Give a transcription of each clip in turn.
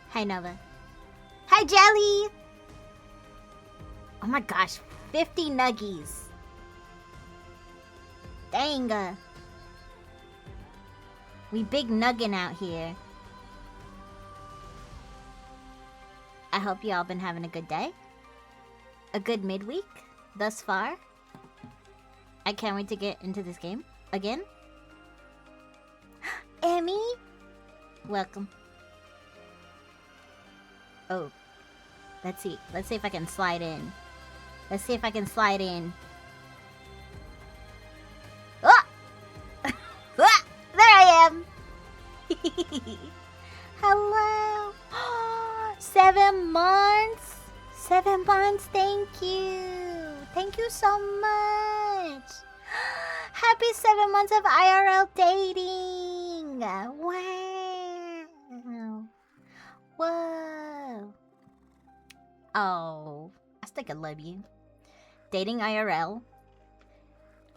Hi, Nova. Hi, Jelly! Oh my gosh, 50 nuggies. Dang. We big nuggin out here. I hope y'all been having a good day. A good midweek thus far. I can't wait to get into this game again. Emmy! Welcome. Oh. Let's see. Let's see if I can slide in. Let's see if I can slide in. Ah! Ah! There I am! Hello! 7 months! 7 months, thank you! Thank you so much! Happy 7 months of IRL dating! Wow! Whoa! Oh, I still could love you. Dating IRL.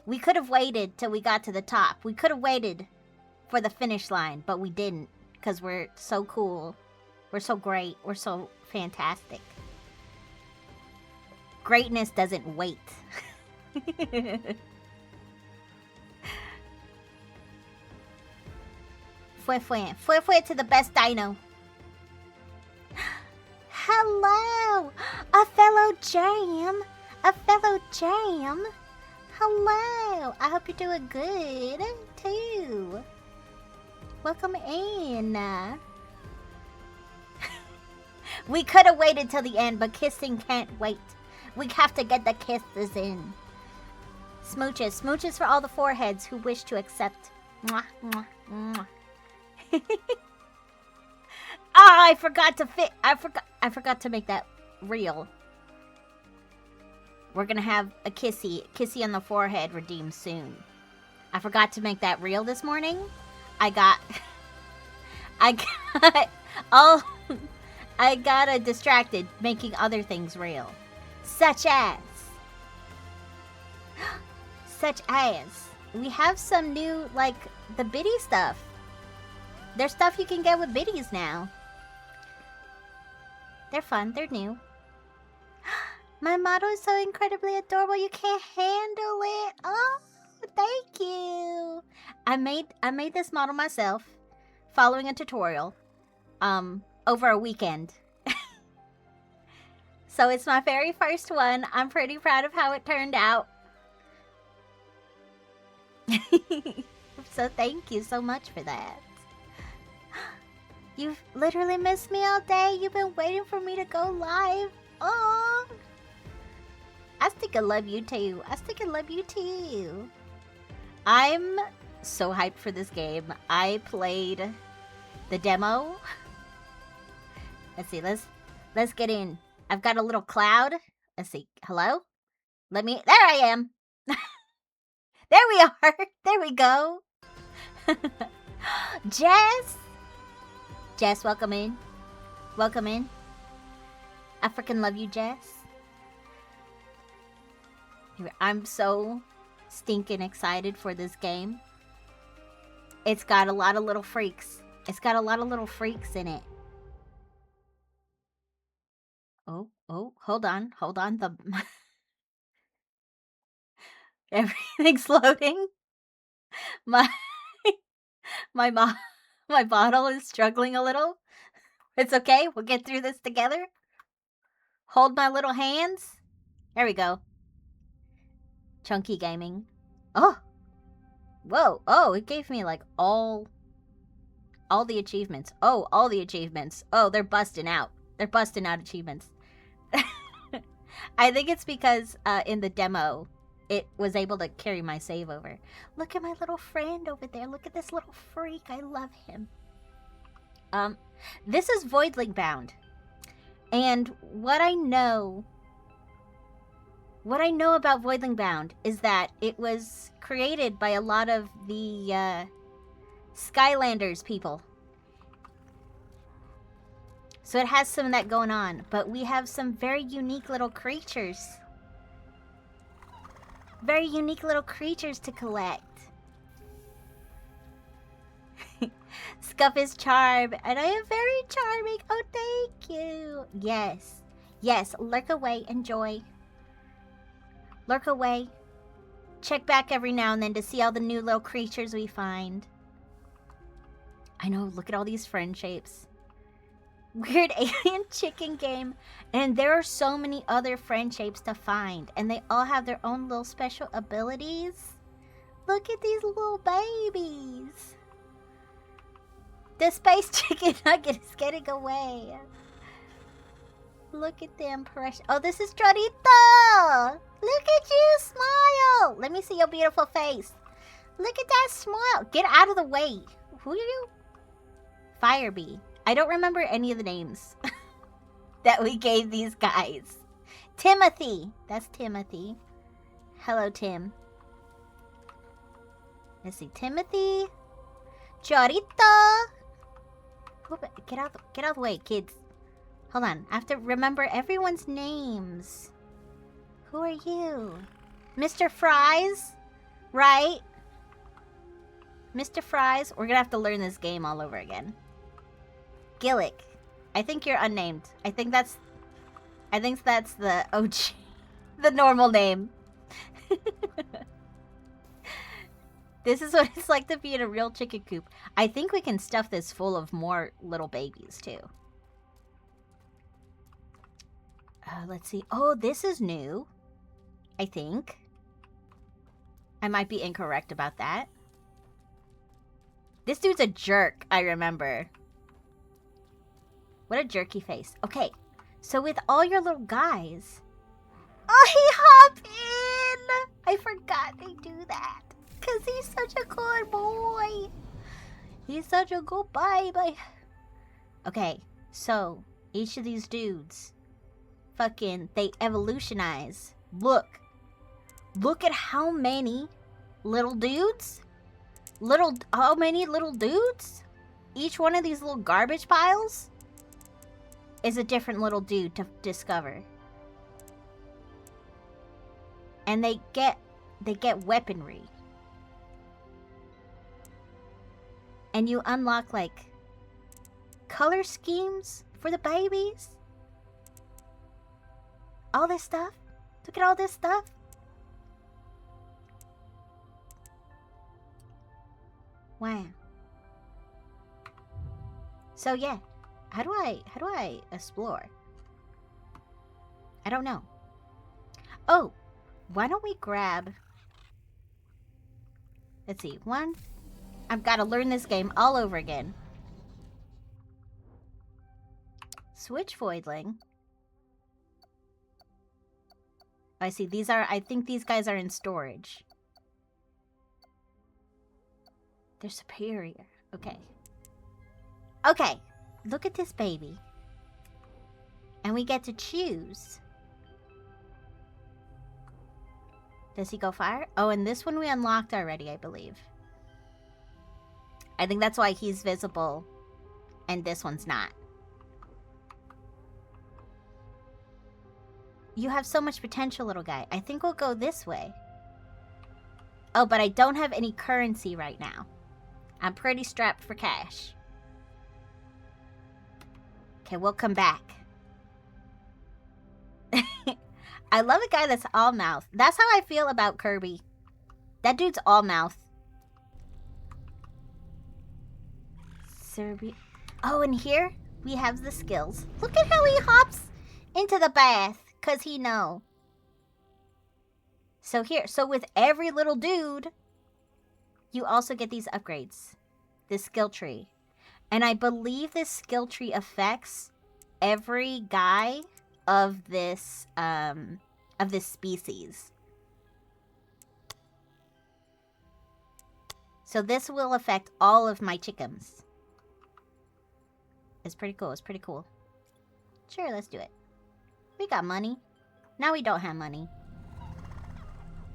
We could have waited till we got to the top. We could have waited for the finish line, but we didn't. Because we're so cool. We're so great. We're so fantastic. Greatness doesn't wait. Fue to the best dino. Hello! A fellow jam! A fellow jam! Hello! I hope you're doing good, too. Welcome in. We could have waited till the end, but kissing can't wait. We have to get the kisses in. Smooches. Smooches for all the foreheads who wish to accept. Mwah, mwah, mwah. I forgot to fit. I forgot to make that real. We're gonna have a kissy on the forehead redeemed soon. I forgot to make that real this morning. I got distracted making other things real. Such as we have some new, like, the biddy stuff. There's stuff you can get with biddies now. They're fun. They're new. My model is so incredibly adorable. You can't handle it. Oh, thank you. I made this model myself, following a tutorial, over a weekend. So it's my very first one. I'm pretty proud of how it turned out. So thank you so much for that. You've literally missed me all day. You've been waiting for me to go live. Oh, I still can love you too. I still can love you too. I'm so hyped for this game. I played the demo. Let's see. Let's get in. I've got a little cloud. Let's see. Hello? There I am. There we are. There we go. Jess, welcome in. Welcome in. I freaking love you, Jess. I'm so stinking excited for this game. It's got a lot of little freaks. It's got a lot of little freaks in it. Oh, hold on. Everything's loading. My bottle is struggling a little. It's okay. We'll get through this together. Hold my little hands. There we go. Chunky gaming. Oh. Whoa. Oh, it gave me like all the achievements. Oh, all the achievements. Oh, they're busting out. They're busting out achievements. I think it's because in the demo, it was able to carry my save over. Look at my little friend over there. Look at this little freak. I love him. This is Voidling Bound. And what I know about Voidling Bound is that it was created by a lot of the Skylanders people. So it has some of that going on, but we have some very unique little creatures. Very unique little creatures to collect. Scuff is charm, and I am very charming. Oh, thank you. Yes. Yes, lurk away, enjoy. Lurk away. Check back every now and then to see all the new little creatures we find. I know, look at all these friend shapes. Weird alien chicken game. And there are so many other friend shapes to find. And they all have their own little special abilities. Look at these little babies. The space chicken nugget is getting away. Look at them precious. Oh, this is Chorito. Look at you smile. Let me see your beautiful face. Look at that smile. Get out of the way. Who are you? Firebee. I don't remember any of the names that we gave these guys. Timothy. That's Timothy. Hello, Tim. Let's see. Timothy. Chorito. Get out of the way, kids. Hold on. I have to remember everyone's names. Who are you? Mr. Fries? Right? Mr. Fries? We're gonna have to learn this game all over again. Gillick. I think you're unnamed. I think that's the OG. The normal name. This is what it's like to be in a real chicken coop. I think we can stuff this full of more little babies, too. Let's see. Oh, this is new. I think. I might be incorrect about that. This dude's a jerk, I remember. What a jerky face. Okay, so with all your little guys... Oh, he hopped in! I forgot they do that. Because he's such a good boy. He's such a good baby. Okay, so each of these dudes, they evolutionize. Look at how many little dudes? How many little dudes? Each one of these little garbage piles is a different little dude to discover. And they get weaponry. And you unlock, like, color schemes for the babies. All this stuff. Look at all this stuff. Wow. So yeah, how do I explore? I don't know. Oh, why don't we grab... Let's see, one... I've got to learn this game all over again. Switch Voidling. I see, I think these guys are in storage. They're superior. Okay. Okay, look at this baby. And we get to choose. Does he go fire? Oh, and this one we unlocked already, I believe. I think that's why he's visible and this one's not. You have so much potential, little guy. I think we'll go this way. Oh, but I don't have any currency right now. I'm pretty strapped for cash. Okay, we'll come back. I love a guy that's all mouth. That's how I feel about Kirby. That dude's all mouth. Oh, and here we have the skills. Look at how he hops into the bath, cause he know. So with every little dude, you also get these upgrades. This skill tree. And I believe this skill tree affects every guy of this species. So this will affect all of my chickens. It's pretty cool. It's pretty cool. Sure, let's do it. We got money. Now we don't have money.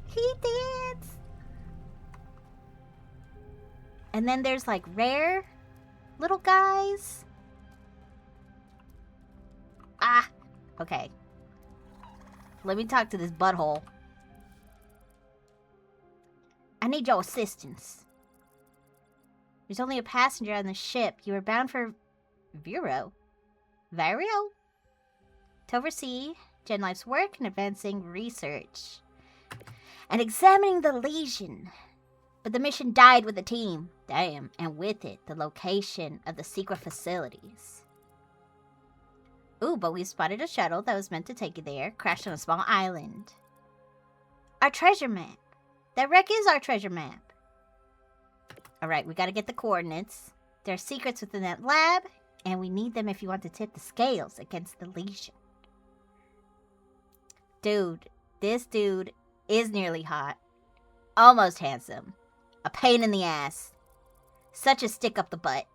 He did. And then there's like rare little guys. Ah, okay. Let me talk to this butthole. I need your assistance. There's only a passenger on the ship. You are bound for Viro. To oversee Genlife's work in advancing research and examining the lesion. But the mission died with the team. Damn. And with it, the location of the secret facilities. Ooh, but we spotted a shuttle that was meant to take you there. Crashed on a small island. Our treasure map. That wreck is our treasure map. Alright, we gotta get the coordinates. There are secrets within that lab, and we need them if you want to tip the scales against the lesion. Dude, this dude is nearly hot. Almost handsome. A pain in the ass. Such a stick up the butt.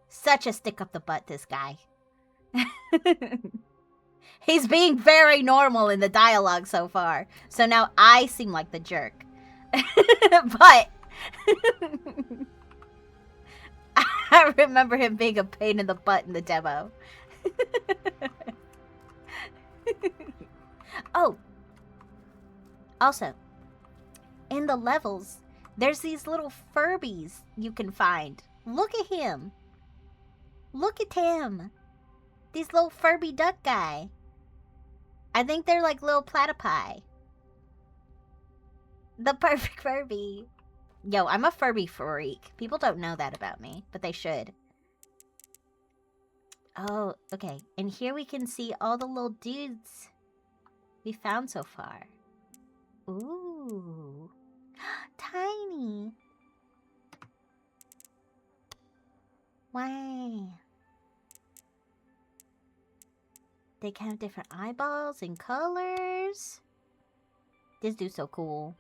Such a stick up the butt, this guy. He's being very normal in the dialogue so far. So now I seem like the jerk. But I remember him being a pain in the butt in the demo. Oh. Also, in the levels, there's these little Furbies you can find. Look at him. Look at him. These little Furby duck guy. I think they're like little platypi. The perfect Furby. Yo, I'm a Furby freak. People don't know that about me, but they should. Oh, okay. And here we can see all the little dudes we found so far. Ooh. Tiny. Wow. They can have different eyeballs and colors. This dude's so cool.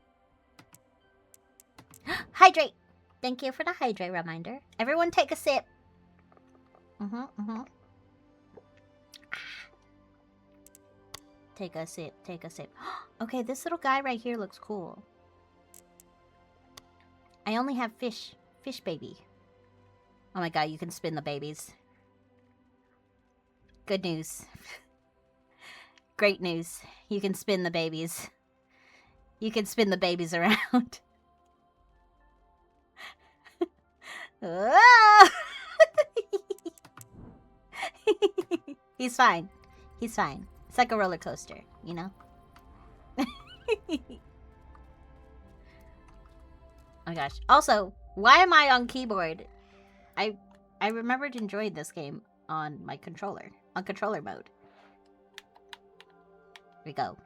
Hydrate! Thank you for the hydrate reminder. Everyone take a sip. Take a sip, take a sip. Okay, this little guy right here looks cool. I only have fish. Fish baby. Oh my god, you can spin the babies. Good news. Great news. You can spin the babies. You can spin the babies around. He's fine. He's fine. It's like a roller coaster, you know? Oh my gosh. Also, why am I on keyboard? I remembered enjoying this game on my controller. On controller mode. Here we go.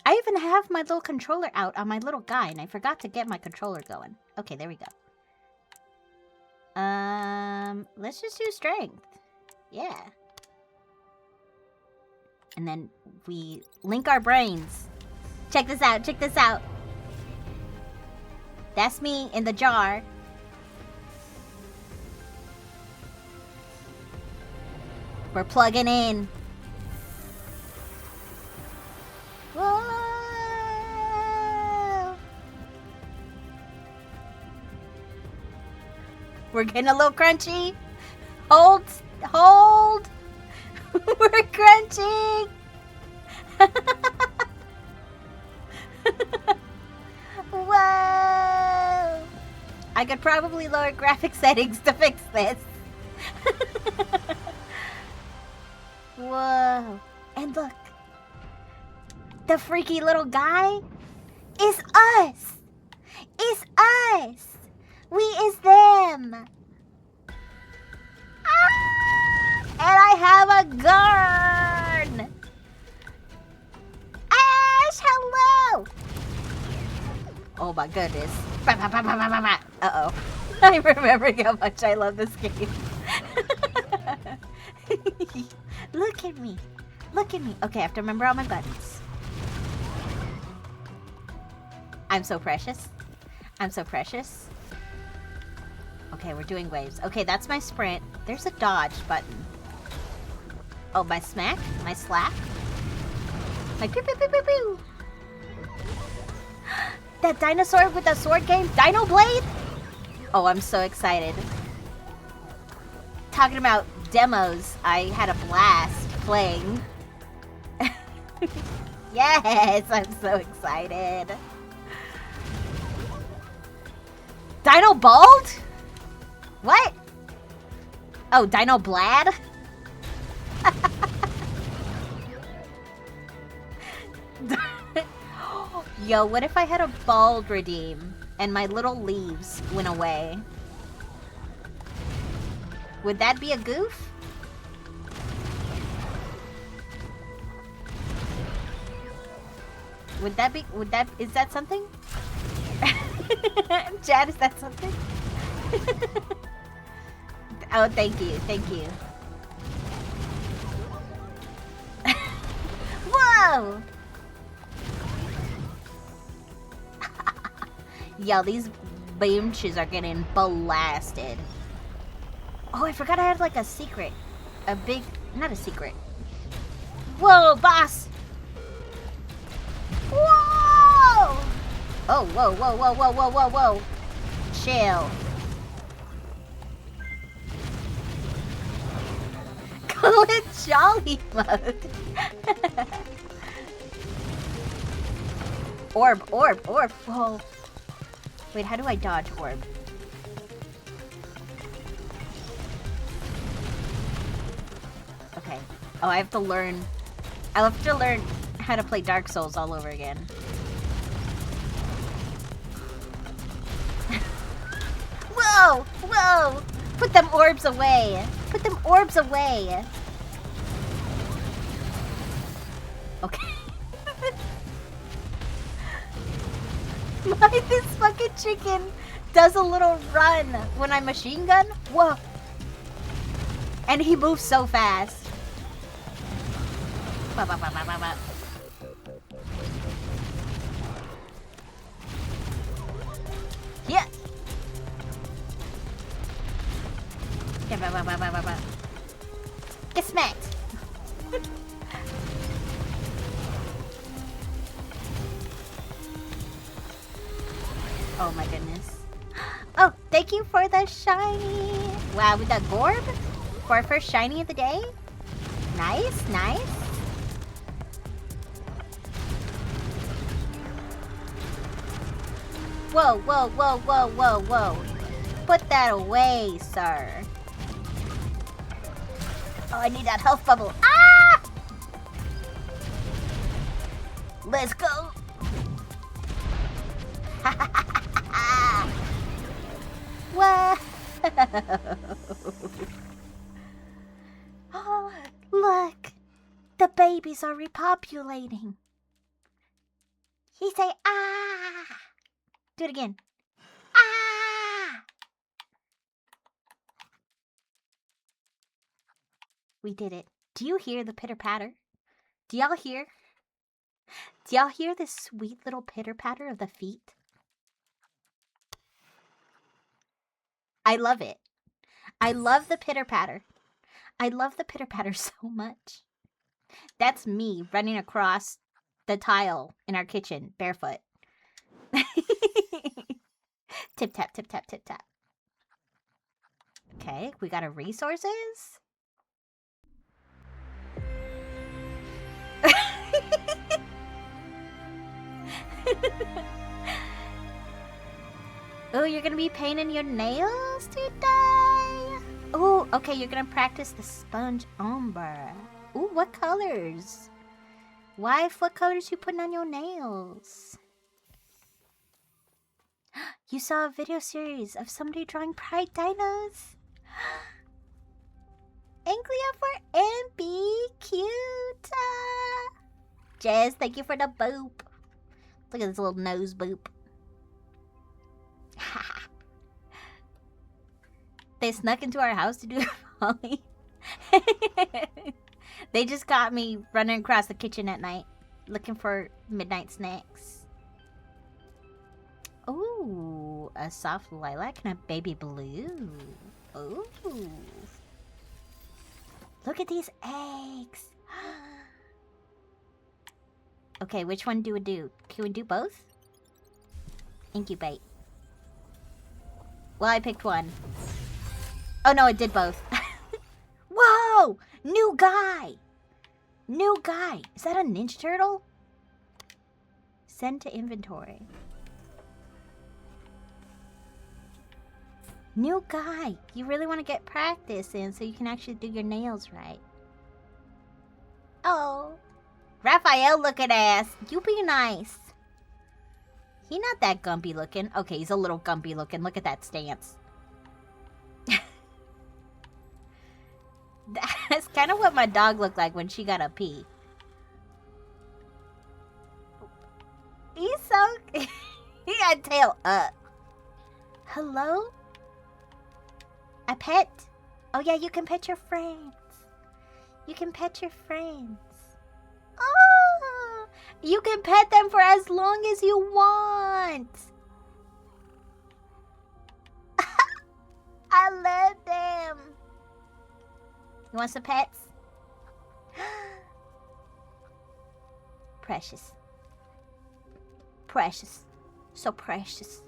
I even have my little controller out on my little guy, and I forgot to get my controller going. Okay, there we go. Let's just do strength. Yeah. And then we link our brains. Check this out, check this out. That's me in the jar. We're plugging in. Whoa. We're getting a little crunchy. Hold, hold. We're crunching. Whoa. I could probably lower graphic settings to fix this. Whoa. And look. The freaky little guy is us. It's us. We is them. Ah! And I have a gun. Ash, hello. Oh my goodness. Uh-oh. I'm remembering how much I love this game. Look at me. Look at me. Okay, I have to remember all my buttons. I'm so precious. I'm so precious. Okay, we're doing waves. Okay, that's my sprint. There's a dodge button. Oh, my smack? My slap? My pew pew pew pew pew. That dinosaur with the sword game? Dino Blade? Oh, I'm so excited. Talking about demos, I had a blast playing. Yes, I'm so excited. Dino Bald? What? Oh, Dino Blad? Yo, what if I had a bald redeem and my little leaves went away? Would that be a goof? Is that something? Chad, is that something? Oh, thank you. Whoa! Yo, these beaches are getting blasted. Oh, I forgot I had like a secret. Not a secret. Whoa, boss! Whoa! Oh, whoa. Chill. Call it jolly mode. Orb. Whoa. Wait, how do I dodge orb? Okay. Oh, I'll have to learn how to play Dark Souls all over again. Whoa! Put them orbs away. Okay. This fucking chicken does a little run when I machine gun. Whoa. And he moves so fast. Yeah. Get smacked. Oh my goodness. Oh, thank you for the shiny. Wow, we got Gorb for our first shiny of the day. Nice. Whoa. Put that away, sir. Oh, I need that health bubble. Ah! Let's go. Whoa. Oh, look. The babies are repopulating. He say, ah. Do it again. Ah. We did it. Do you hear the pitter-patter? Do y'all hear this sweet little pitter-patter of the feet? I love it. I love the pitter-patter. I love the pitter-patter so much. That's me running across the tile in our kitchen, barefoot. Tip-tap. Okay, we got our resources. Oh, you're gonna be painting your nails today? Oh, okay, you're gonna practice the sponge ombre. Ooh, what colors? Wife, what colors you putting on your nails? You saw a video series of somebody drawing pride dinos? Anglia for MP, cute. Jazz, thank you for the boop. Look at this little nose boop. They snuck into our house to do Molly. They just got me running across the kitchen at night, looking for midnight snacks. Ooh, a soft lilac and a baby blue. Ooh. Look at these eggs. Okay, which one do we do? Can we do both? Incubate. Well, I picked one. Oh no, it did both. Whoa! New guy! New guy! Is that a Ninja Turtle? Send to inventory. New guy. You really want to get practice in so you can actually do your nails right. Oh. Raphael looking ass. You be nice. He not that gumpy looking. Okay, he's a little gumpy looking. Look at that stance. That's kind of what my dog looked like when she got a pee. He's so... he got tail up. Hello? A pet? Oh yeah, you can pet your friends. You can pet your friends. Oh! You can pet them for as long as you want. I love them. You want some pets? Precious. Precious. So precious.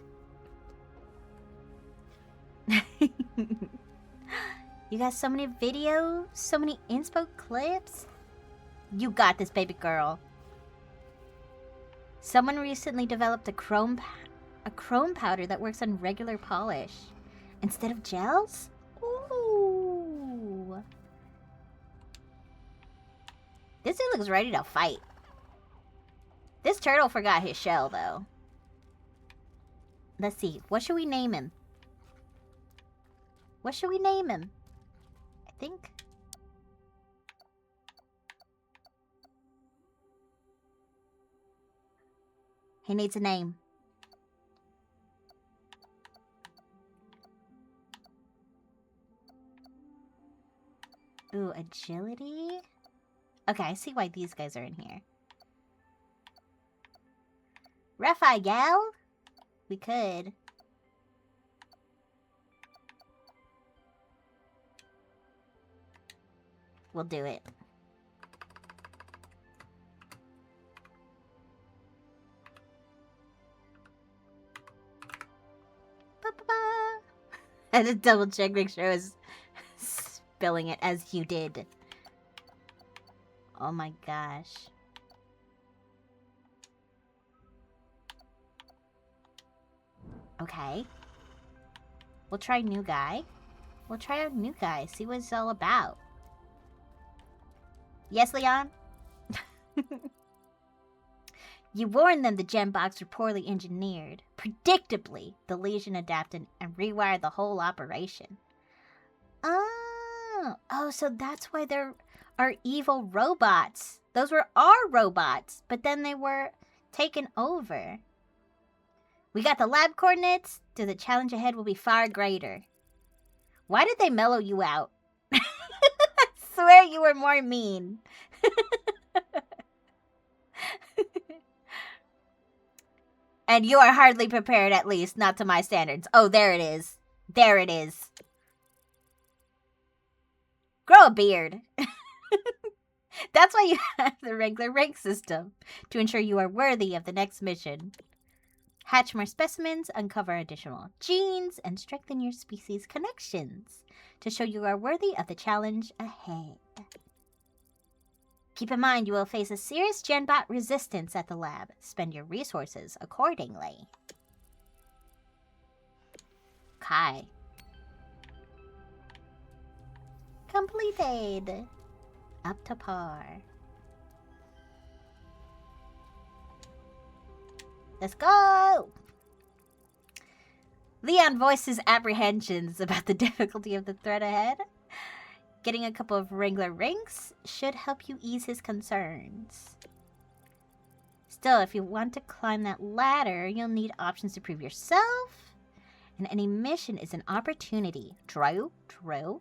You got so many videos, so many inspo clips. You got this, baby girl. Someone recently developed a chrome powder that works on regular polish instead of gels. Ooh. This dude looks ready to fight. This turtle forgot his shell, though. Let's see. What should we name him? What should we name him? I think... he needs a name. Ooh, agility? Okay, I see why these guys are in here. Raphael? We could. We'll do it. Ba-ba-ba. I had to double check, make sure I was spelling it as you did. Oh my gosh. Okay. We'll try new guy. We'll try out new guy, see what it's all about. Yes, Leon? You warned them the gem box were poorly engineered. Predictably, the Legion adapted and rewired the whole operation. Oh, so that's why there are evil robots. Those were our robots, but then they were taken over. We got the lab coordinates, so the challenge ahead will be far greater. Why did they mellow you out? I swear you were more mean. And you are hardly prepared, at least, not to my standards. Oh, there it is. There it is. Grow a beard. That's why you have the regular rank system, to ensure you are worthy of the next mission. Hatch more specimens, uncover additional genes, and strengthen your species' connections to show you are worthy of the challenge ahead. Keep in mind you will face a serious Genbot resistance at the lab. Spend your resources accordingly. Kai. Completed. Up to par. Let's go! Leon voices apprehensions about the difficulty of the threat ahead. Getting a couple of Wrangler ranks should help you ease his concerns. Still, if you want to climb that ladder, you'll need options to prove yourself. And any mission is an opportunity. True? True?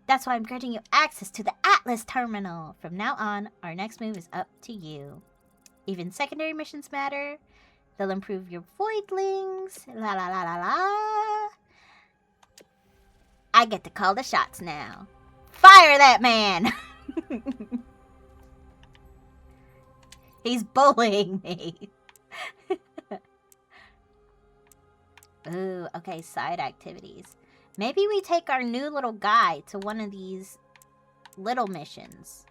That's why I'm granting you access to the Atlas Terminal. From now on, our next move is up to you. Even secondary missions matter. They'll improve your voidlings. La la la la la. I get to call the shots now. Fire that man! He's bullying me. Ooh, okay, side activities. Maybe we take our new little guy to one of these little missions.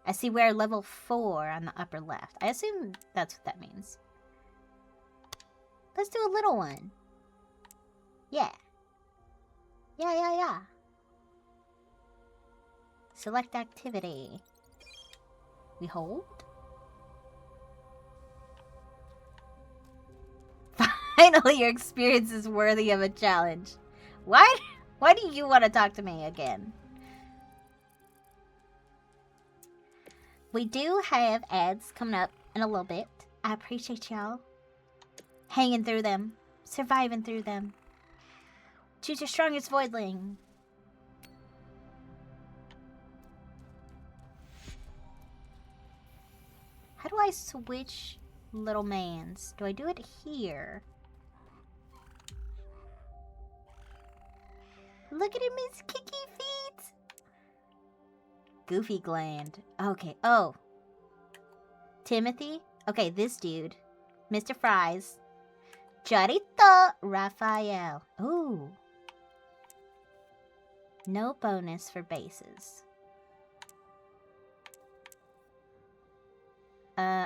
I see we're level 4 on the upper left. I assume that's what that means. Let's do a little one. Yeah. Yeah. Select activity. We hold. Finally, your experience is worthy of a challenge. Why do you want to talk to me again? We do have ads coming up in a little bit. I appreciate y'all hanging through them, surviving through them. Choose your strongest voidling. How do I switch little mans? Do I do it here? Look at him, his kicky feet. Goofy gland. Okay. Oh. Timothy. Okay, this dude. Mr. Fries. Charito Raphael. Ooh. No bonus for bases.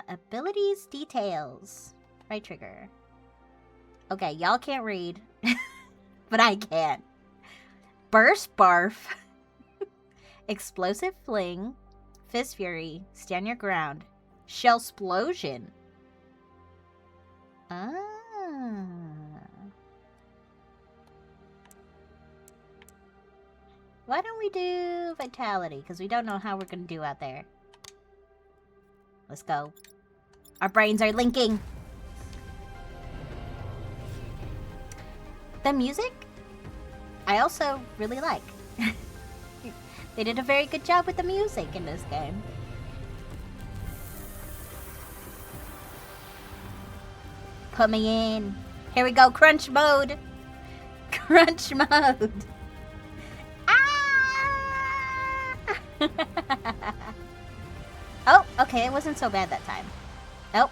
Abilities details. Right trigger. Okay, y'all can't read. But I can. Burst barf. Explosive fling. Fist fury. Stand your ground. Shell explosion. Ah. Why don't we do vitality? Because we don't know how we're going to do out there. Let's go. Our brains are linking. The music, I also really like. They did a very good job with the music in this game. Put me in. Here we go, crunch mode. Crunch mode. Ah! Oh, okay, it wasn't so bad that time. Nope.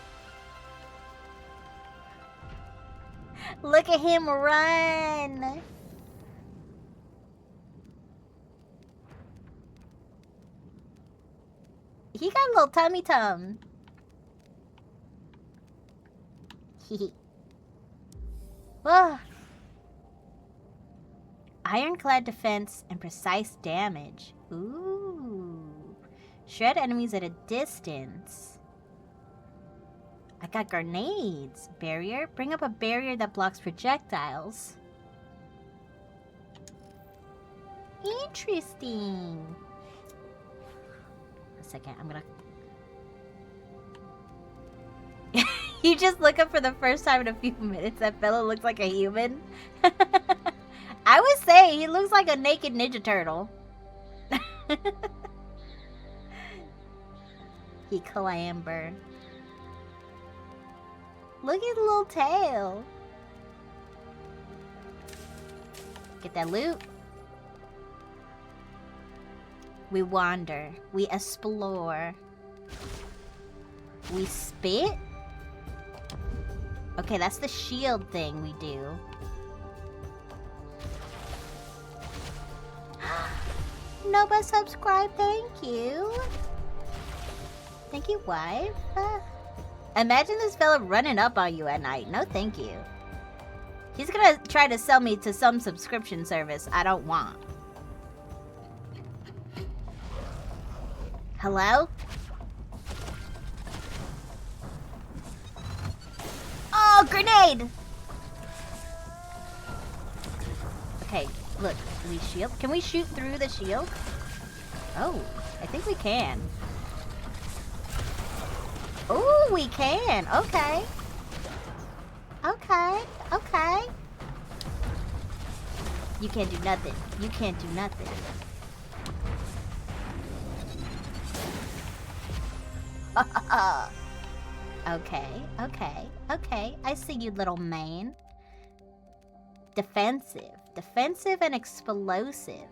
Look at him run. He got a little tummy tum. Whoa. Ironclad defense and precise damage. Ooh. Shred enemies at a distance. I got grenades. Barrier. Bring up a barrier that blocks projectiles. Interesting. A second. I'm gonna... You just look up for the first time in a few minutes. That fellow looks like a human. I would say he looks like a naked Ninja Turtle. He clamber. Look at his little tail. Get that loot. We wander. We explore. We spit. Okay, that's the shield thing we do. Nobody subscribe, thank you. Thank you, wife. Imagine this fella running up on you at night. No, thank you. He's gonna try to sell me to some subscription service I don't want. Hello? Oh, grenade! Okay, look. We shield. Can we shoot through the shield? Oh, I think we can. Oh, we can. Okay. Okay. Okay. You can't do nothing. You can't do nothing. Okay. Okay. Okay. I see you, little man. Defensive. Defensive and explosive.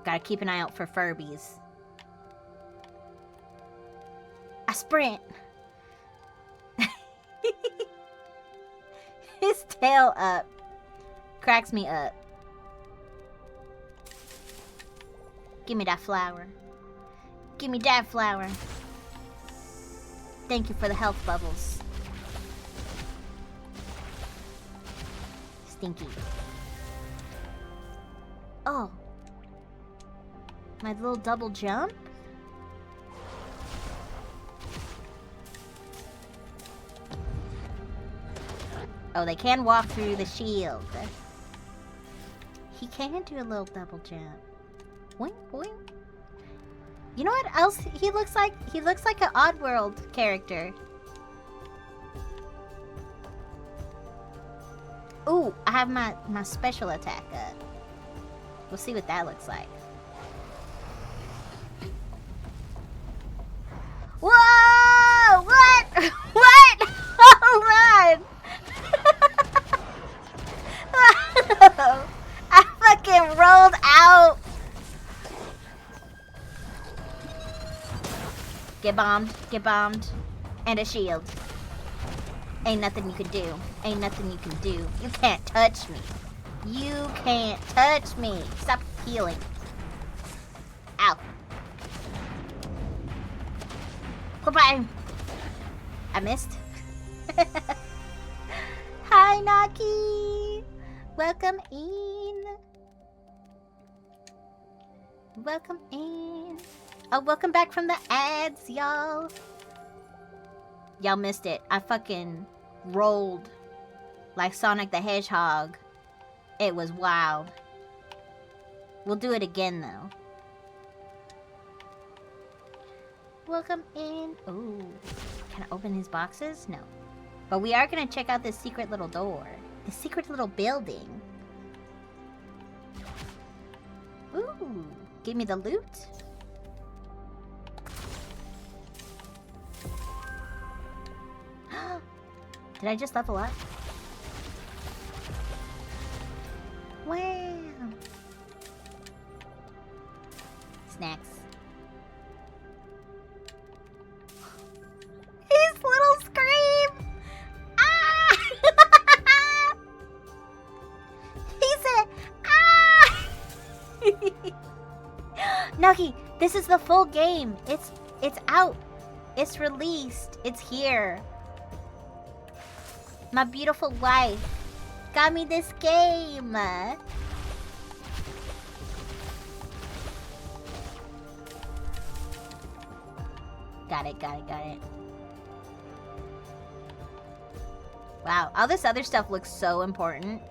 Gotta keep an eye out for Furbies. I sprint. His tail up. Cracks me up. Give me that flower. Give me that flower. Thank you for the health bubbles. Stinky. Oh. My little double jump? Oh, they can walk through the shield. He can do a little double jump. Boing, boing. You know what else he looks like? He looks like an Oddworld character. Ooh, I have my special attack up. We'll see what that looks like. Whoa! What? What? Hold on! I fucking rolled out! Get bombed, and a shield. Ain't nothing you can do. Ain't nothing you can do. You can't touch me. You can't touch me. Stop healing. Ow. Goodbye. I missed. Hi, Naki. Welcome in. Welcome in. Oh, welcome back from the ads, y'all. Y'all missed it. I fucking rolled like Sonic the Hedgehog. It was wild. We'll do it again, though. Welcome in. Ooh. Can I open his boxes? No. But we are gonna check out this secret little door. This secret little building. Ooh. Give me the loot. Did I just level up? Wow. Snacks. His little scream! Ah! He said, ah! Nuggy, this is the full game. It's out. It's released. It's here. My beautiful wife got me this game. Got it. Wow, all this other stuff looks so important.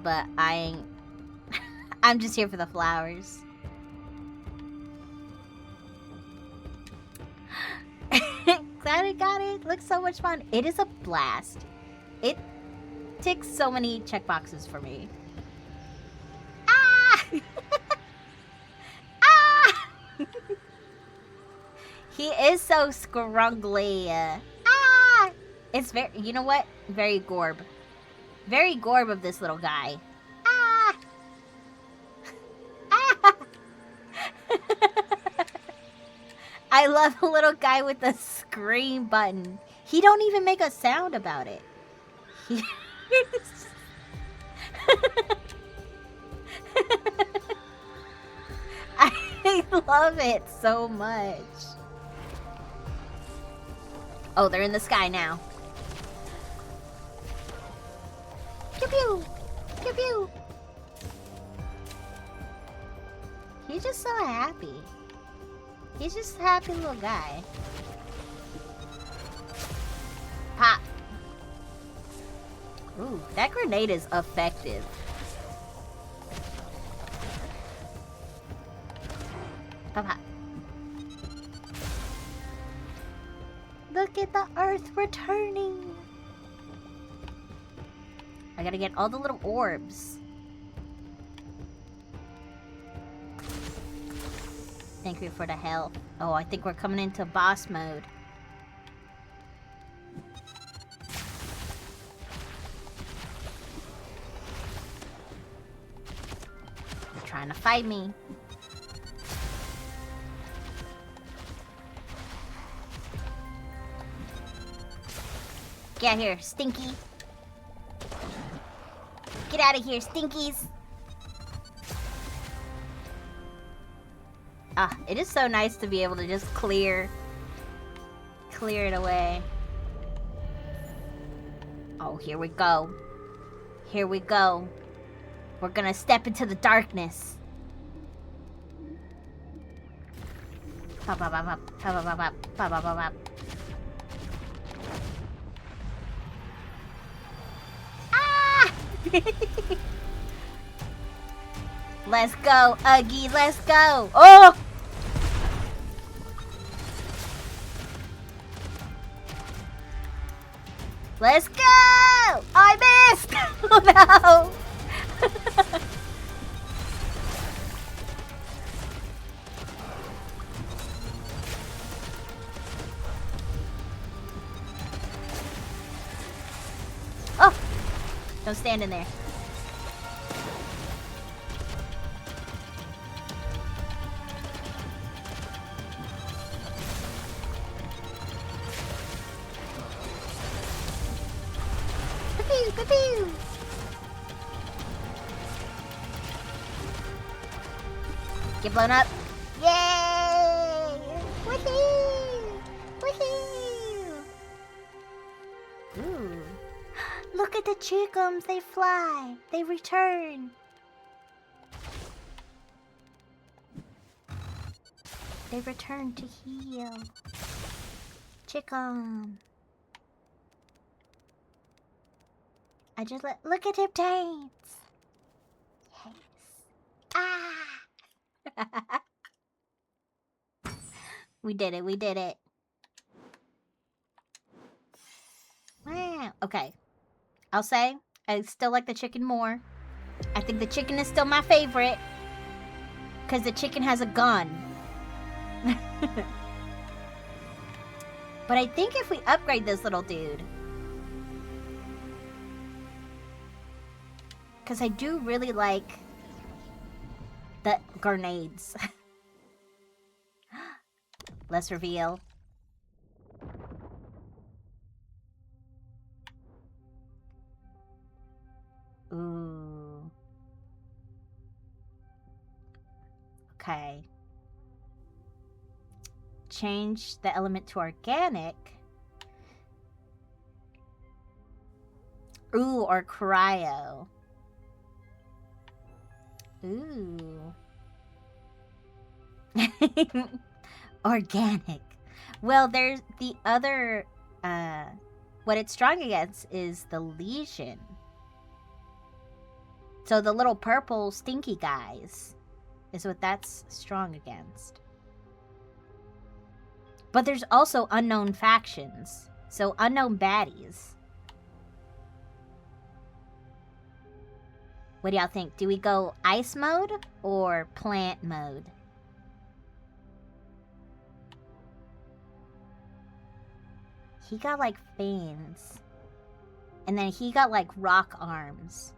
But I ain't... I'm just here for the flowers. Got it. Looks so much fun. It is a blast. It ticks so many checkboxes for me. Ah! Ah! He is so scruggly. Ah! It's very... You know what? Very Gorb. Very Gorb of this little guy. Ah! Ah! I love a little guy with the scream button. He don't even make a sound about it. I love it so much. Oh, they're in the sky now. Pew pew! Pew pew! He's just so happy. He's just a happy little guy. Pop. Ooh, that grenade is effective. Pop, pop. Look at the Earth returning. I gotta get all the little orbs. Thank you for the help. Oh, I think we're coming into boss mode. They're trying to fight me. Get out of here, Stinky. Get out of here, Stinkies. Ah, it is so nice to be able to just clear it away. Oh, here we go. Here we go. We're gonna step into the darkness. Pop, pop, pop, pop, pop, pop, pop, pop, pop, pop, pop. Ah! Let's go, Uggy, let's go. Oh! Let's go! I missed! Oh no! Oh! Don't stand in there. Pew, pew, pew. Get blown up. Yay! Woohoo! Woohoo! Ooh. Look at the chickums. They fly. They return. They return to heal. Chickum. I just look at him dance. Yes. Ah! We did it. We did it. Wow. Okay. I'll say I still like the chicken more. I think the chicken is still my favorite. Because the chicken has a gun. But I think if we upgrade this little dude. Because I do really like the grenades. Let's reveal. Ooh. Okay. Change the element to organic. Ooh, or cryo. Ooh. Organic. Well, there's the other, what it's strong against is the lesion. So the little purple stinky guys is what that's strong against. But there's also unknown factions. So unknown baddies. What do y'all think? Do we go ice mode or plant mode? He got like fans. And then he got like rock arms.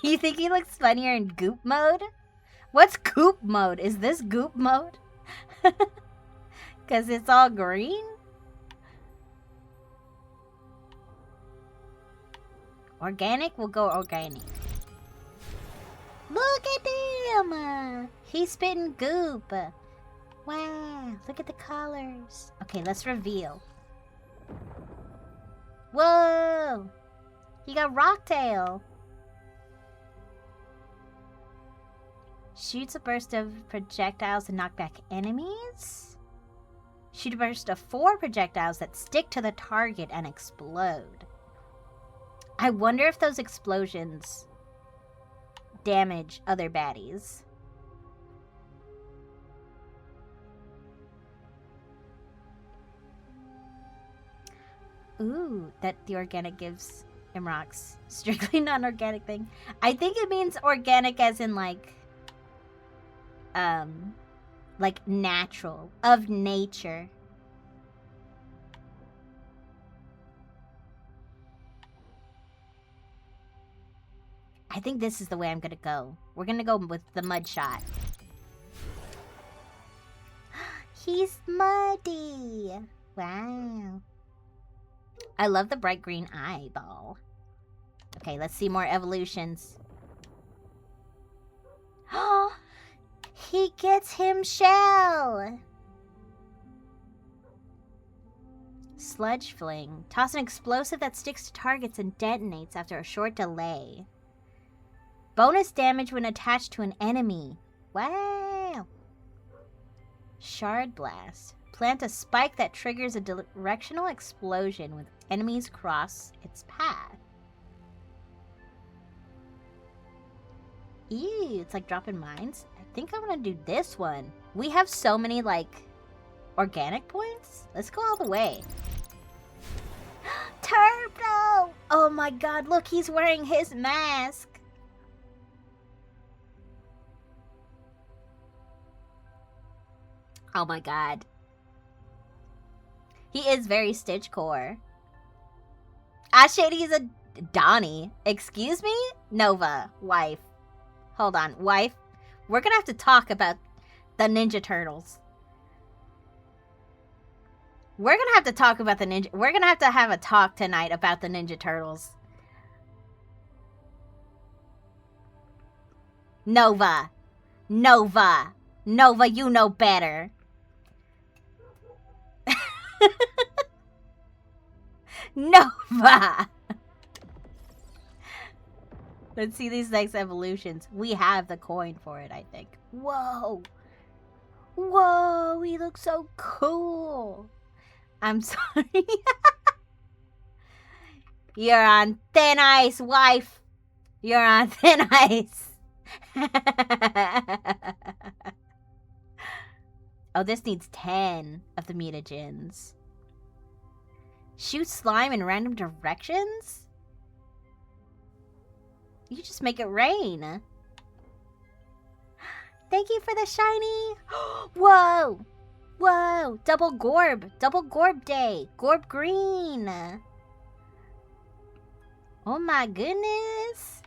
You think he looks funnier in goop mode? What's goop mode? Is this goop mode? Because it's all green? Organic? We'll go organic. Look at him! He's spitting goop. Wow, look at the colors. Okay, let's reveal. Whoa! He got Rocktail. Shoots a burst of projectiles to knock back enemies. Shoot a burst of 4 projectiles that stick to the target and explode. I wonder if those explosions damage other baddies. Ooh, that the organic gives him rocks. Strictly non-organic thing. I think it means organic as in like natural, of nature. I think this is the way I'm gonna go. We're gonna go with the mud shot. He's muddy. Wow. I love the bright green eyeball. Okay, let's see more evolutions. Oh, he gets him shell. sludge fling. Toss an explosive that sticks to targets and detonates after a short delay. Bonus damage when attached to an enemy. Wow. Shard blast. Plant a spike that triggers a directional explosion when enemies cross its path. Ew, it's like dropping mines. I think I want to do this one. We have so many, like, organic points. Let's go all the way. Turbo! Oh my god, look, he's wearing his mask. Oh my god. He is very Stitch core. Ah, shit, he's a Donnie. Excuse me? Nova, wife. Hold on, wife. We're gonna have to talk about the Ninja Turtles. We're gonna have to talk about the Ninja... We're gonna have a talk tonight about the Ninja Turtles. Nova. Nova. Nova, you know better. Nova! Let's see these next evolutions. We have the coin for it, I think. Whoa! Whoa, he looks so cool! I'm sorry. You're on thin ice, wife! You're on thin ice! Oh, this needs 10 of the mutagens. Shoot slime in random directions? You just make it rain. Thank you for the shiny. Whoa! Whoa! Double Gorb! Double Gorb day! Gorb green! Oh my goodness!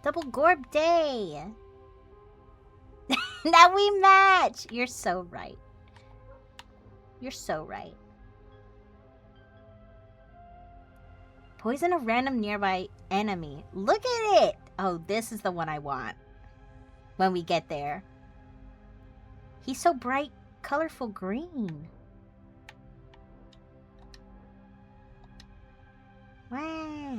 Double Gorb day! Now we match! You're so right. You're so right. Poison a random nearby enemy. Look at it! Oh, this is the one I want. When we get there. He's so bright, colorful green. Wow.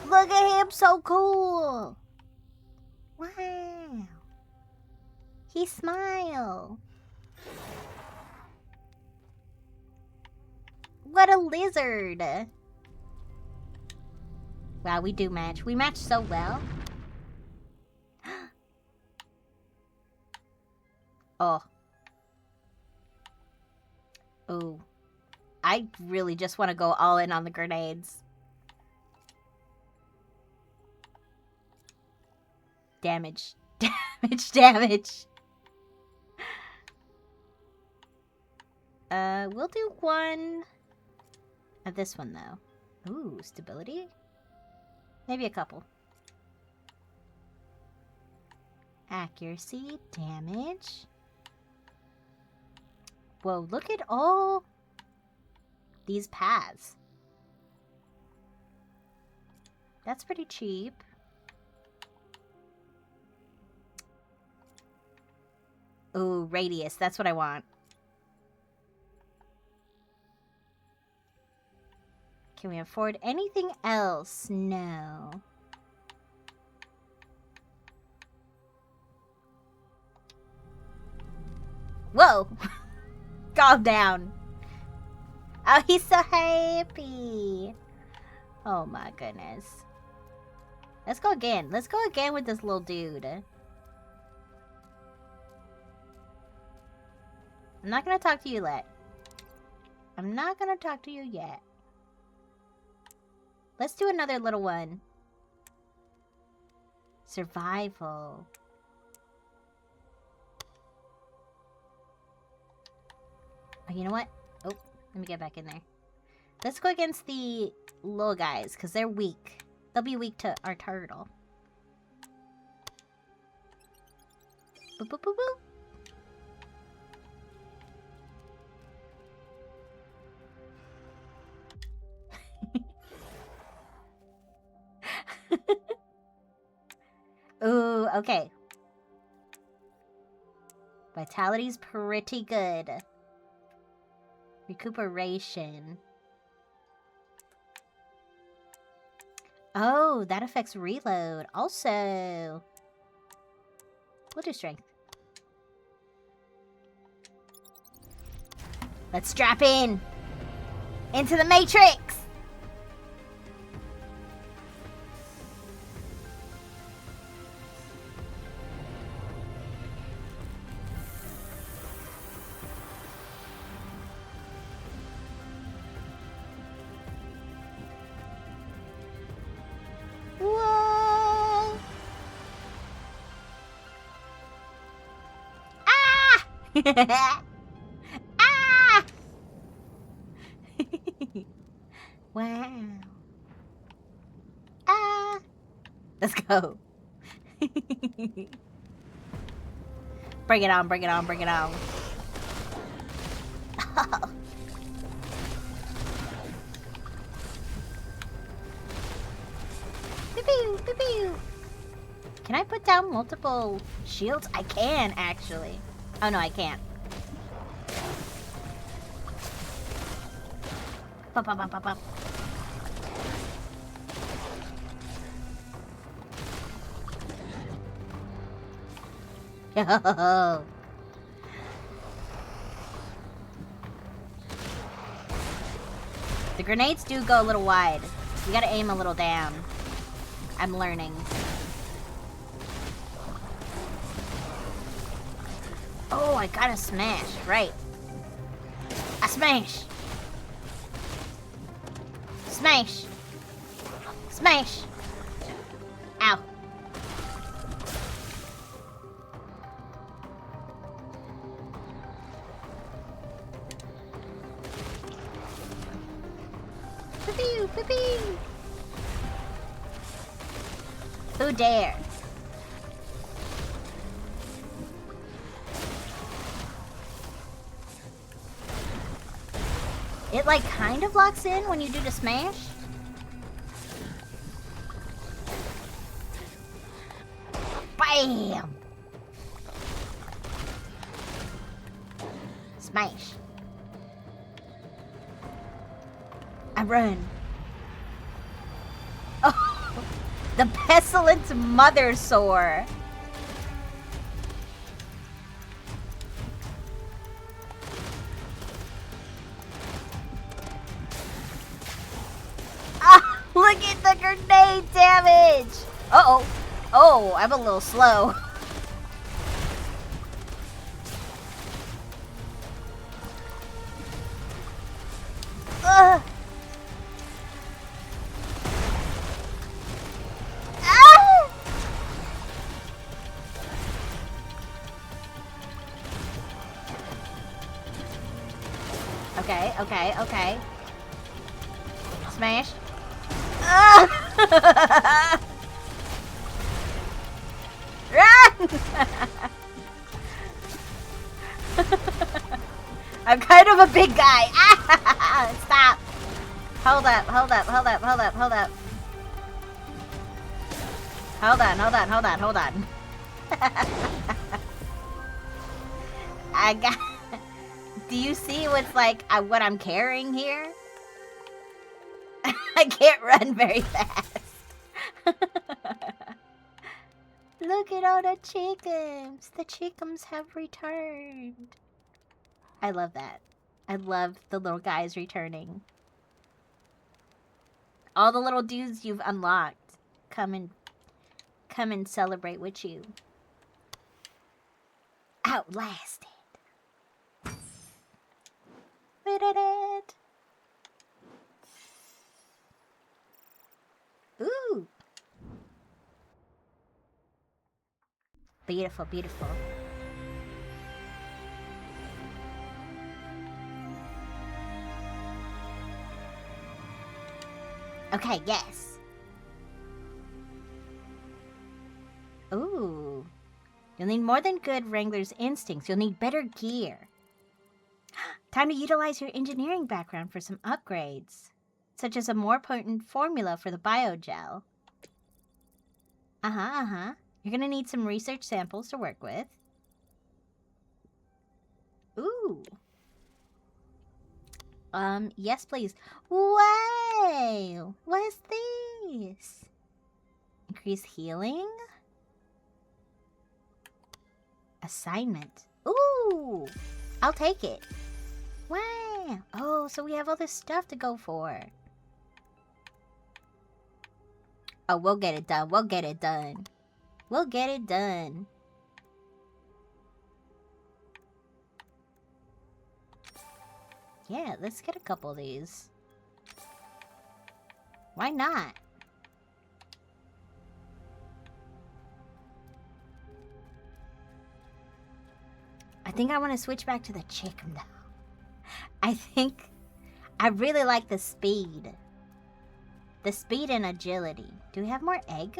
Look at him, so cool. Wow. He smile. What a lizard. Wow, we do match. We match so well. Oh. Oh. I really just want to go all in on the grenades. Damage. Damage, damage. We'll do one of this one, though. Ooh, stability? Maybe a couple. Accuracy, damage. Whoa, look at all these paths. That's pretty cheap. Ooh, radius. That's what I want. Can we afford anything else? No. Whoa! Calm down. Oh, he's so happy. Oh my goodness. Let's go again. Let's go again with this little dude. I'm not gonna talk to you yet. I'm not gonna talk to you yet. Let's do another little one. Survival. Oh, you know what? Oh, let me get back in there. Let's go against the little guys, because they're weak. They'll be weak to our turtle. Boop, boop, boop, boop. Ooh, okay. Vitality's pretty good. Recuperation. Oh, that affects reload. Also, we'll do strength. Let's strap in. Into the Matrix. Whoa! Ah! Ah! Wow. Ah! Let's go. Bring it on, bring it on, bring it on. Pew, pew, pew. Can I put down multiple shields? I can, actually. Oh, no, I can't. Pop, pop, pop, pop, pop. Yo. The grenades do go a little wide. You gotta aim a little down. I'm learning. Oh, I gotta smash. Right. I smash. Smash. Smash. Ow. Pew, pew, pew. Who dares? It like kind of locks in when you do the smash. Bam! Smash. I run. Oh, the pestilent mother sore. Ah, look at the grenade damage. Uh-oh. Oh, I'm a little slow. Ugh. Ah! Okay, okay, okay. Smash. Ah! Run! I'm kind of a big guy. Ah! Stop. Hold up, hold up, hold up, hold up, hold up. Hold on, hold on, hold on, hold on. I got... Do you see what's like what I'm carrying here? I can't run very fast. Look at all the chickens. The chickens have returned. I love that. I love the little guys returning. All the little dudes you've unlocked come and celebrate with you. Outlasted. We did it. Ooh. Beautiful, beautiful. Okay, yes. Ooh. You'll need more than good Wrangler's instincts. You'll need better gear. Time to utilize your engineering background for some upgrades, such as a more potent formula for the biogel. Uh-huh. You're gonna need some research samples to work with. Ooh. Yes, please. Whoa! What is this? Increase healing? Assignment. Ooh! I'll take it. Wow! Oh, so we have all this stuff to go for. Oh, we'll get it done. We'll get it done. We'll get it done. Yeah, let's get a couple of these. Why not? I think I want to switch back to the chick now. I think I really like the speed. The speed and agility. Do we have more egg?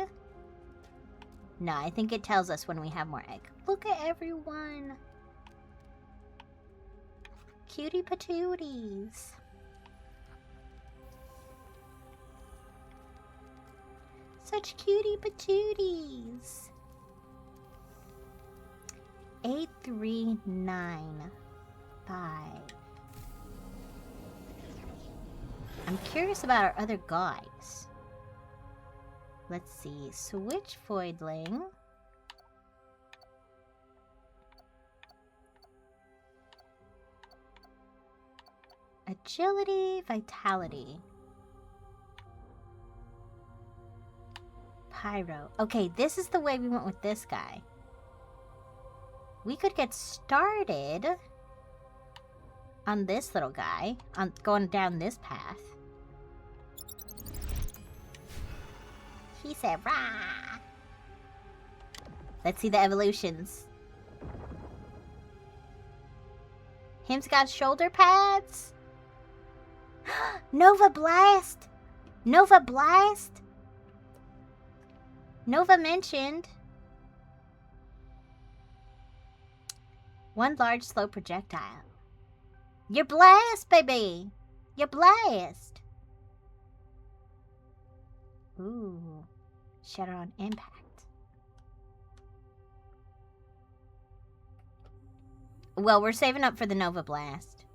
No, I think it tells us when we have more egg. Look at everyone. Cutie patooties. Such cutie patooties. 8395. I'm curious about our other guys. Let's see. Switch Voidling. Agility, vitality. Pyro. Okay, this is the way we went with this guy. We could get started on this little guy, on going down this path. He said, rah! Let's see the evolutions. Him's got shoulder pads. Nova Blast! Nova Blast! Nova mentioned. One large slow projectile. You're blast, baby! You're blast! Ooh. Shatter on impact. Well, we're saving up for the Nova Blast.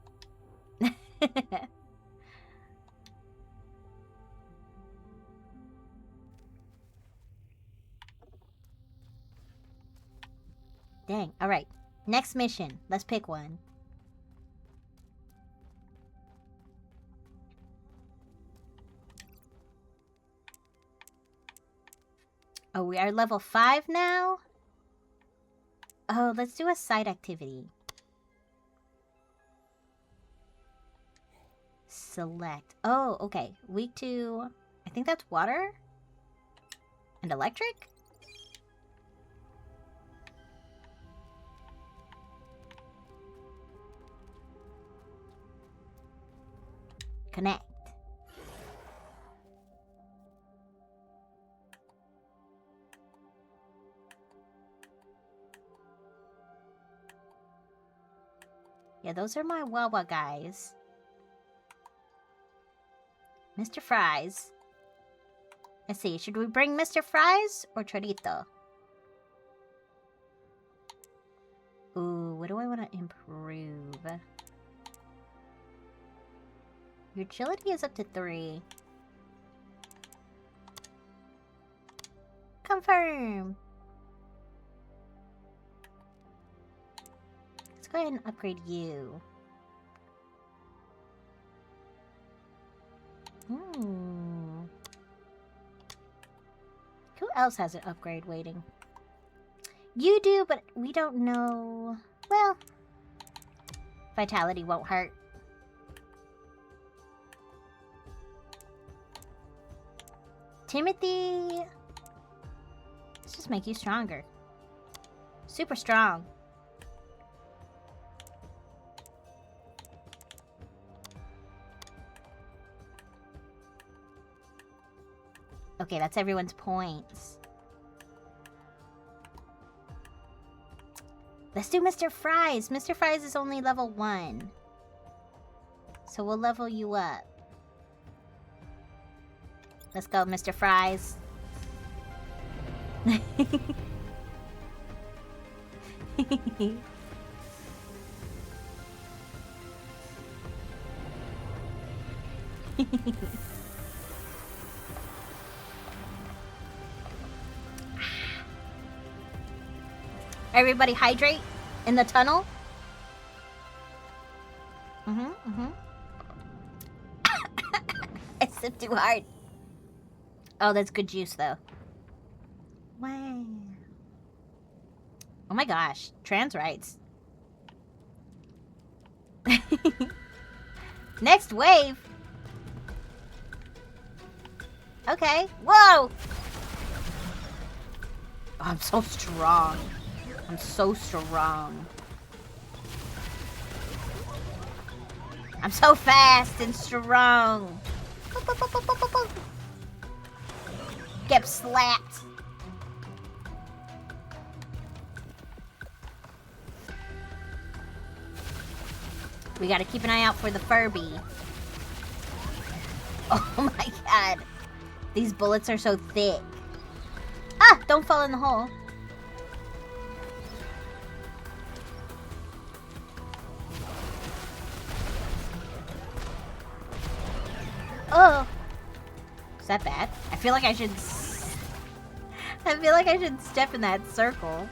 Dang. Alright. Next mission. Let's pick one. Oh, we are level 5 now? Oh, let's do a side activity. Select. Oh, okay. Weak to... I think that's water? And electric? Connect. Yeah, those are my Wawa guys. Mr. Fries. Let's see, should we bring Mr. Fries or Chorito? Ooh, what do I want to improve? Your agility is up to 3. Confirm. Let's go ahead and upgrade you. Who else has an upgrade waiting? You do, but we don't know. Well, vitality won't hurt. Timothy. Let's just make you stronger. Super strong. Okay, that's everyone's points. Let's do Mr. Fries. Mr. Fries is only level 1. So we'll level you up. Let's go, Mr. Fries. Everybody hydrate in the tunnel. I sipped too hard. Oh, that's good juice, though. Wow. Oh my gosh. Trans rights. Next wave. Okay. Whoa! Oh, I'm so strong. I'm so strong. I'm so fast and strong. Get slapped. We gotta keep an eye out for the Furby. Oh my god. These bullets are so thick. Ah! Don't fall in the hole. Oh. Is that bad? I feel like I should step in that circle.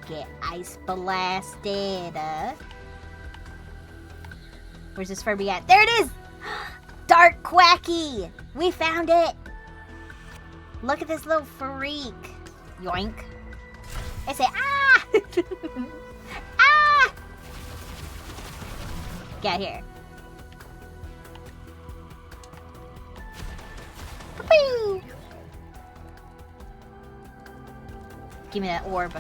Get ice blasted. Where's this Furby at? There it is! Dark Quacky! We found it! Look at this little freak. Yoink. I say, ah! Ah! Get out here. Woo! Give me that orb.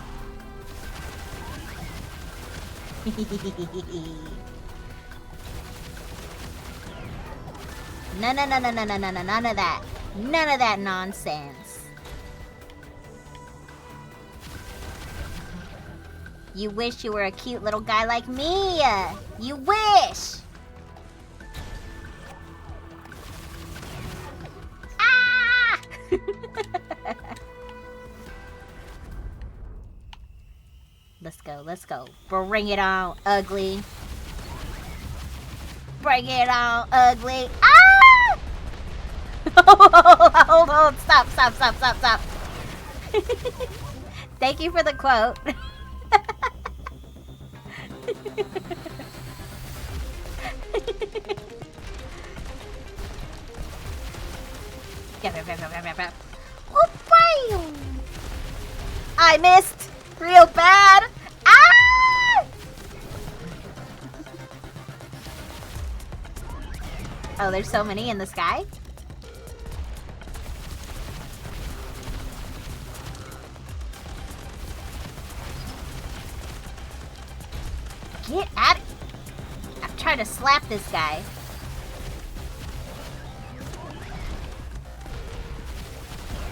No, none of that. None of that nonsense. You wish you were a cute little guy like me. You wish. Ah! Let's go. Bring it on, ugly. Bring it on, ugly. Ah! Hold. Stop. Thank you for the quote. I missed real bad. Ah! Oh, there's so many in the sky. Get out of... I'm trying to slap this guy.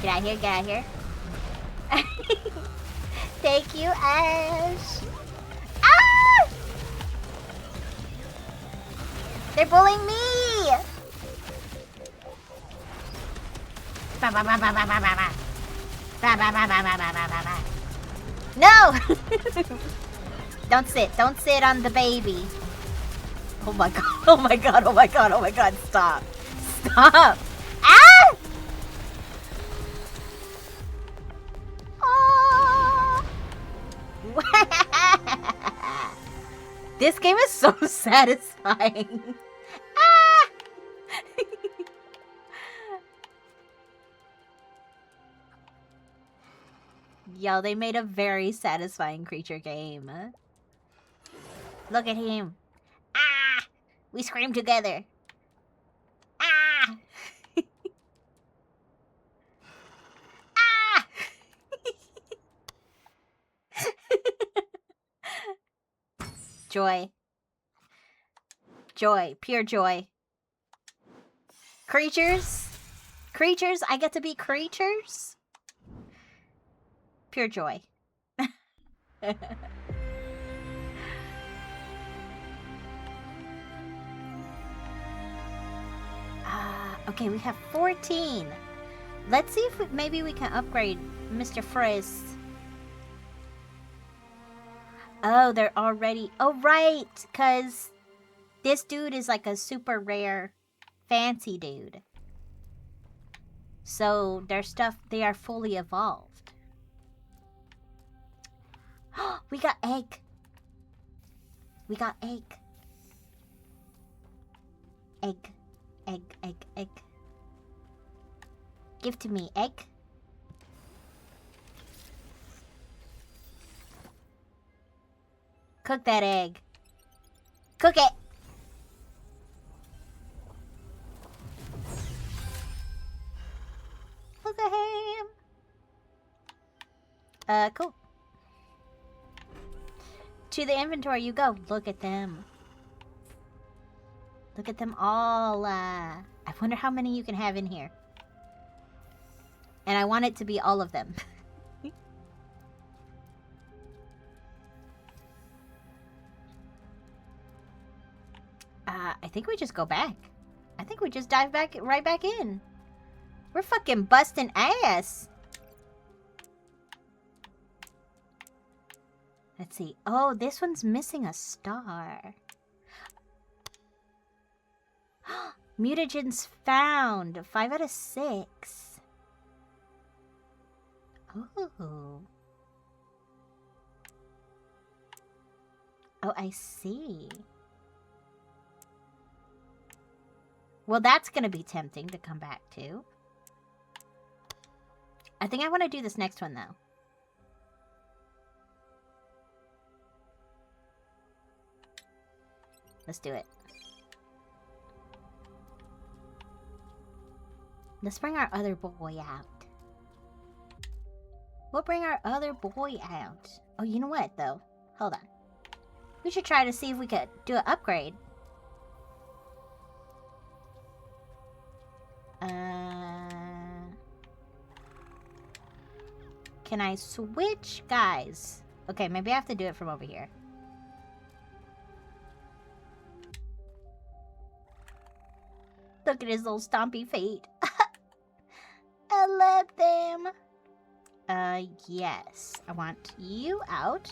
Get out of here. Thank you, Ash. Ah! They're bullying me. No! Don't sit on the baby. Oh my god, stop. Ah! Oh. This game is so satisfying. Ah! Yo, they made a very satisfying creature game. Look at him. Ah! We scream together. Ah! Ah! Joy. Pure joy. Creatures, I get to be creatures. Pure joy. Okay, we have 14. Let's see if maybe we can upgrade Mr. Friss. Oh, they're already... Oh, right! Because this dude is like a super rare, fancy dude. So their stuff, they are fully evolved. We got egg. We got egg. Egg. Egg, egg, egg. Give to me, egg. Cook that egg. Cook it! Look at him! Cool. To the inventory you go. Look at them. Look at them all. I wonder how many you can have in here. And I want it to be all of them. I think we just go back. I think we just dive back, right back in. We're fucking busting ass. Let's see. Oh, this one's missing a star. Mutagens found. 5 out of 6. Oh. Oh, I see. Well, that's going to be tempting to come back to. I think I want to do this next one, though. Let's do it. Let's bring our other boy out. We'll bring our other boy out. Oh, you know what, though? Hold on. We should try to see if we could do an upgrade. Can I switch? Guys. Okay, maybe I have to do it from over here. Look at his little stompy feet. I love them. Yes. I want you out.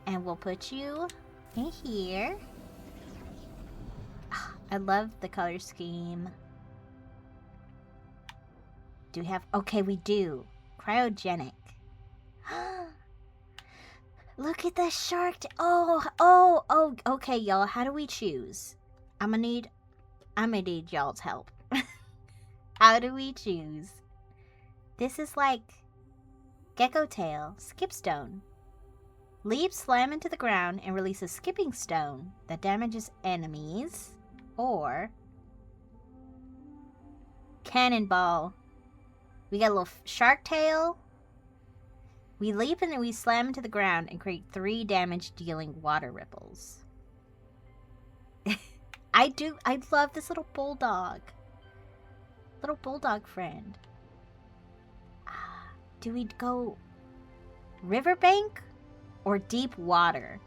And we'll put you in here. I love the color scheme. Do we have... Okay, we do. Cryogenic. Look at the shark. Oh, okay, y'all. How do we choose? I'm gonna need y'all's help. How do we choose? This is like Gecko Tail, Skipstone. Leap, slam into the ground, and release a skipping stone that damages enemies. Or Cannonball. We got a little shark tail. We leap and we slam into the ground and create 3 damage dealing water ripples. I love this little bulldog. Little bulldog friend. Do we go riverbank or deep water?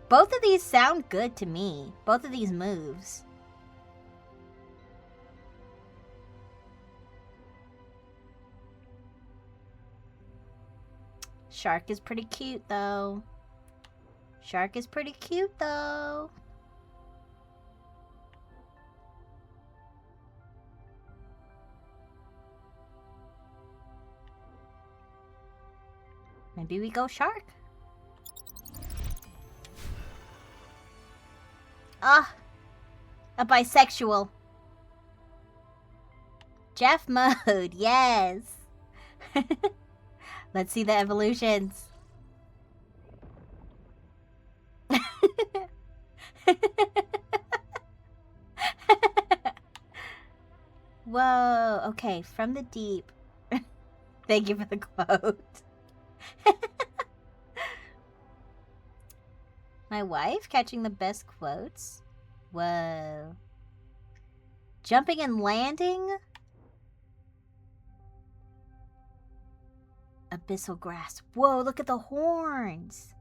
Both of these sound good to me. Both of these moves. Shark is pretty cute, though. Shark is pretty cute, though. Maybe we go shark. Ah, a bisexual. Jeff mode, yes. Let's see the evolutions. Whoa, okay, from the deep. Thank you for the quote. My wife catching the best quotes. Whoa. Jumping and landing? Abyssal grass. Whoa, look at the horns.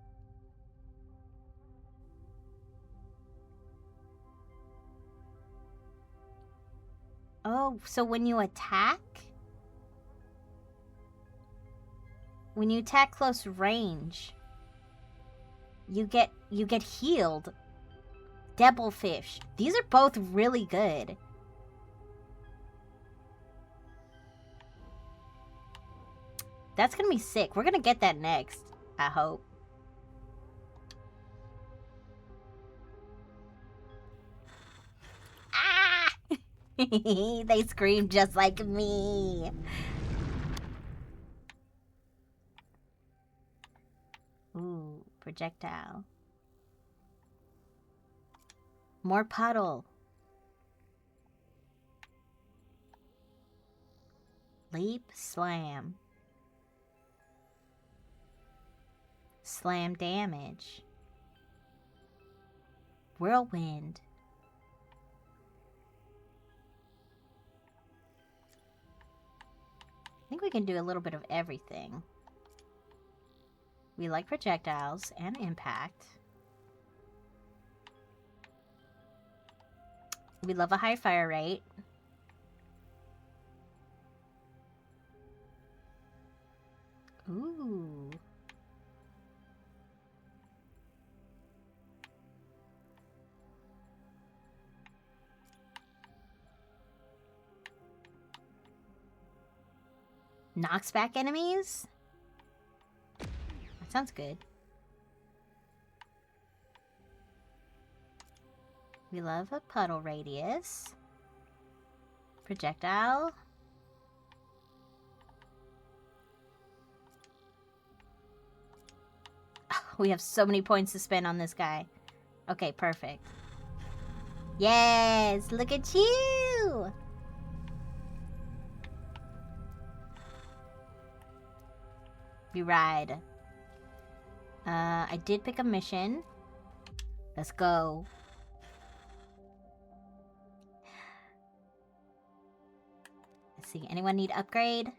Oh, so when you attack close range, you get healed. Devilfish. These are both really good. That's gonna be sick. We're gonna get that next, I hope. Ah! They scream just like me. Ooh, projectile. More puddle. Leap, slam. Slam damage. Whirlwind. I think we can do a little bit of everything. We like projectiles and impact. We love a high fire rate. Ooh. Knocks back enemies? That sounds good. We love a puddle radius. Projectile. Oh, we have so many points to spend on this guy. Okay, perfect. Yes, look at you! We ride. I did pick a mission. Let's go. Let's see. Anyone need upgrade?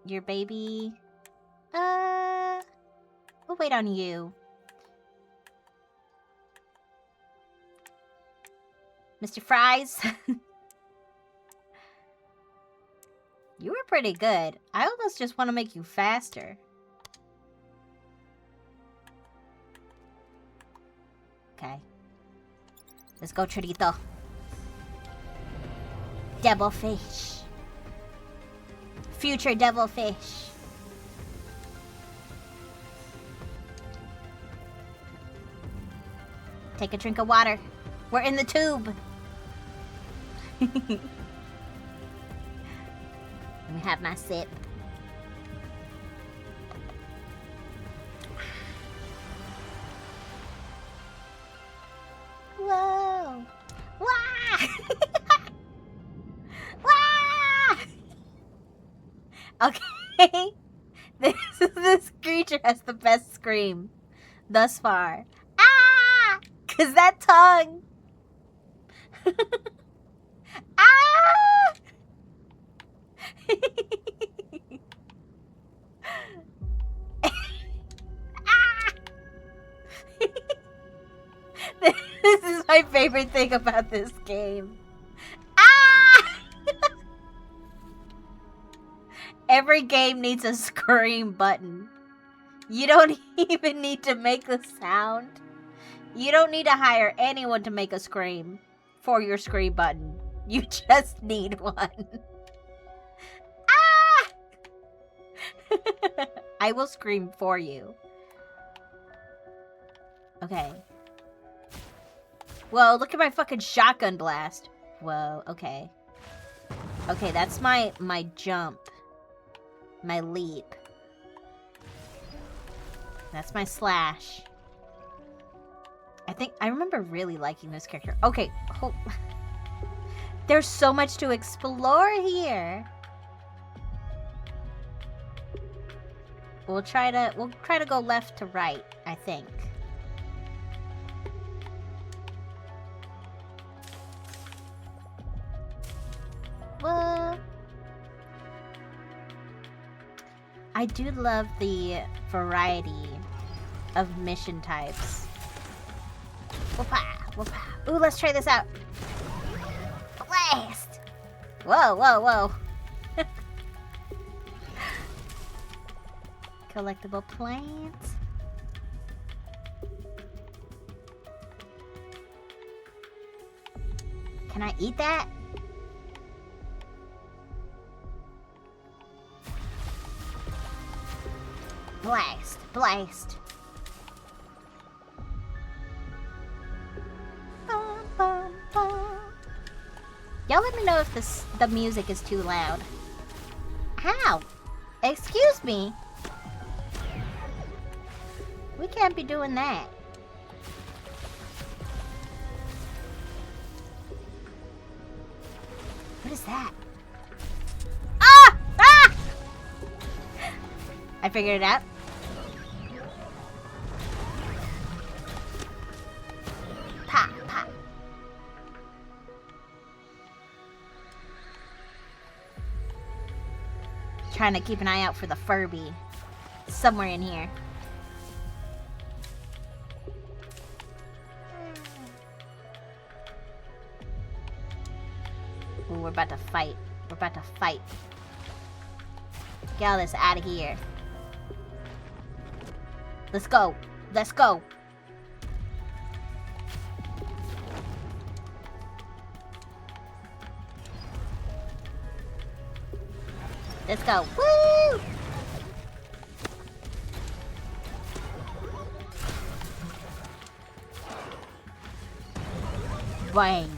Your baby? We'll wait on you. Mr. Fries? You were pretty good. I almost just want to make you faster. Okay. Let's go, Chorito. Devilfish. Future devilfish. Take a drink of water. We're in the tube. Let me have my sip. Whoa! Wah! Wah! Okay. This creature has the best scream thus far. Ah! 'Cause that tongue. Ah! Ah! This is my favorite thing about this game. Ah! Every game needs a scream button. You don't even need to make the sound. You don't need to hire anyone to make a scream for your scream button. You just need one. Ah! I will scream for you. Okay. Whoa, look at my fucking shotgun blast. Whoa, okay. Okay, that's my jump. My leap. That's my slash. I remember really liking this character. Okay, there's so much to explore here. We'll try to go left to right, I think. Well, I do love the variety of mission types. Whoopah, whoopah. Ooh, let's try this out. Blast! Whoa, whoa, whoa. Collectible plants. Can I eat that? Blast, blast. Bum, bum, bum. Y'all let me know if the music is too loud. Ow! Excuse me. We can't be doing that. What is that? Ah! Ah! I figured it out. Pa, pa. Trying to keep an eye out for the Furby. Somewhere in here. Ooh, we're about to fight. We're about to fight. Get all this out of here. Let's go. Let's go. Let's go. Woo! Bam.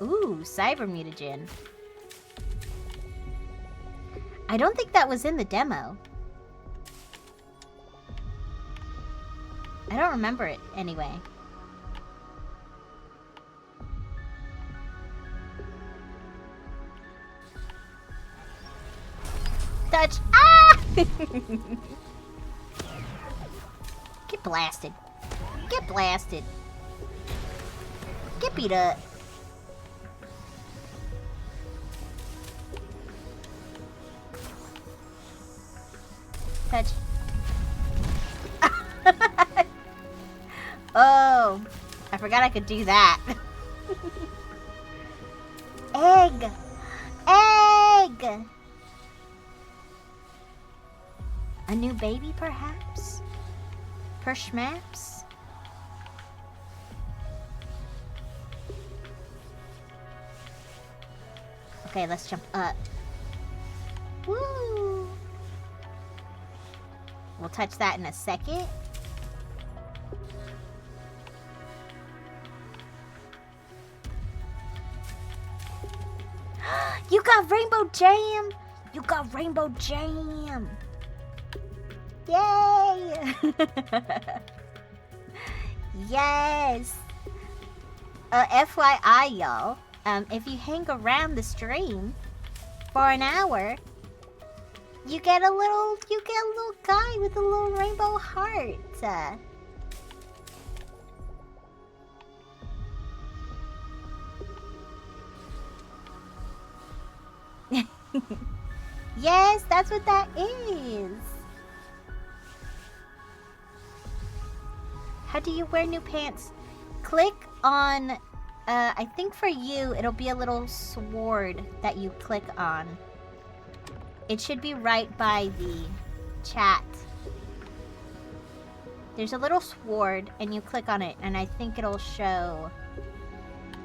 Ooh, cyber mutagen. I don't think that was in the demo. I don't remember it anyway. Touch. Ah! Get blasted. Get blasted. Get beat up. Touch. Oh, I forgot I could do that. Egg! Egg! A new baby, perhaps? Perschmaps? Okay, let's jump up. Woo! We'll touch that in a second. You got rainbow jam! You got rainbow jam! Yay! Yes! FYI, y'all, if you hang around the stream for an hour, you get a little guy with a little rainbow heart. Yes, that's what that is. How do you wear new pants? Click on, I think for you, it'll be a little sword that you click on. It should be right by the chat. There's a little sword, and you click on it, and I think it'll show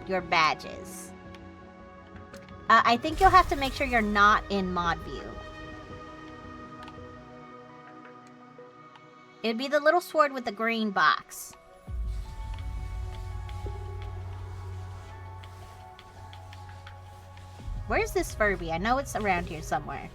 your badges. I think you'll have to make sure you're not in mod view. It'd be the little sword with the green box. Where's this Furby? I know it's around here somewhere.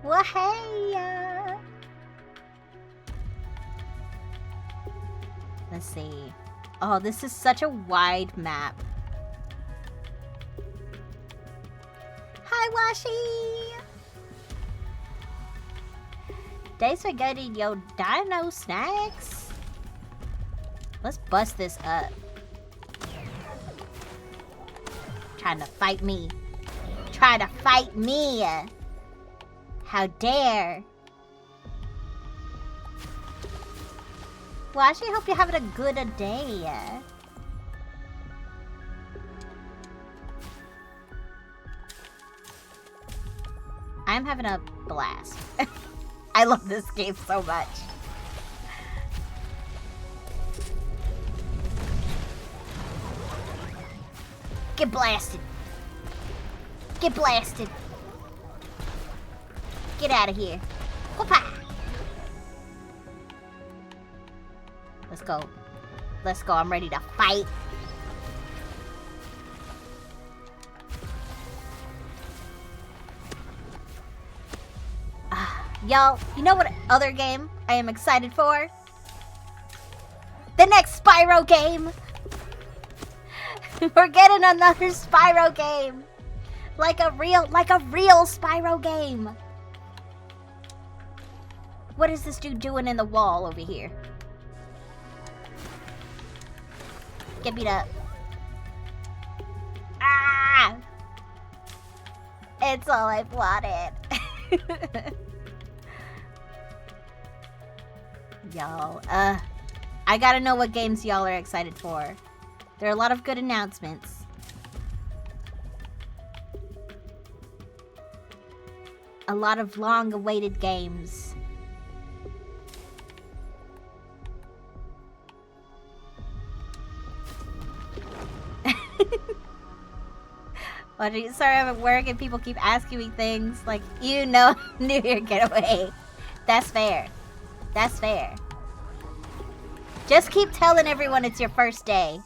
Well, hey, let's see. Oh, this is such a wide map. Hi, Washi! Thanks for getting your dino snacks. Let's bust this up. Trying to fight me. Trying to fight me. How dare. Well, I actually hope you're having a good day. I'm having a blast. I love this game so much. Get blasted. Get blasted. Get out of here. Whoop-a! Let's go. Let's go. I'm ready to fight. Y'all, you know what other game I am excited for? The next Spyro game! We're getting another Spyro game! Like a real Spyro game! What is this dude doing in the wall over here? Get beat up. Ah! It's all I've wanted. Y'all, I gotta know what games y'all are excited for. There are a lot of good announcements. A lot of long-awaited games. Well, sorry, I'm at work and people keep asking me things like, you know, New Year getaway. That's fair. That's fair. Just keep telling everyone it's your first day.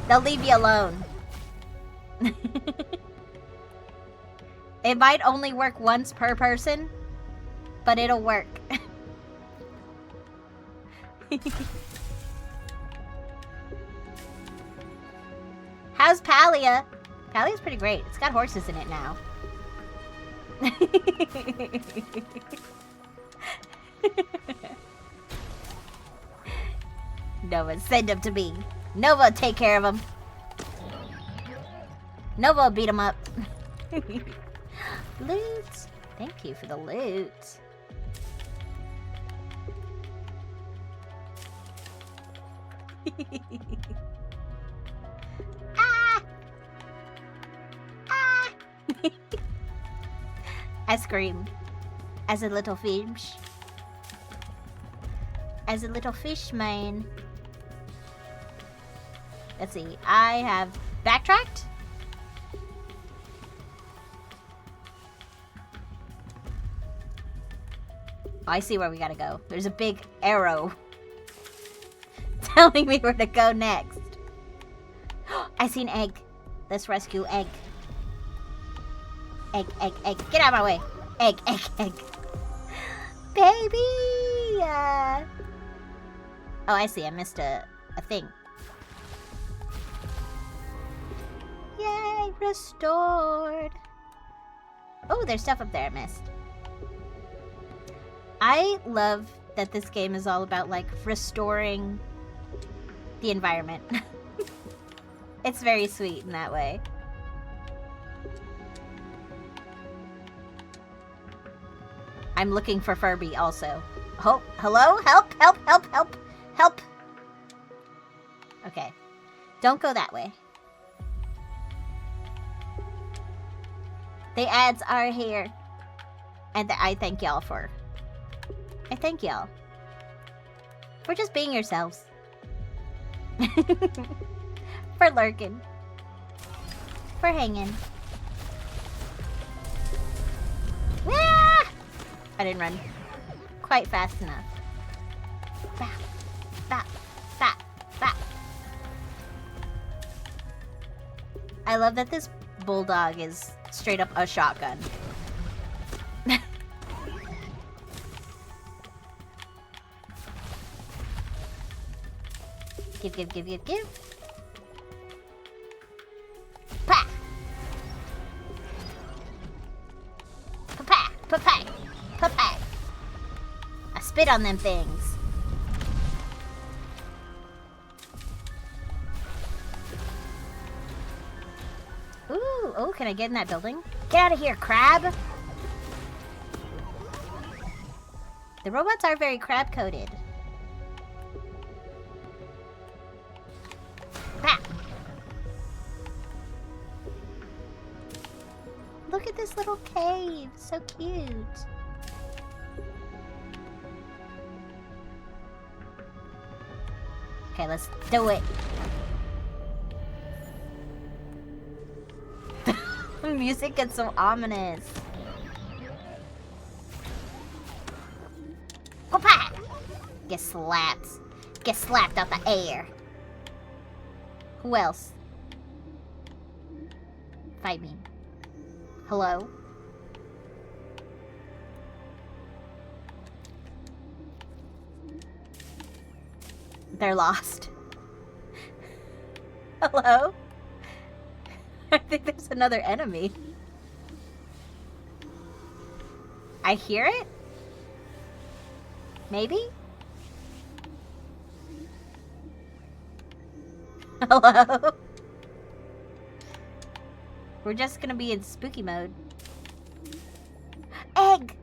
They'll leave you alone. It might only work once per person, but it'll work. How's Palia? Palia's pretty great. It's got horses in it now. Nova, send him to me. Nova, take care of him. Nova, beat him up. Loot. Thank you for the loot. Ah! Ah! I scream as a little fish. As a little fish, man. Let's see. I have backtracked. Oh, I see where we gotta go. There's a big arrow telling me where to go next. I see an egg. Let's rescue egg. Egg, egg, egg. Get out of my way. Egg, egg, egg. Baby! Oh, I see. I missed a thing. Yay! Restored. Oh, there's stuff up there I missed. I love that this game is all about, like, restoring the environment. It's very sweet in that way. I'm looking for Furby also. Oh, hello? Help, help, help, help, help. Okay. Don't go that way. The ads are here. And I thank y'all for. I thank y'all. For just being yourselves. For lurking. For hanging. Ah! I didn't run quite fast enough. Bap, bap, bap, bap. I love that this bulldog is straight up a shotgun. Give, give, give, give, give. Pa! Pa-pa! Pa-pa! Pa-pa! I spit on them things. Ooh, oh, can I get in that building? Get out of here, crab! The robots are very crab-coated. Ah! Look at this little cave. So cute. Okay, let's do it. The music gets so ominous. Whoop-ah! Get slapped. Get slapped out the air. Who else? Fight me. Hello? They're lost. Hello? I think there's another enemy. I hear it? Maybe? Hello? We're just gonna be in spooky mode. Egg!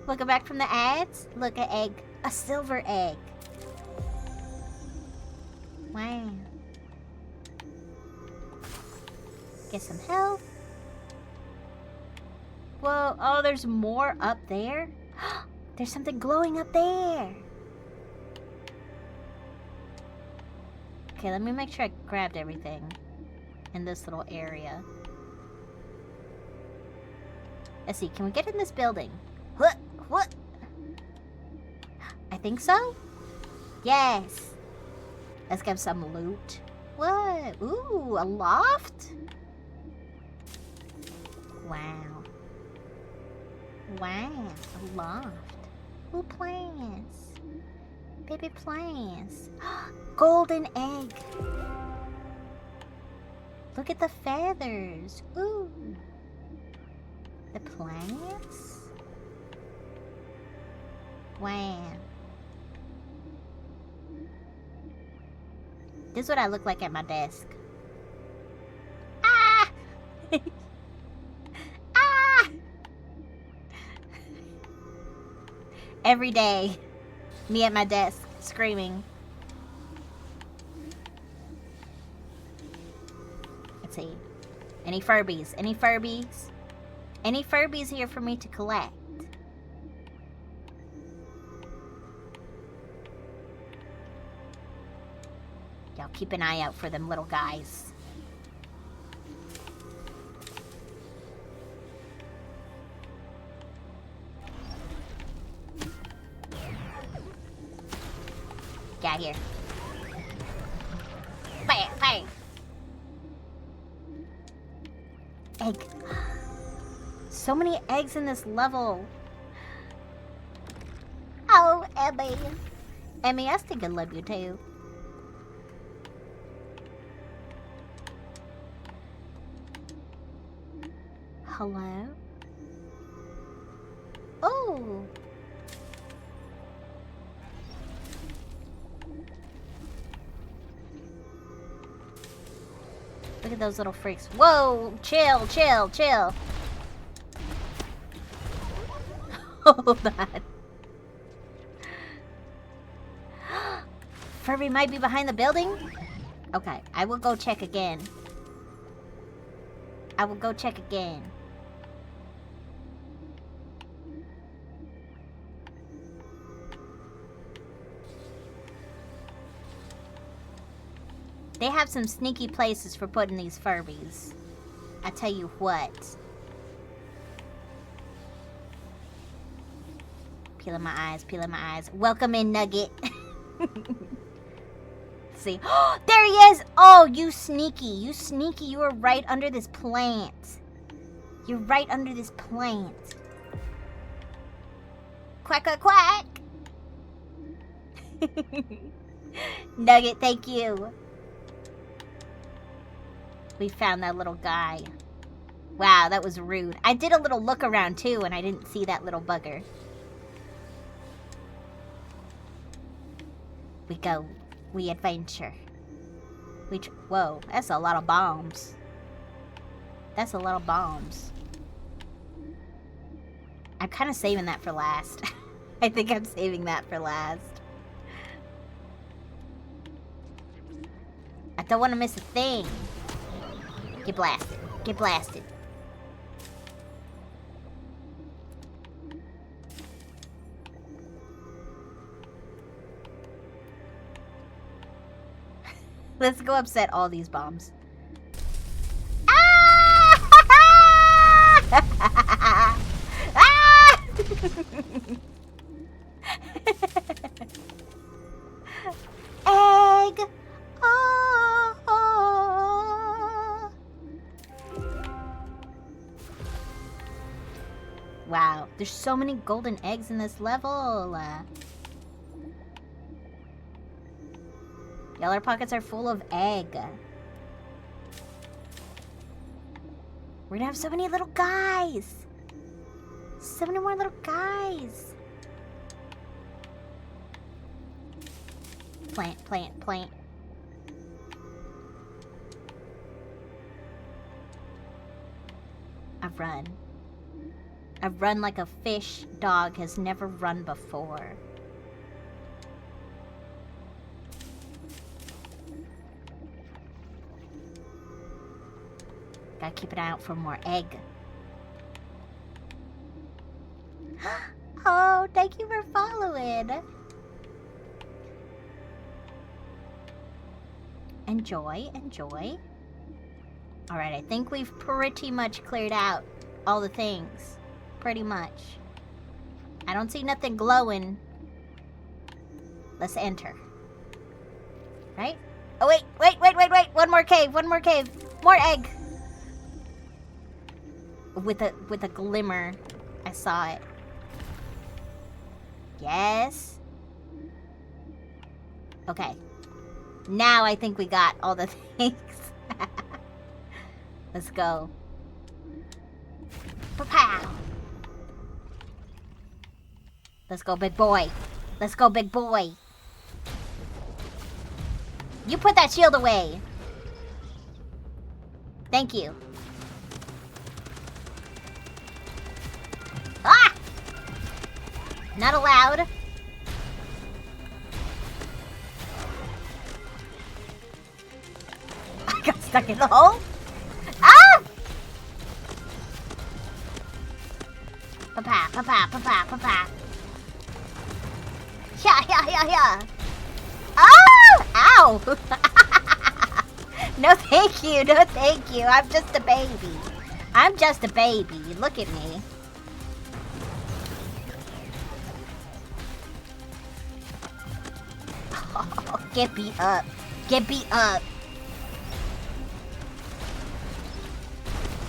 Looking back from the ads? Look, at egg. A silver egg. Wow. Get some health. Whoa, oh, there's more up there? There's something glowing up there. Okay, let me make sure I grabbed everything in this little area. Let's see, can we get in this building? What? What? I think so? Yes. Let's get some loot. What? Ooh, a loft? Wow. Wow, a loft. Ooh, plants. Baby plants. Golden egg. Look at the feathers. Ooh. The plants? Wow. This is what I look like at my desk. Ah! Ah! Every day, me at my desk, screaming. Let's see. Any Furbies? Any Furbies? Any Furbies here for me to collect? Y'all keep an eye out for them little guys. Get out here. Bam, bam. Egg. So many eggs in this level. Oh, Emmy. Emmy, I think I love you too. Hello? Oh! Look at those little freaks. Whoa! Chill, chill, chill. Hold on. Furby might be behind the building? Okay, I will go check again. I will go check again. They have some sneaky places for putting these Furbies. I tell you what. Peeling my eyes, peeling my eyes. Welcome in, Nugget. See. There he is! Oh, you sneaky. You sneaky. You are right under this plant. You're right under this plant. Quack, quack, quack. Nugget, thank you. We found that little guy. Wow, that was rude. I did a little look around too, and I didn't see that little bugger. We go. We adventure. Whoa, that's a lot of bombs. That's a lot of bombs. I'm kind of saving that for last. I think I'm saving that for last. I don't want to miss a thing. Get blasted. Get blasted. Let's go upset all these bombs. Ah! Ah! Egg! Oh. Wow, there's so many golden eggs in this level. Yellow pockets are full of egg. We're gonna have so many little guys. So many more little guys. Plant, plant, plant. I've run. I've run like a fish dog has never run before. Gotta keep an eye out for more egg. Oh, thank you for following. Enjoy, enjoy. Alright, I think we've pretty much cleared out all the things. Pretty much. I don't see nothing glowing. Let's enter. Right? Oh, wait. One more cave, More egg. With a glimmer. I saw it. Yes. Okay. Now I think we got all the things. Let's go. Pa-pow. Let's go, big boy. Let's go, big boy. You put that shield away. Thank you. Ah! Not allowed. I got stuck in the hole. Ah! Pa-pa, pa-pa, pa-pa, pa-pa. Yeah. Oh! Ow! No thank you, no thank you. I'm just a baby. I'm just a baby. Look at me. Oh, get beat up. Get beat up.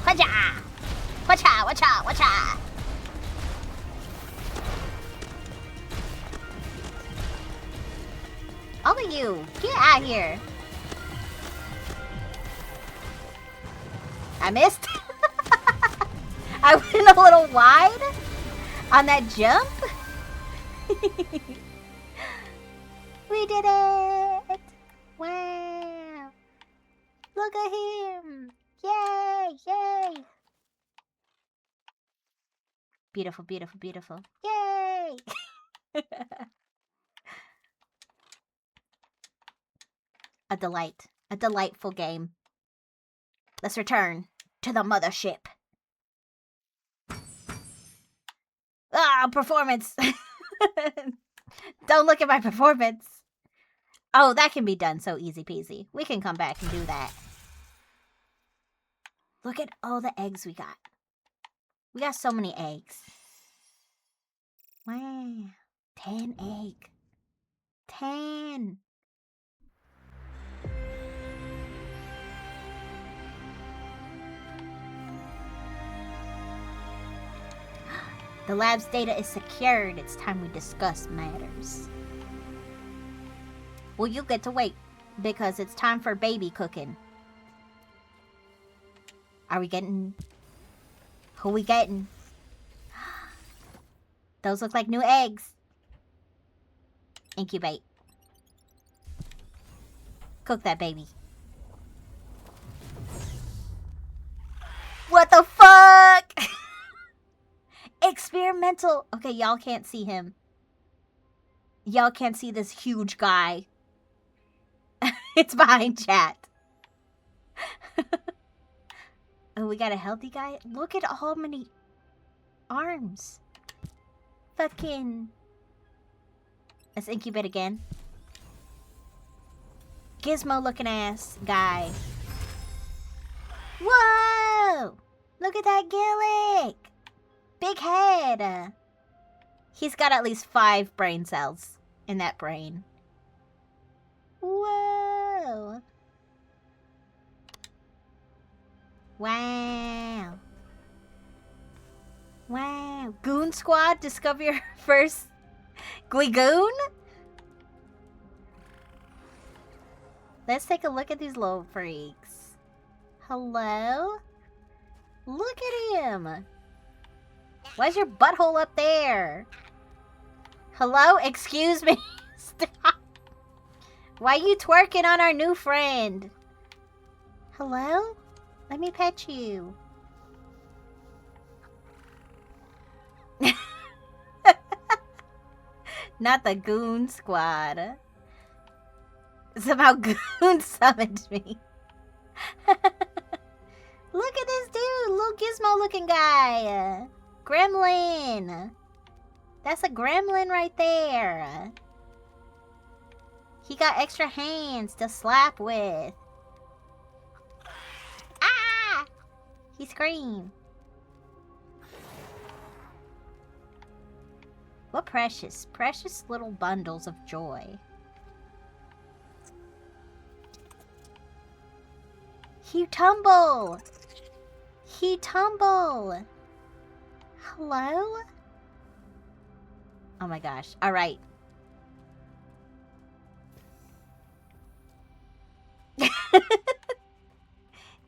Wacha! Wacha, wacha, wacha! All of you, get out here. I missed. I went a little wide on that jump. We did it. Wow. Look at him. Yay, yay. Beautiful, beautiful, beautiful. Yay. A delight. A delightful game. Let's return to the mothership. Ah, performance. Don't look at my performance. Oh, that can be done so easy peasy. We can come back and do that. Look at all the eggs we got. We got so many eggs. Wow. 10 egg. 10. The lab's data is secured. It's time we discuss matters. Well, you get to wait, because it's time for baby cooking. Are we getting... Who we getting? Those look like new eggs. Incubate. Cook that baby. What the fuck? Experimental. Okay, y'all can't see him. Y'all can't see this huge guy. It's behind chat. Oh, we got a healthy guy? Look at how many arms. Fucking... Let's incubate again. Gizmo looking ass guy. Whoa! Look at that Gillick! Big head! He's got at least 5 brain cells in that brain. Whoa! Wow! Wow! Goon Squad, discover your first Gleegoon? Let's take a look at these little freaks. Hello? Look at him! Why's your butthole up there? Hello? Excuse me? Stop! Why you twerking on our new friend? Hello? Let me pet you. Not the Goon Squad. Somehow Goon summoned me. Look at this dude, little gizmo looking guy. Gremlin. That's a gremlin right there. He got extra hands to slap with. Ah! He screamed. What precious, precious little bundles of joy. He tumble! He tumble! Hello? Oh my gosh. Alright.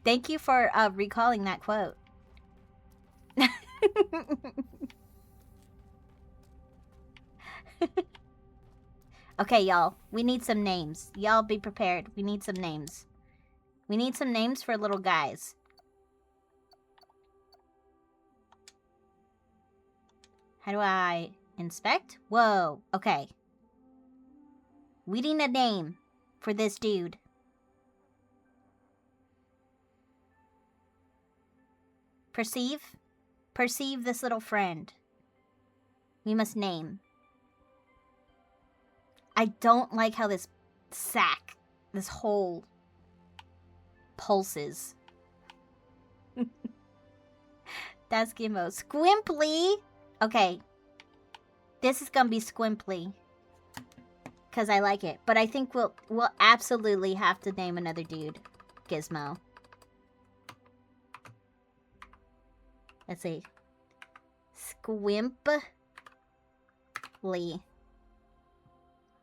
Thank you for recalling that quote. Okay, y'all. We need some names. Y'all be prepared. We need some names. We need some names for little guys. How do I inspect? Whoa. Okay. We need a name for this dude. Perceive? Perceive this little friend. We must name. I don't like how this sack, this hole, pulses. That's Gimmo. Squimply! Okay. This is gonna be Squimply. Because I like it. But I think we'll absolutely have to name another dude. Gizmo. Let's see. Squimply.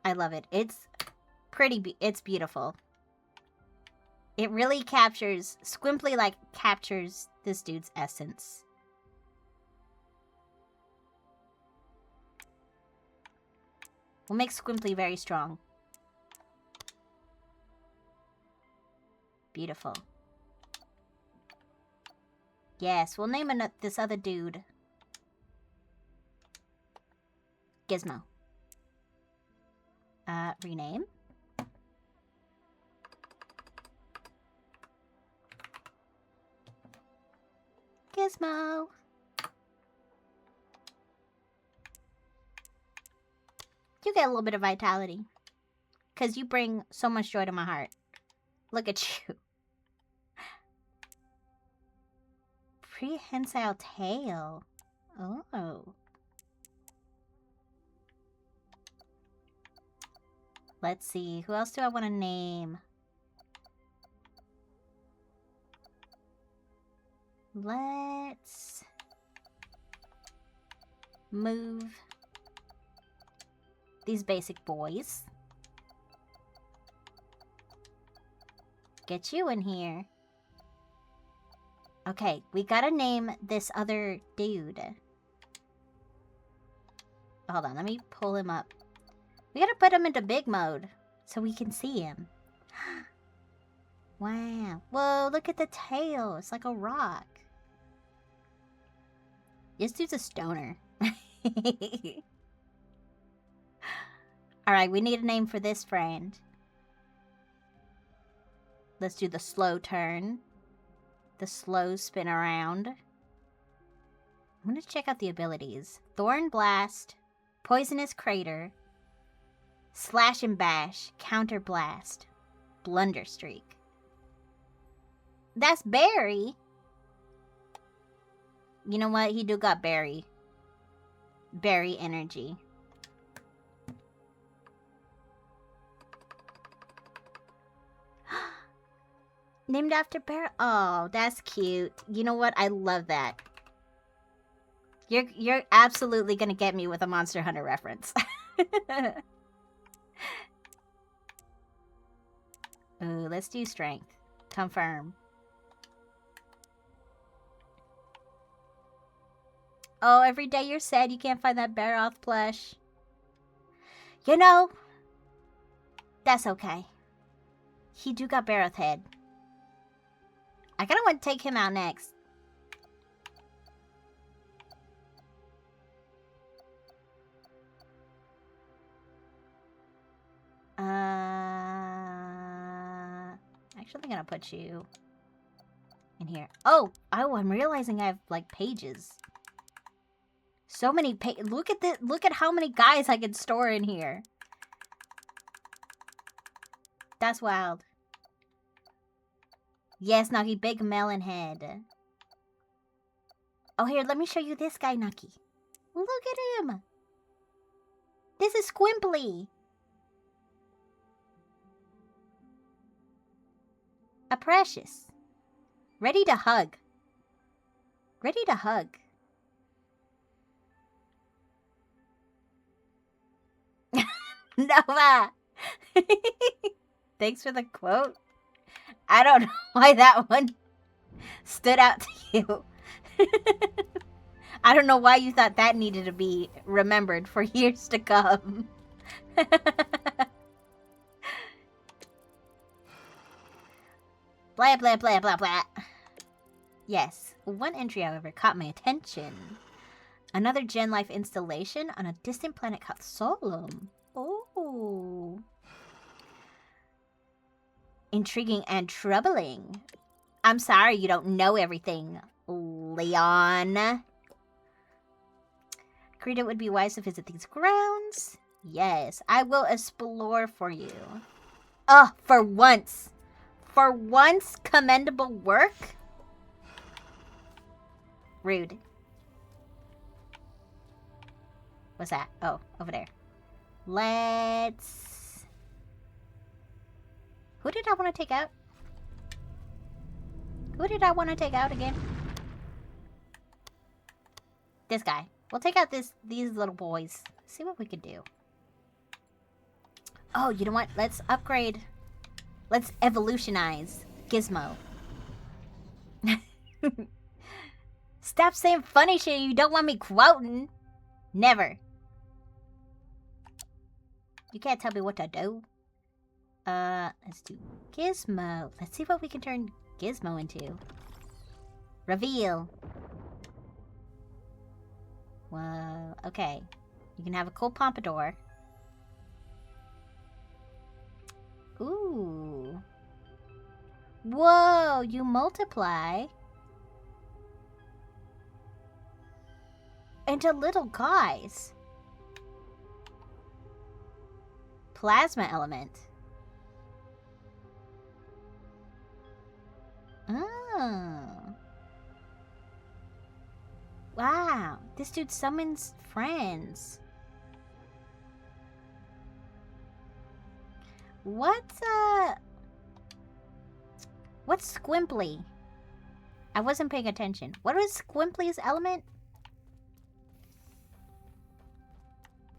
I love it. It's pretty, it's beautiful. It really captures, Squimply like captures this dude's essence. We'll make Squimply very strong. Beautiful. Yes, we'll name this other dude Gizmo. Rename. Gizmo. You get a little bit of vitality. Because you bring so much joy to my heart. Look at you. Prehensile tail. Oh. Let's see. Who else do I want to name? Let's move these basic boys. Get you in here. Okay, we gotta name this other dude. Hold on, let me pull him up. We gotta put him into big mode so we can see him. Wow. Whoa, look at the tail. It's like a rock. This dude's a stoner. Alright, we need a name for this friend. Let's do the slow turn. The slow spin around. I'm gonna check out the abilities. Thorn Blast, Poisonous Crater, Slash and Bash, Counter Blast, Blunder Streak. That's Barry. You know what? He do got Barry. Barry energy. Named after Barry. Oh, that's cute. You know what? I love that. You're absolutely gonna get me with a Monster Hunter reference. Ooh, let's do strength. Confirm. Oh, every day you're sad you can't find that Baroth plush. You know, that's okay. He do got Baroth head. I kind of want to take him out next. Actually, I'm gonna put you in here. Oh, I'm realizing I have like pages. So many look at this. Look at how many guys I could store in here. That's wild. Yes, Nagi, big melon head. Oh, here, let me show you this guy, Nagi. Look at him. This is Squimply. A precious. Ready to hug. Ready to hug. Nova! Thanks for the quote. I don't know why that one stood out to you. I don't know why you thought that needed to be remembered for years to come. Blah, blah, blah, blah, blah. Yes. One entry, however, caught my attention. Another Gen Life installation on a distant planet called Solum. Oh. Intriguing and troubling. I'm sorry you don't know everything, Leon. Agreed it would be wise to visit these grounds. Yes, I will explore for you. Oh, for once. For once, commendable work? Rude. What's that? Oh, over there. Let's... Who did I want to take out? Who did I want to take out again? This guy. We'll take out these little boys. See what we can do. Oh, you know what? Let's upgrade. Let's evolutionize Gizmo. Stop saying funny shit you don't want me quoting. Never. You can't tell me what to do. Let's do Gizmo. Let's see what we can turn Gizmo into. Reveal. Whoa, okay. You can have a cool pompadour. Ooh. Whoa, you multiply into little guys. Plasma element. Oh. Wow, this dude summons friends. What's Squimply? I wasn't paying attention. What was Squimply's element?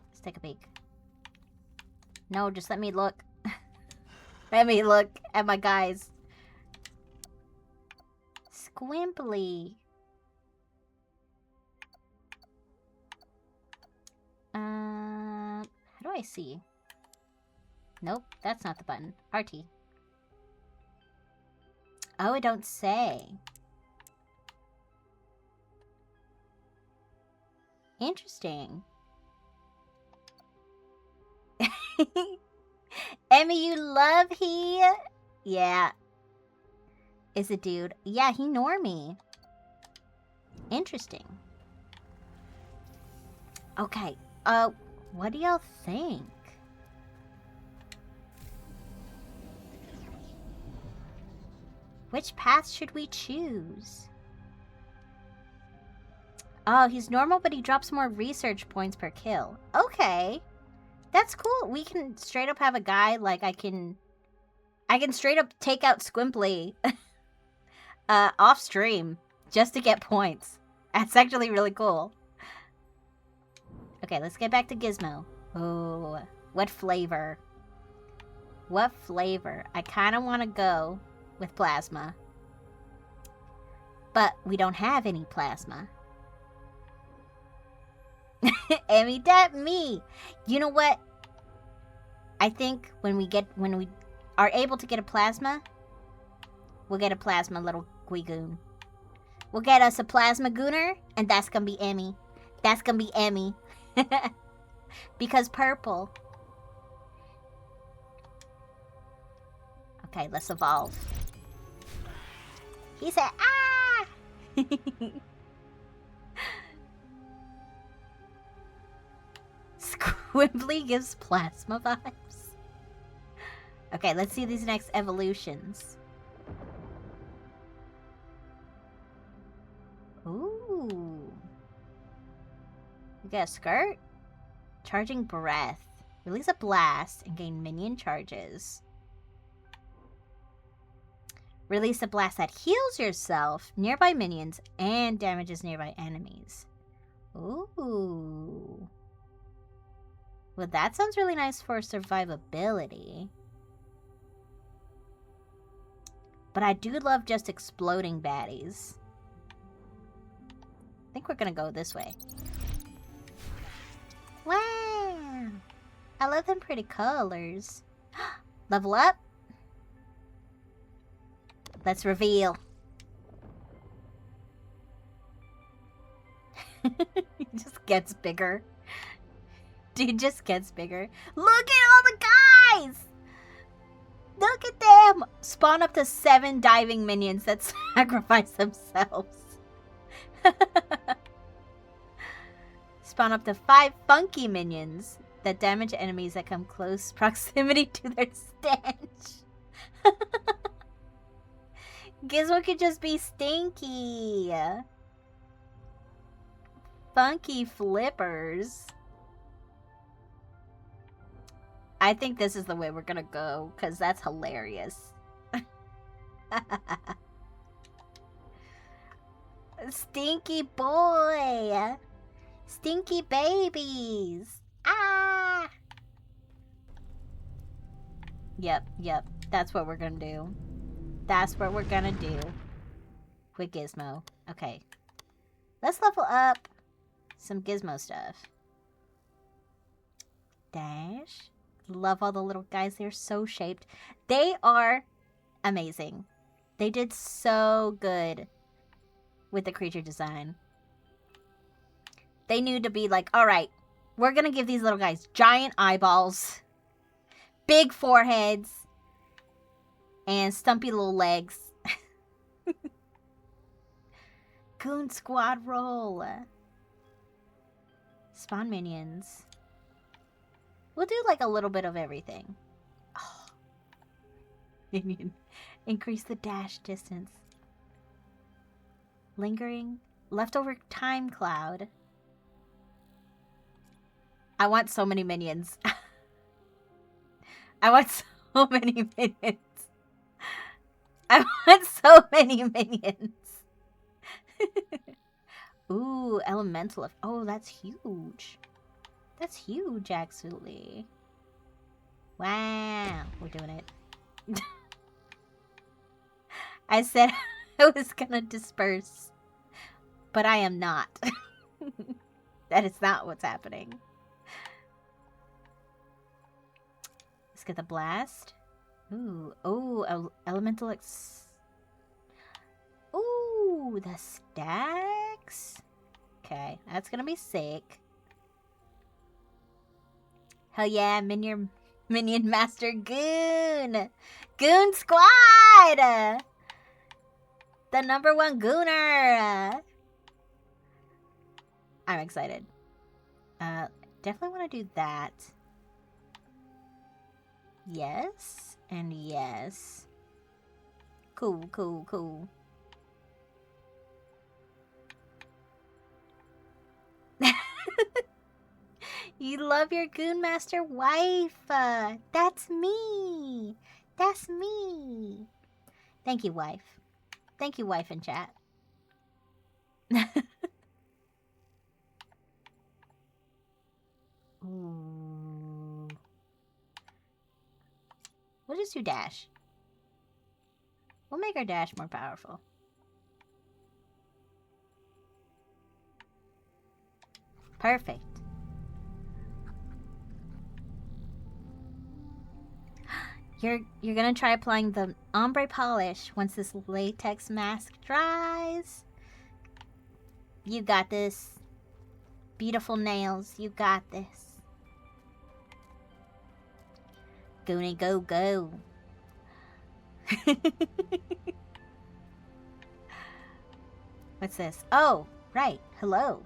Let's take a peek. No, just let me look. Let me look at my guys. Squimply. How do I see? Nope, that's not the button. RT. Oh, it don't say. Interesting. Emmy, you love he? Yeah. Is a dude. Yeah, he normie. Interesting. Okay. What do y'all think? Which path should we choose? Oh, he's normal, but he drops more research points per kill. Okay. That's cool. We can straight up have a guy, like, I can straight up take out Squimply off stream just to get points. That's actually really cool. Okay, let's get back to Gizmo. Oh, what flavor? What flavor? I kind of want to go with plasma. But we don't have any plasma. Emmy, that me. You know what? I think when we are able to get a plasma, we'll get a plasma little Guigoon. We'll get us a plasma gooner, and that's gonna be Emmy. That's gonna be Emmy. Because purple. Okay, let's evolve. He said, ah! Squimbly gives plasma vibes. Okay, let's see these next evolutions. Ooh. We got a skirt. Charging breath. Release a blast and gain minion charges. Release a blast that heals yourself, nearby minions, and damages nearby enemies. Ooh. Well, that sounds really nice for survivability. But I do love just exploding baddies. I think we're gonna go this way. Wow! I love them pretty colors. Level up. Let's reveal. He just gets bigger. Dude just gets bigger. Look at all the guys! Look at them! Spawn up to 7 diving minions that sacrifice themselves. Spawn up to 5 funky minions that damage enemies that come close proximity to their stench. Gizmo could just be stinky. Funky flippers. I think this is the way we're gonna go, because that's hilarious. Stinky boy. Stinky babies. Ah! Yep. That's what we're gonna do. That's what we're gonna do with Gizmo. Okay. Let's level up some Gizmo stuff. Dash. Love all the little guys. They're so shaped. They are amazing. They did so good with the creature design. They knew to be like, alright, we're gonna give these little guys giant eyeballs, big foreheads, and stumpy little legs. Goon Squad roll. Spawn minions. We'll do like a little bit of everything. Oh. Minion. Increase the dash distance. Lingering. Leftover time cloud. I want so many minions. I want so many minions. I want so many minions. Ooh, elemental. Oh, that's huge. That's huge, actually. Wow. We're doing it. I said I was gonna disperse. But I am not. That is not what's happening. Let's get the blast. Ooh. Oh, elemental Ooh, the stacks. Okay, that's gonna be sick. Hell yeah, minion Minion Master Goon. Goon Squad. The #1 gooner. I'm excited. Definitely want to do that. Yes. And yes. Cool, cool, cool. You love your Goon Master wife. That's me. That's me. Thank you, wife. Thank you, wife in chat. Ooh. We'll just do dash. We'll make our dash more powerful. Perfect. You're gonna try applying the ombre polish once this latex mask dries. You got this. Beautiful nails. You got this. Goonie, go, go. What's this? Oh, right. Hello.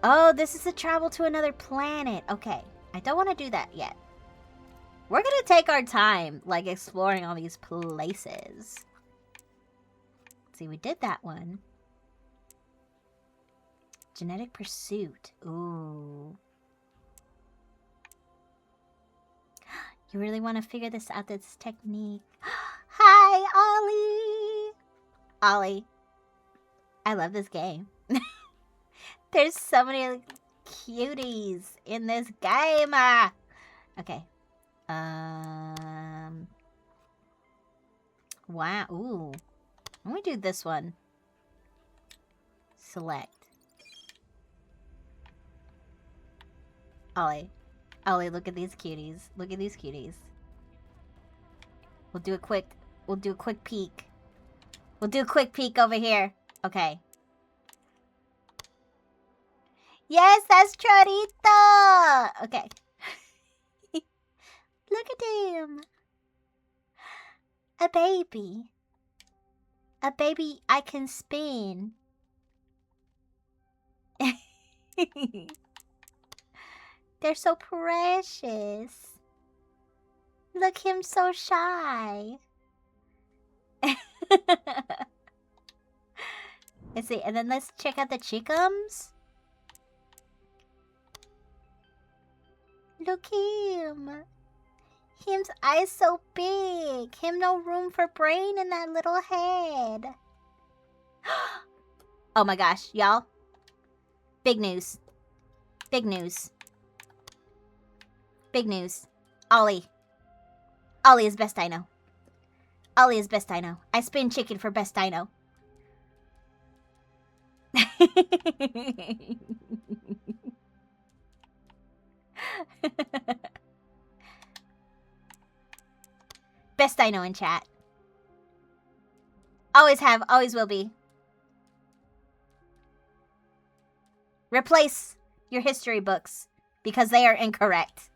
Oh, this is a travel to another planet. Okay. I don't want to do that yet. We're going to take our time, like, exploring all these places. Let's see, we did that one. Genetic Pursuit. Ooh. You really want to figure this out, this technique. Hi, Ollie! Ollie. I love this game. There's so many cuties in this game. Okay. Wow. Ooh. Let me do this one. Select. Ollie. Ollie, look at these cuties. Look at these cuties. We'll do a quick peek. We'll do a quick peek over here. Okay. Yes, that's Chorito! Okay. Look at him. A baby. A baby I can spin. They're so precious. Look, him so shy. Let's see, and then let's check out the chickums. Look him. Him's eyes so big. Him no room for brain in that little head. Oh my gosh, y'all. Big news. Big news. Big news. Ollie. Ollie is best dino. Ollie is best dino. I spin chicken for best dino. Best dino in chat. Always have, always will be. Replace your history books because they are incorrect.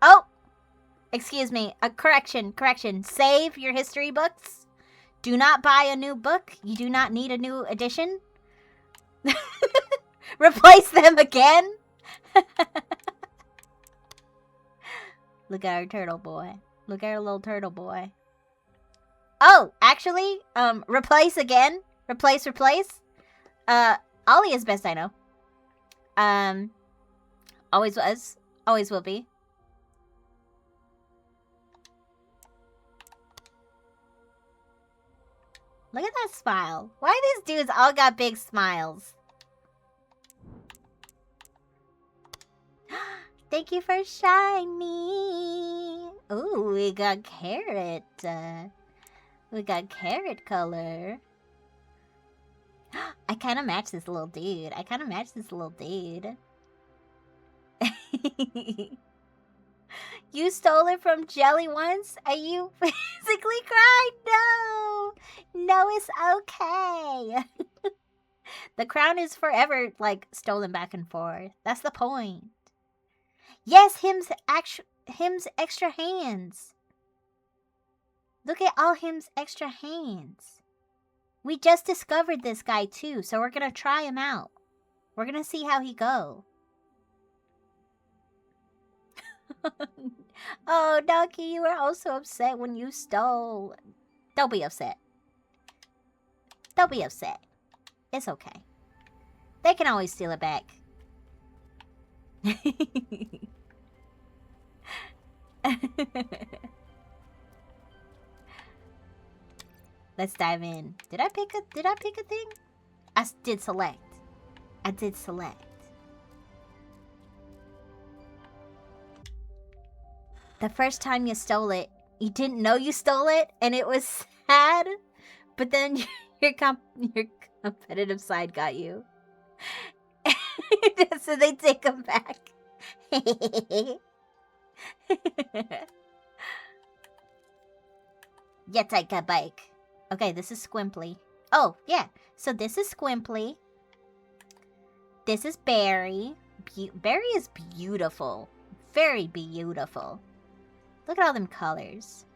Oh! Excuse me. Correction. Save your history books. Do not buy a new book. You do not need a new edition. Replace them again. Look at our turtle boy. Look at our little turtle boy. Oh, actually, replace again. Replace. Ollie is best I know. Always was. Always will be. Look at that smile. Why these dudes all got big smiles? Thank you for shiny. Ooh, we got carrot. We got carrot color. I kind of match this little dude. You stole it from Jelly once and you physically cried? No. No, it's okay. The crown is forever, like, stolen back and forth. That's the point. Yes, him's extra hands. Look at all him's extra hands. We just discovered this guy too, so we're gonna try him out. We're gonna see how he go. Oh, Donkey, you were also upset when you stole. Don't be upset. Don't be upset. It's okay. They can always steal it back. Let's dive in. Did I pick a thing? I did select. I did select. The first time you stole it, you didn't know you stole it, and it was sad. But then your competitive side got you. So they take them back. You take a bike. Okay, this is Squimply. Oh, yeah. So this is Squimply. This is Barry. Barry is beautiful. Very beautiful. Look at all them colors.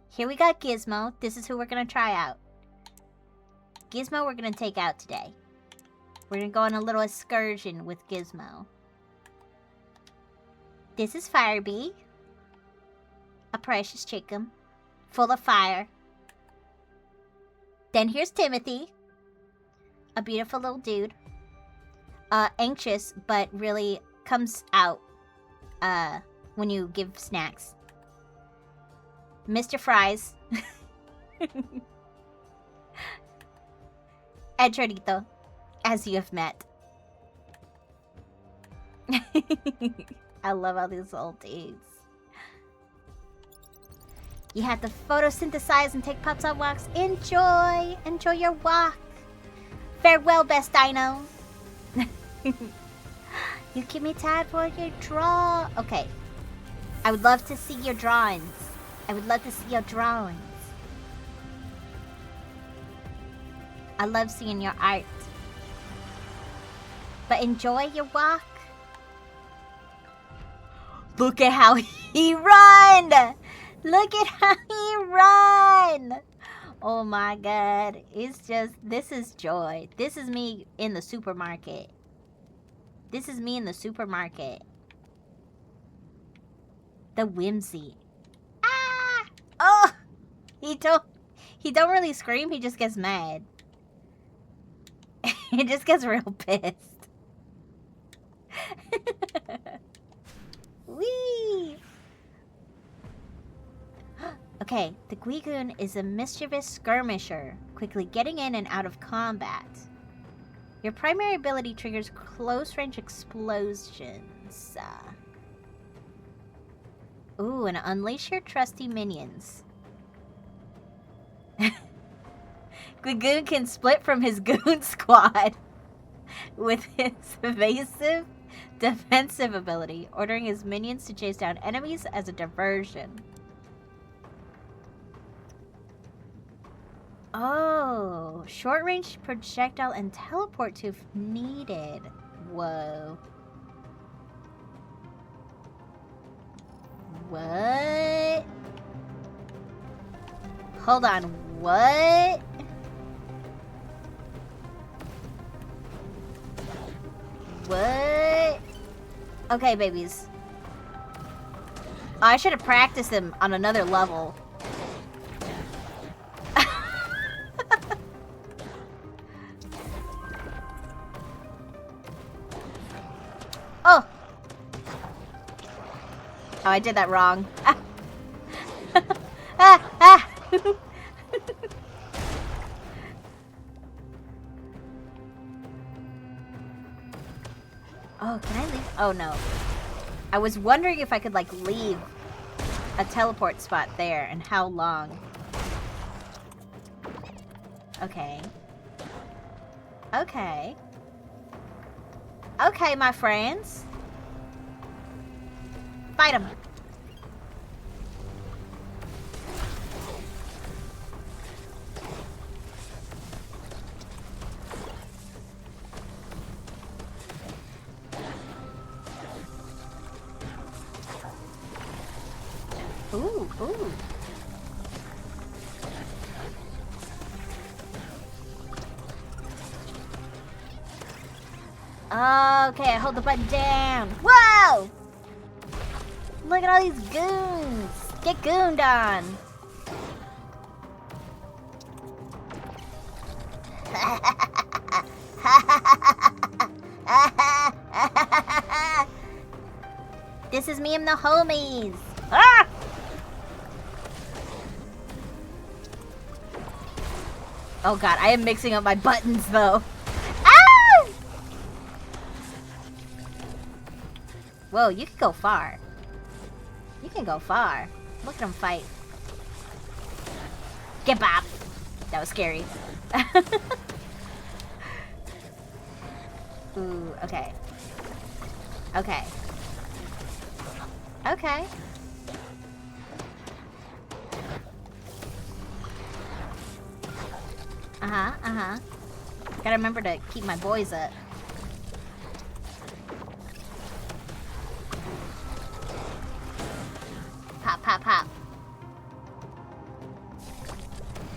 Here we got Gizmo. This is who we're going to try out. Gizmo we're going to take out today. We're going to go on a little excursion with Gizmo. This is Firebee. A precious chicken. Full of fire. Then here's Timothy. A beautiful little dude. Anxious, but really comes out when you give snacks. Mr. Fries. And Chorito, as you have met. I love all these little dudes. You have to photosynthesize and take pups on walks. Enjoy! Enjoy your walk. Farewell, best dino. You keep me tired for your draw. Okay. I would love to see your drawings. I would love to see your drawings. I love seeing your art. But enjoy your walk. Look at how he run! Look at how he run! Oh my god. It's just, this is joy. This is me in the supermarket. This is me in the supermarket. The whimsy. Ah! Oh! He don't really scream, he just gets mad. He just gets real pissed. Whee! Okay, the Guigoon is a mischievous skirmisher, quickly getting in and out of combat. Your primary ability triggers close-range explosions. Ooh, and unleash your trusty minions. Guigoon can split from his goon squad with his evasive defensive ability, ordering his minions to chase down enemies as a diversion. Oh, short-range projectile and teleport to if needed. Whoa. What? Hold on, what? What? Okay, babies. Oh, I should have practiced them on another level. Oh! Oh, I did that wrong. Ah! Ah! Ah! Oh, can I leave? Oh, no. I was wondering if I could, like, leave a teleport spot there and how long. Okay. Okay. Okay, my friends. Fight him. Ooh, ooh. Okay, I hold the button down. Whoa! Look at all these goons. Get gooned on. This is me and the homies. Ah! Oh god, I am mixing up my buttons though. Ah! Whoa, you can go far. You can go far. Look at him fight. Get bop. That was scary. Ooh, okay. Okay. Okay. Uh-huh, uh-huh. Gotta remember to keep my boys up. Pop, pop, pop.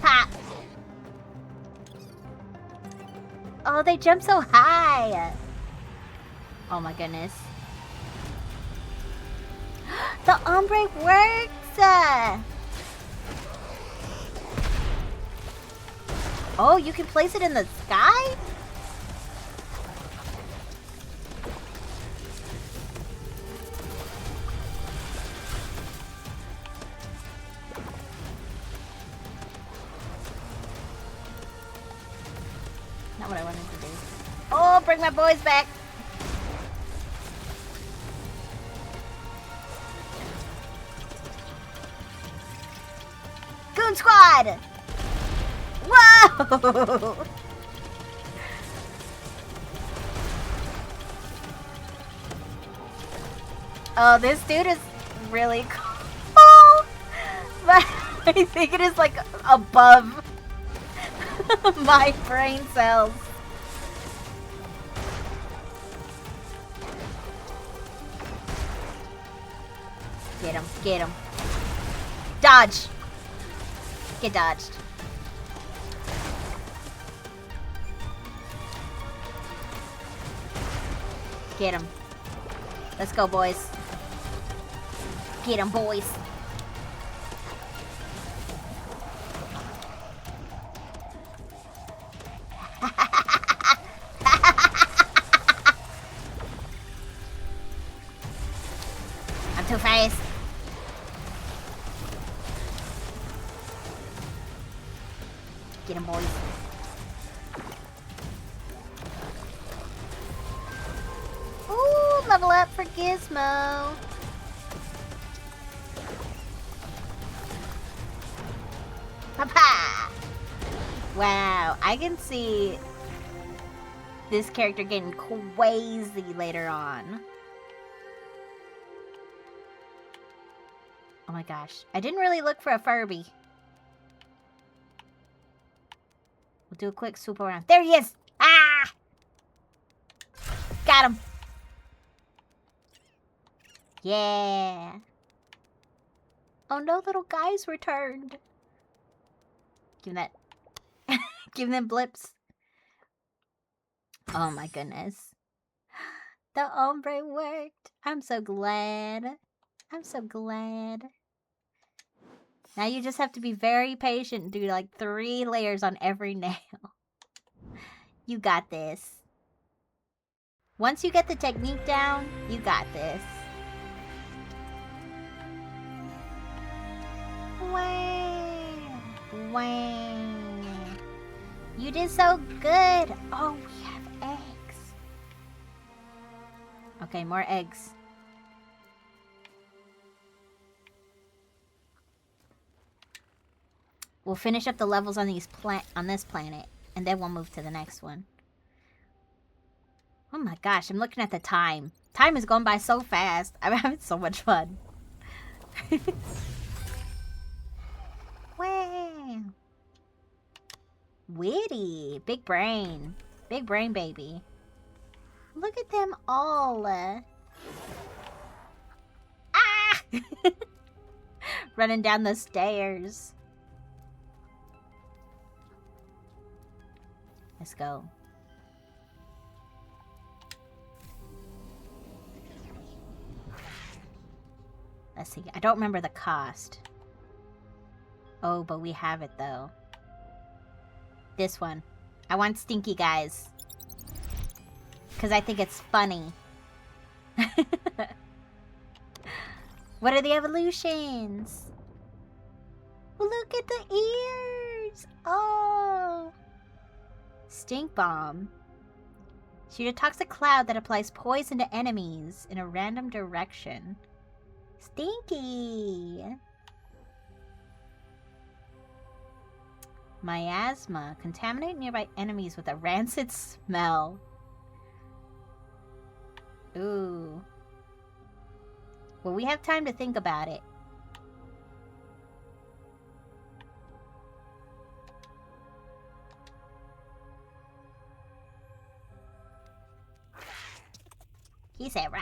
Pop! Oh, they jump so high! Oh my goodness. The ombre works! Oh, you can place it in the sky? Not what I wanted to do. Oh, bring my boys back! Goon Squad! Whoa! Oh, this dude is really cool. But I think it is like above my brain cells. Get him, get him. Dodge! Get dodged. Get him. Let's go, boys. Get him, boys. I'm too fast. Get him, boys. Ooh, level up for Gizmo. Papa! Wow, I can see this character getting crazy later on. Oh my gosh, I didn't really look for a Furby. We'll do a quick swoop around. There he is! Ah! Got him! Yeah! Oh no, little guys returned. Give them that. Give them blips. Oh my goodness. The ombre worked. I'm so glad. I'm so glad. Now you just have to be very patient and do like 3 layers on every nail. You got this. Once you get the technique down, you got this. Wow. Wow. You did so good. Oh, we have eggs. Okay, more eggs. We'll finish up the levels on these on this planet, and then we'll move to the next one. Oh my gosh, I'm looking at the time. Time is going by so fast. I'm having so much fun. Wow. Witty. Big brain. Big brain baby. Look at them all. Ah! running down the stairs. Let's go. Let's see. I don't remember the cost. Oh, but we have it, though. This one. I want stinky guys. Because I think it's funny. What are the evolutions? Look at the ears! Oh! Stink bomb. Shoot a toxic cloud that applies poison to enemies in a random direction. Stinky! Miasma. Contaminate nearby enemies with a rancid smell. Ooh. Well, we have time to think about it. He said, rah!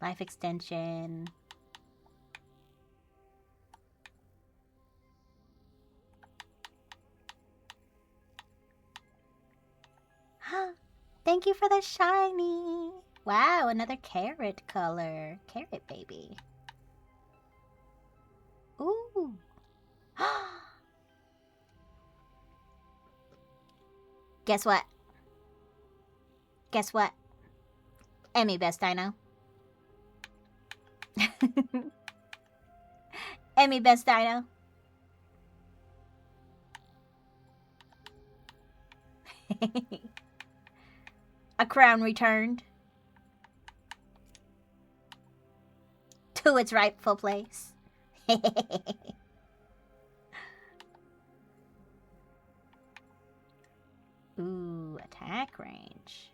Life extension. Thank you for the shiny. Wow, another carrot color. Carrot baby. Ooh. Guess what? Guess what? Emmy best dino. Emmy best dino. A crown returned to its rightful place. Ooh, attack range.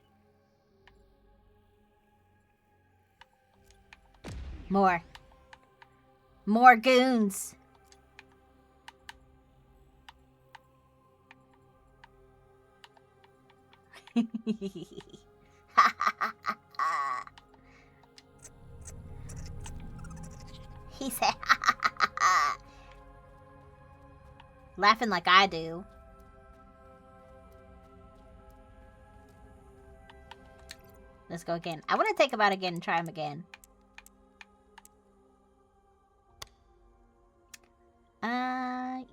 More. More goons. He said, laughing like I do. Let's go again. I want to take him out again and try him again.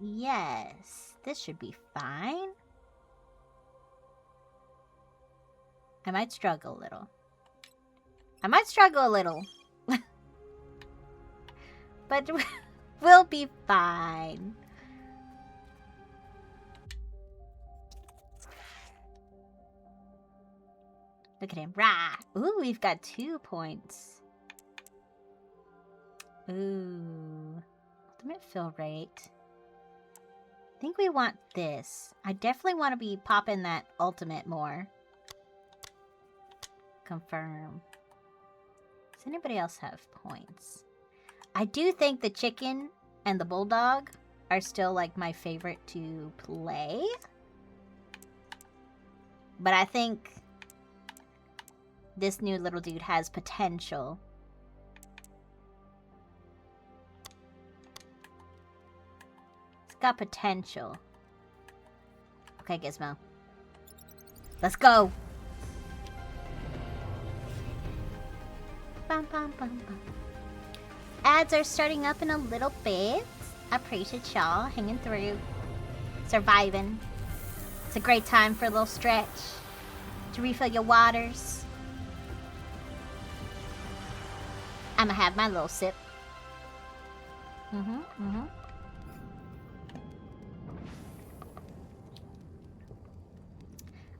Yes. This should be fine. I might struggle a little. I might struggle a little. But we'll be fine. Look at him. Rah! Ooh, we've got 2 points. Ooh. Ultimate fill rate. I think we want this. I definitely want to be popping that ultimate more. Confirm. Does anybody else have points? I do think the chicken and the bulldog are still like my favorite to play. But I think this new little dude has potential. It's got potential. Okay, Gizmo. Let's go! Bum, bum, bum, bum. Ads are starting up in a little bit. I appreciate y'all hanging through. Surviving. It's a great time for a little stretch. To refill your waters. I'ma have my little sip.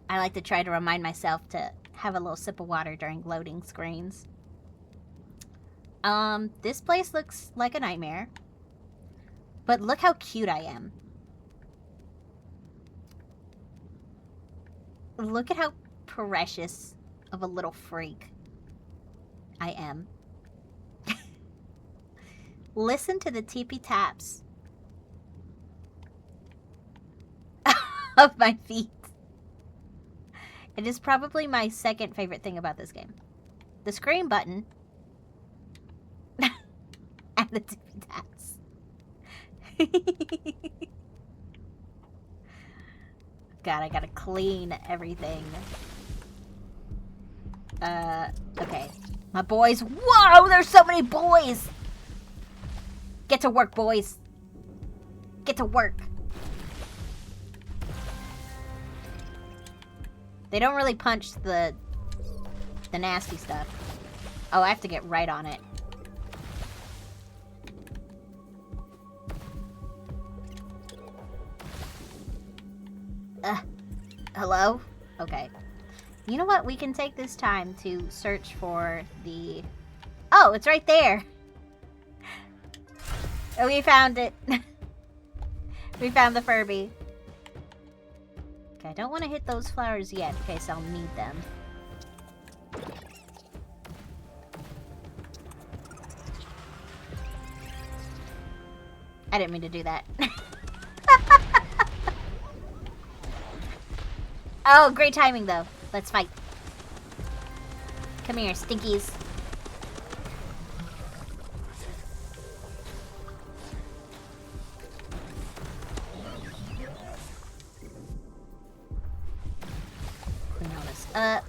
I like to try to remind myself to have a little sip of water during loading screens. This place looks like a nightmare. But look how cute I am. Look at how precious of a little freak I am. Listen to the teepee taps of my feet. It is probably my second favorite thing about this game. The scream button. And the tippy taps. God, I gotta clean everything. Okay. My boys. Whoa, there's so many boys! Get to work, boys. Get to work. They don't really punch the nasty stuff. Oh, I have to get right on it. Hello? Okay. You know what? We can take this time to search for the... Oh, it's right there! We found it. We found the Furby. Okay, I don't want to hit those flowers yet in case I'll need them. I didn't mean to do that. Oh, great timing though. Let's fight. Come here, stinkies. Clean all this up.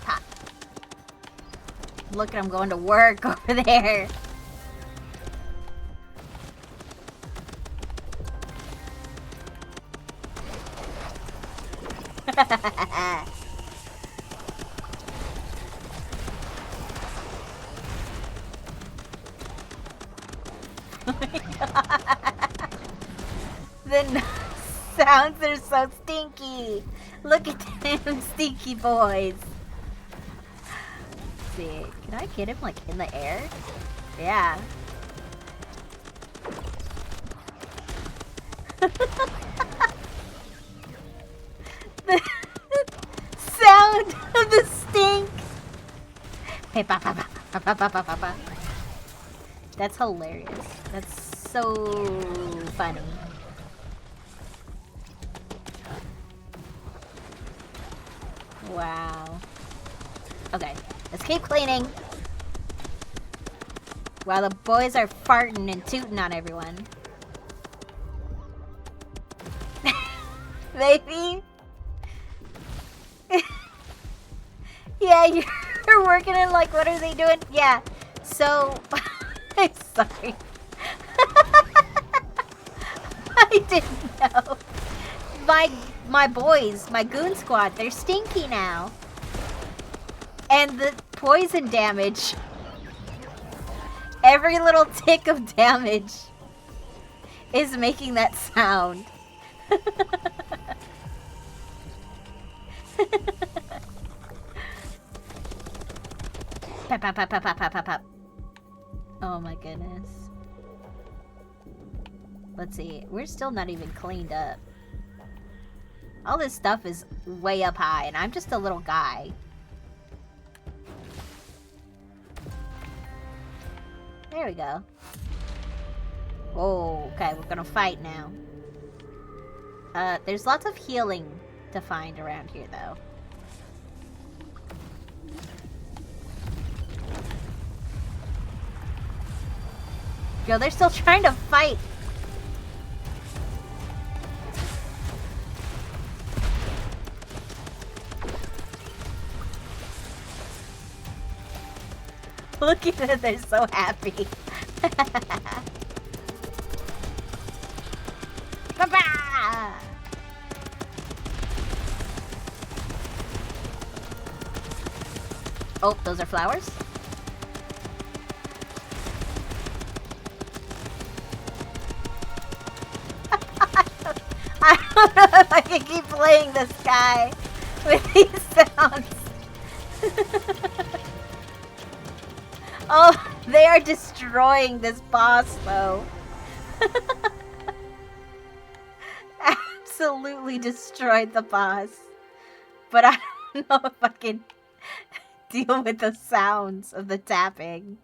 Ha. Look at him going to work over there. Oh my God. The sounds are so stinky. Look at them stinky boys. Let's see, can I get him like in the air? Yeah. The sound of the stink. Hey, pa, pa, pa, pa, pa, pa, pa, pa. That's hilarious. That's so funny. Wow. Okay, let's keep cleaning. While the boys are farting and tooting on everyone. Baby. Yeah, you're working in like, what are they doing? Yeah, so, I'm sorry. I didn't know. My boys, my goon squad, they're stinky now. And the poison damage, every little tick of damage is making that sound. Pop, pop, pop, pop, pop, pop, pop. Oh my goodness. Let's see. We're still not even cleaned up. All this stuff is way up high, and I'm just a little guy. There we go. Oh, okay. We're gonna fight now. There's lots of healing to find around here, though. Yo, they're still trying to fight. Look at them, they're so happy. Ba-ba! Oh, those are flowers? I don't know if I can keep playing this guy with these sounds. Oh, they are destroying this boss, though. Absolutely destroyed the boss. But I don't know if I can deal with the sounds of the tapping.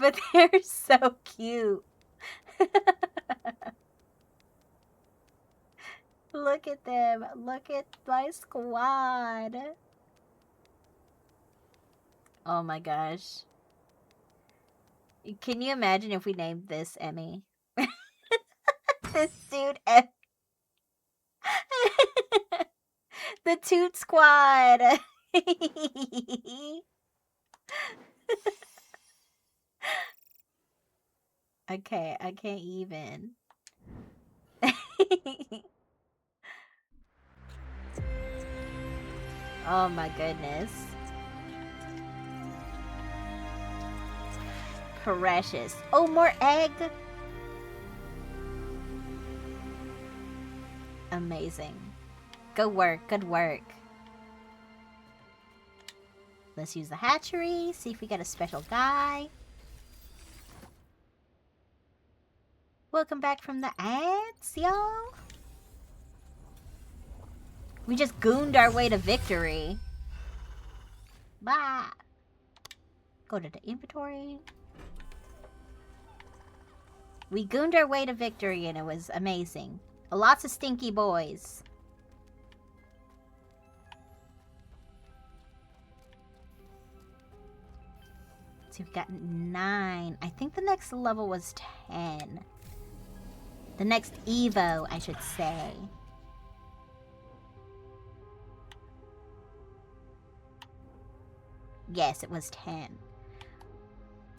But they're so cute. Look at them. Look at my squad. Oh my gosh. Can you imagine if we named this Emmy? This dude, the Toot Squad. Okay, I can't even. Oh my goodness. Precious. Oh, more egg. Amazing. Good work, good work. Let's use the hatchery, see if we get a special guy. Welcome back from the ads, y'all. We just gooned our way to victory. Bye. Go to the inventory. We gooned our way to victory and it was amazing. Lots of stinky boys. So we've got 9. I think the next level was 10. The next Evo, I should say. Yes, it was 10.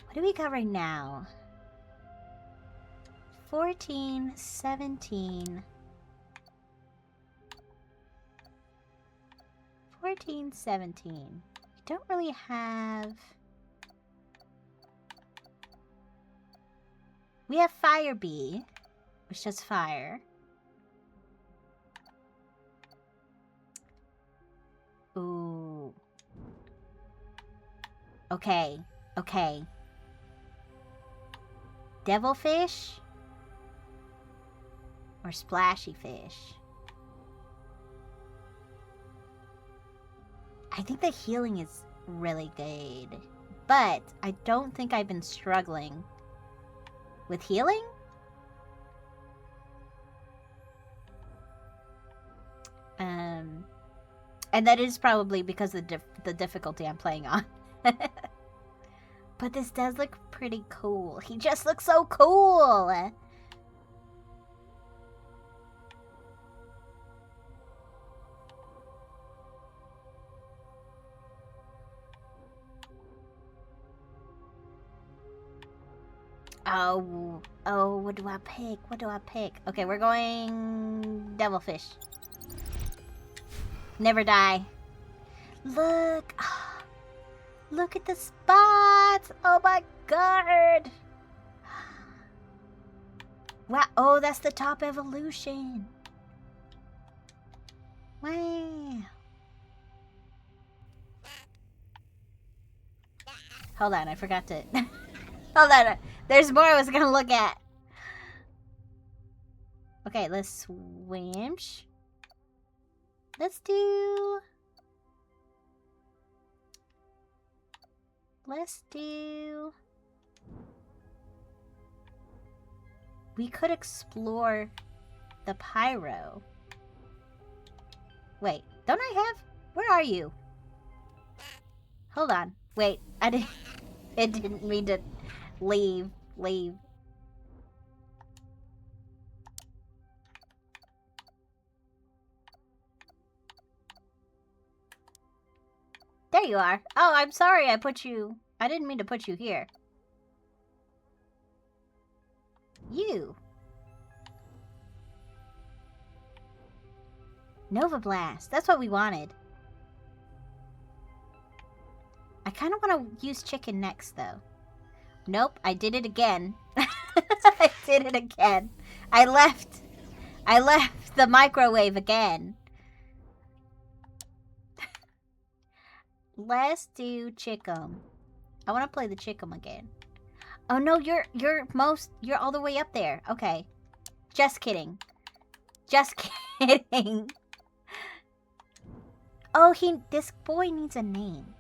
What do we got right now? 14, 17. 14, 17. We don't really have... We have Fire Bee, which does fire. Ooh. Okay, okay. Devilfish? Or Splashy Fish? I think the healing is really good. But I don't think I've been struggling with healing? And that is probably because of the difficulty I'm playing on. But this does look pretty cool. He just looks so cool! Oh, what do I pick? What do I pick? Okay, we're going Devilfish. Never die. Look! Look at the spots! Oh my god! Wow, oh, that's the top evolution. Wow. Hold on, I forgot to... Hold on, there's more I was gonna look at. Okay, let's swim. Let's do... We could explore the pyro. Wait, don't I have... Where are you? Hold on. Wait, I didn't... It didn't mean to leave. There you are. Oh, I'm sorry I put you... I didn't mean to put you here. You. Nova Blast. That's what we wanted. I kind of want to use chicken next, though. Nope, I did it again. I did it again. I left the microwave again. Let's do Chickum. I want to play the Chickum again. Oh no, you're all the way up there. Okay. Just kidding. Just kidding. Oh, this boy needs a name.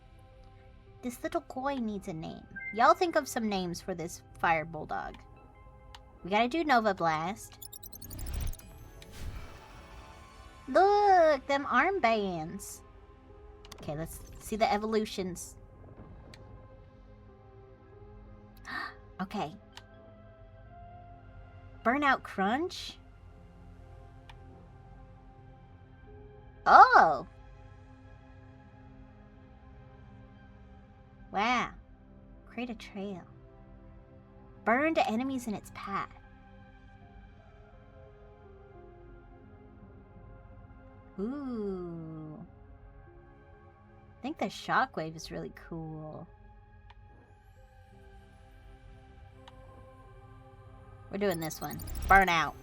This little boy needs a name. Y'all think of some names for this fire bulldog. We gotta do Nova Blast. Look, them armbands. Okay, let's see the evolutions. Okay. Burnout Crunch? Oh! Wow. Create a trail. Burn to enemies in its path. Ooh. I think the shockwave is really cool. We're doing this one. Burn out.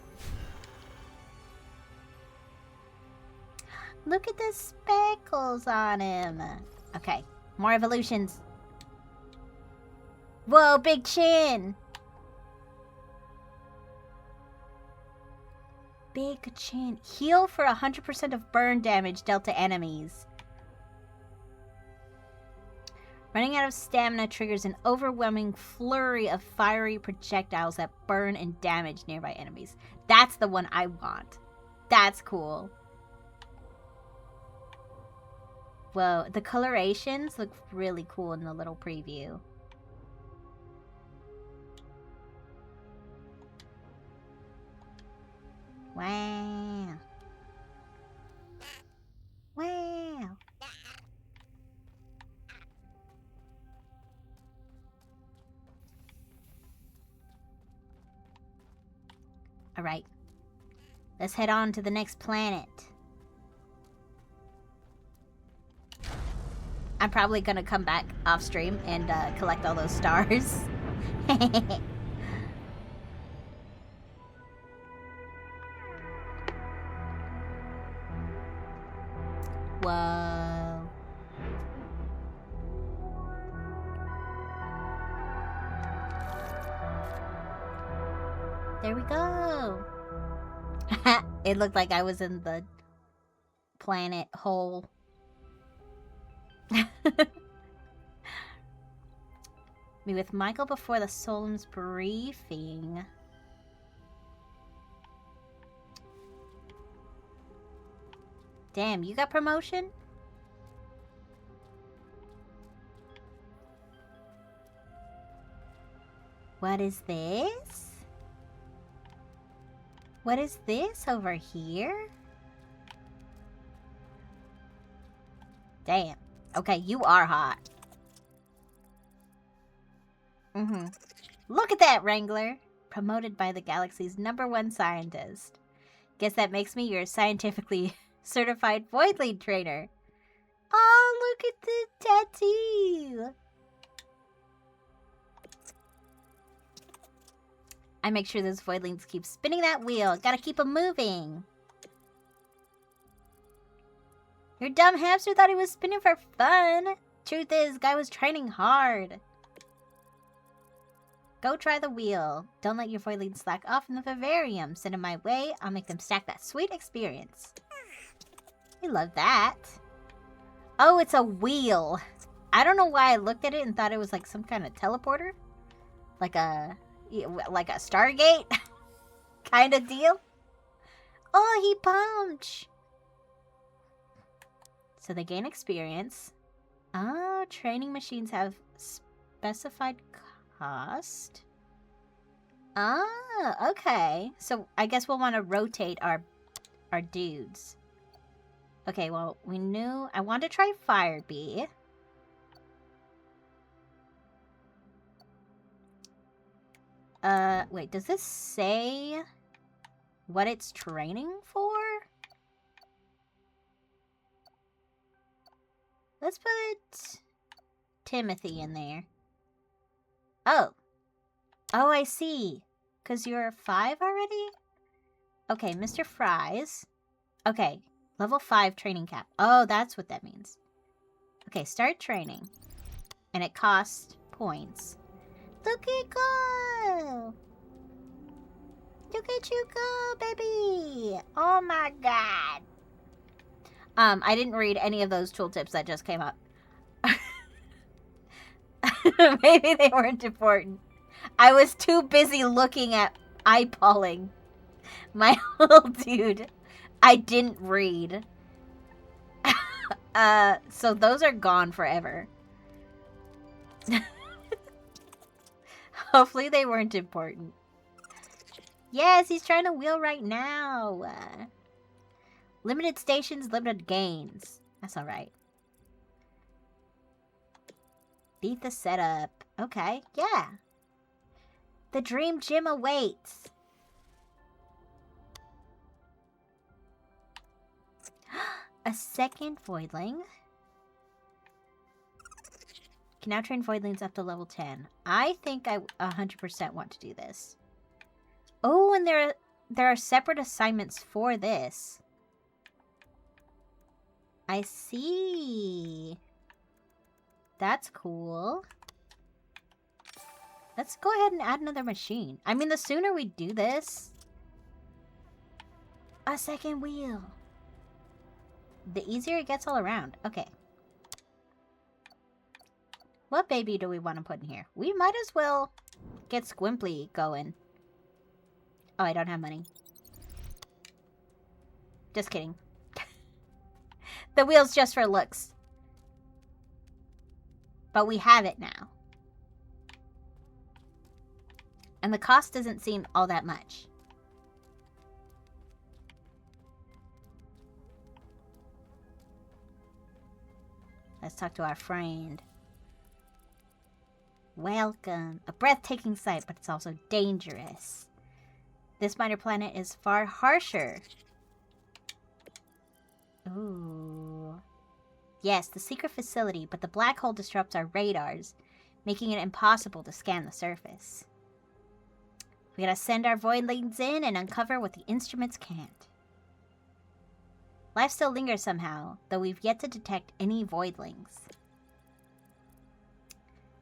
Look at the speckles on him. Okay, more evolutions. Whoa, big chin. Big chin. Heal for 100% of burn damage dealt to enemies. Running out of stamina triggers an overwhelming flurry of fiery projectiles that burn and damage nearby enemies. That's the one I want. That's cool. Whoa, the colorations look really cool in the little preview. Wow. Wow. Alright. Let's head on to the next planet. I'm probably gonna come back off stream and collect all those stars. Whoa. There we go. It looked like I was in the planet hole. Meet with Michael before the Solemn's briefing. Damn, you got promotion? What is this? What is this over here? Damn. Okay, you are hot. Look at that, Wrangler. Promoted by the galaxy's #1 scientist. Guess that makes me your scientifically certified Voidling trainer. Oh, look at the tattoo. I make sure those Voidlings keep spinning that wheel. Gotta keep them moving. Your dumb hamster thought he was spinning for fun. Truth is, guy was training hard. Go try the wheel. Don't let your Voidlings slack off in the vivarium. Send them my way. I'll make them stack that sweet experience. We love that. Oh, it's a wheel. I don't know why I looked at it and thought it was like some kind of teleporter. Like a Stargate kind of deal. Oh, he pumped. So they gain experience. Oh, training machines have specified cost. Ah, okay. So I guess we'll want to rotate our dudes. Okay, well, we knew... I want to try Fire Bee. Wait, does this say what it's training for? Let's put Timothy in there. Oh. Oh, I see. Because you're 5 already? Okay, Mr. Fries. Okay, level 5 training cap. Oh, that's what that means. Okay, start training. And it costs points. Look at go! Look at you go, baby! Oh my god! I didn't read any of those tooltips that just came up. Maybe they weren't important. I was too busy looking at eyeballing my little dude. I didn't read. So those are gone forever. Hopefully they weren't important. Yes, he's trying to wheel right now. Limited stations, limited gains. That's alright. Beat the setup. Okay, yeah. The dream gym awaits. A second Voidling. Can now train Voidlings up to level 10. I think I 100% want to do this. Oh, and there are separate assignments for this. I see. That's cool. Let's go ahead and add another machine. I mean, the sooner we do this... A second wheel. The easier it gets all around. Okay. What baby do we want to put in here? We might as well get Squimply going. Oh, I don't have money. Just kidding. The wheel's just for looks. But we have it now. And the cost doesn't seem all that much. Let's talk to our friend. Welcome. A breathtaking sight, but it's also dangerous. This minor planet is far harsher. Ooh. Yes, the secret facility, but the black hole disrupts our radars, making it impossible to scan the surface. We gotta send our Voidlings in and uncover what the instruments can't. Life still lingers somehow, though we've yet to detect any Voidlings.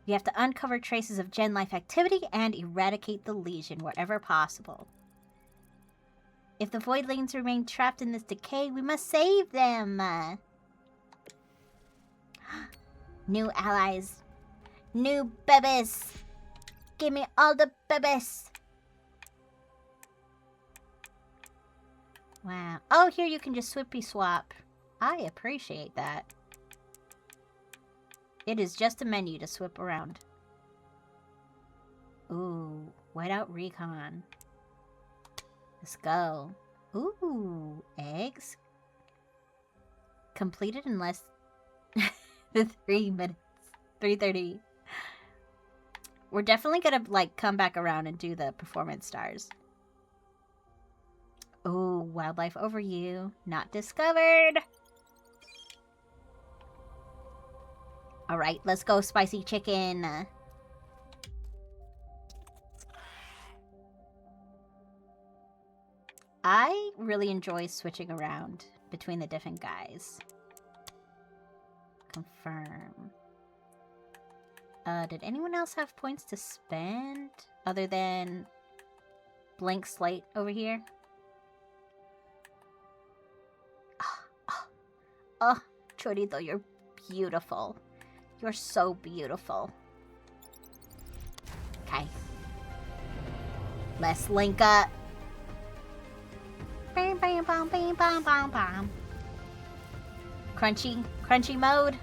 We have to uncover traces of gen life activity and eradicate the lesion wherever possible. If the Voidlings remain trapped in this decay, we must save them! New allies. New bebes! Give me all the bebes! Wow. Oh, here you can just swippy swap. I appreciate that. It is just a menu to swip around. Ooh, whiteout recon. Let's go. Ooh, eggs. Completed in less than 3 minutes. 3:30. We're definitely gonna, like, come back around and do the performance stars. Ooh, wildlife overview. Not discovered. Alright, let's go, spicy chicken. I really enjoy switching around between the different guys. Confirm. Did anyone else have points to spend? Other than blank slate over here? Oh, Chorito, you're beautiful. You're so beautiful. Okay. Let's link up. Bam, bam, bam, bam, bam, bam, bam. Crunchy mode.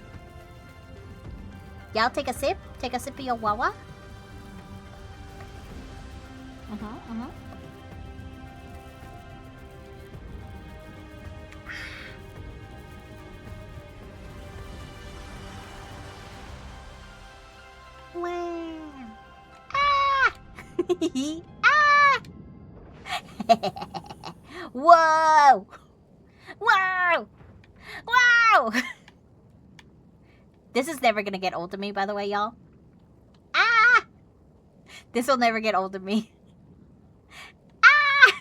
Y'all take a sip. Take a sip of your wawa. Wow. Ah! Ah! Whoa! Whoa! Whoa! This is never gonna get old to me, by the way, y'all. Ah! This will never get old to me. Ah!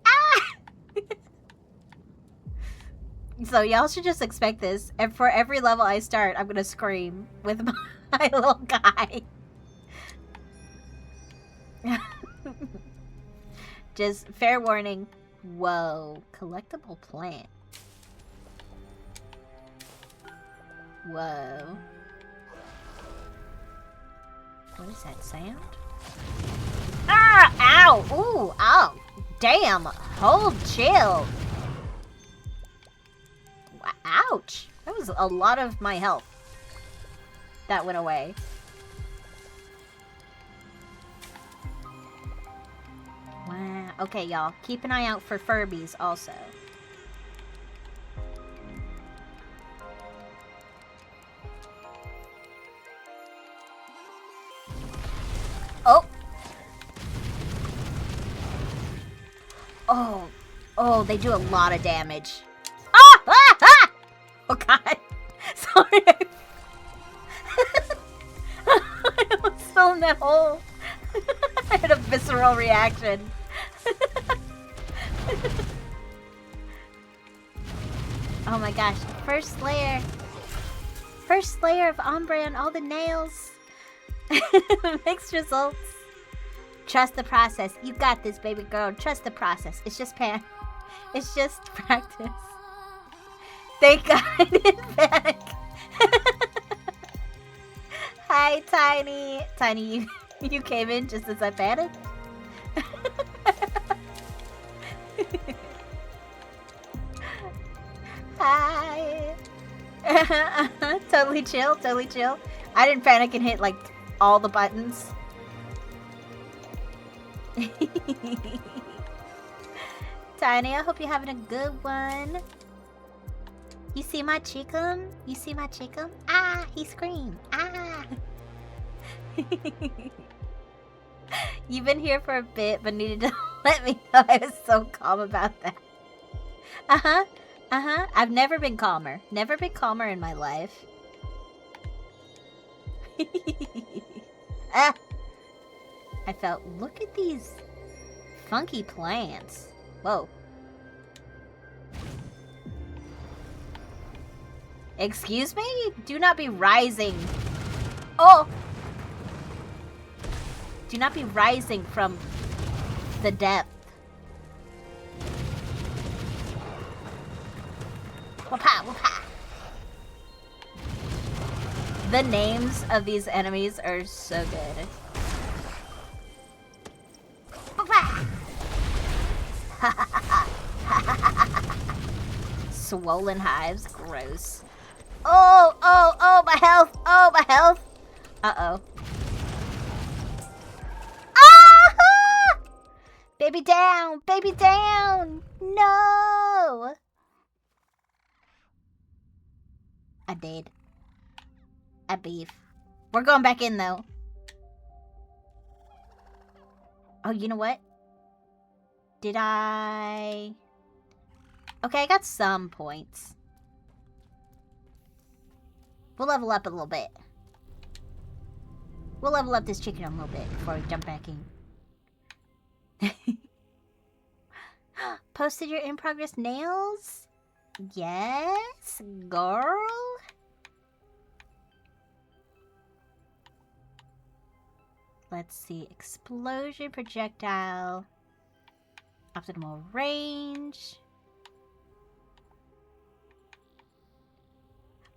Ah! So y'all should just expect this. And for every level I start, I'm gonna scream with my little guy. Just fair warning. Whoa. Collectible plant. Whoa. What is that sound? Ah! Ow! Ooh! Ow! Damn! Hold chill! Ouch! That was a lot of my health. That went away. Wow. Okay, y'all. Keep an eye out for Furbies also. Oh! Oh. Oh, they do a lot of damage. Ah! Ah! Ah! Oh, God. Sorry. I was still in that hole. I had a visceral reaction. Oh my gosh. First layer. First layer of ombre on all the nails. Mixed results. Trust the process. You got this, baby girl. Trust the process. It's just It's just practice. Thank God I didn't panic. Hi, Tiny. Tiny, you came in just as I panicked? Hi. Totally chill, totally chill. I didn't panic and hit, like, all the buttons. Tiny, I hope you're having a good one. You see my chicken? You see my chicken? Ah, he screamed. Ah. You've been here for a bit, but needed to let me know. I was so calm about that. Uh-huh. Uh-huh. I've never been calmer. Never been calmer in my life. Ah. I felt, look at these funky plants. Whoa. Excuse me? Do not be rising. Oh! Do not be rising from the depth. Wapa, wapa. The names of these enemies are so good. Swollen hives, gross. Oh, oh, oh, my health, oh, my health. Uh-oh. Ah! Baby down, baby down. No. I did. I beef. We're going back in, though. Oh, you know what? Did I... Okay, I got some points. We'll level up a little bit. We'll level up this chicken a little bit before we jump back in. Posted your in-progress nails? Yes, girl? Let's see. Explosion, projectile, optimal range.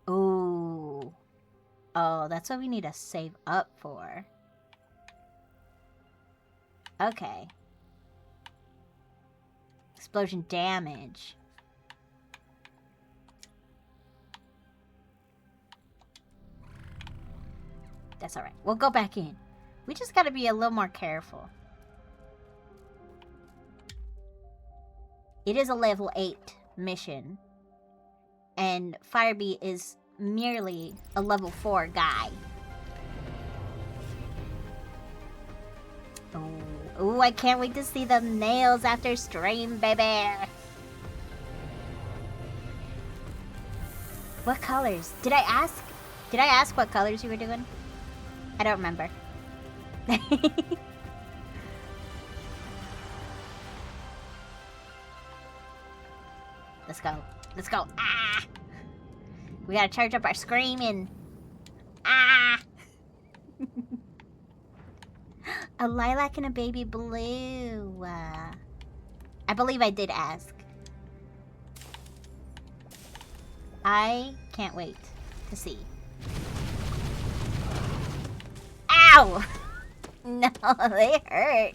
Ooh. Oh, that's what we need to save up for. Okay. Explosion damage. That's alright. We'll go back in. We just gotta be a little more careful. It is a level 8 mission. And Firebee is merely a level 4 guy. Ooh, I can't wait to see the nails after stream, baby. What colors? Did I ask? Did I ask what colors you were doing? I don't remember. Let's go. Let's go. Ah! We gotta charge up our screaming. Ah! A lilac and a baby blue. I believe I did ask. I can't wait to see. Ow! Ow! No, they hurt.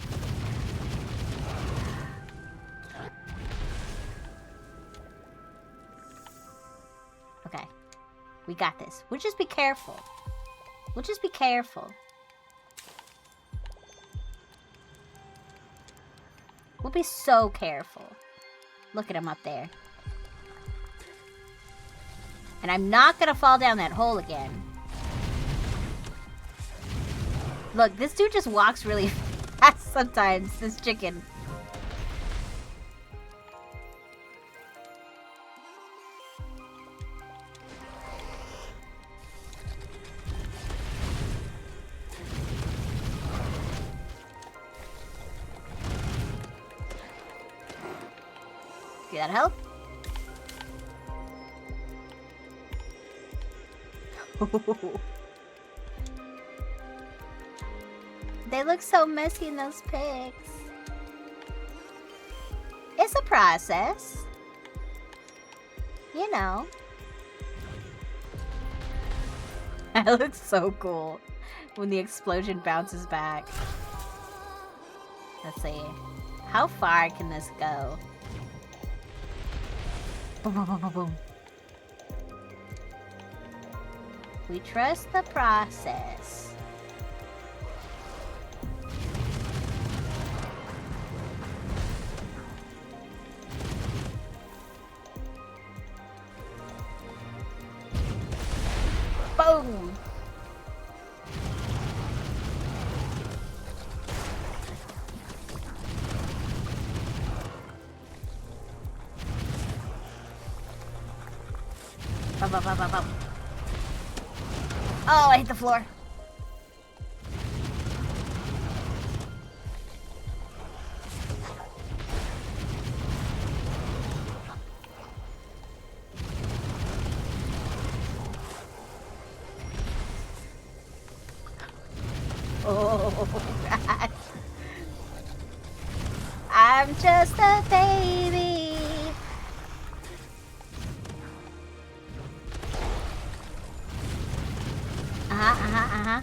Okay. We got this. We'll just be careful. We'll just be careful. We'll be so careful. Look at him up there. And I'm not gonna fall down that hole again. Look, this dude just walks really fast sometimes, this chicken. Do that help? They look so messy in those pics. It's a process. You know. That looks so cool when the explosion bounces back. Let's see. How far can this go? Boom, boom, boom, boom, boom. We trust the process. Boom! Bum, bum, bum, bum, bum. Oh, I hit the floor. Oh, God. I'm just a baby. Uh-huh.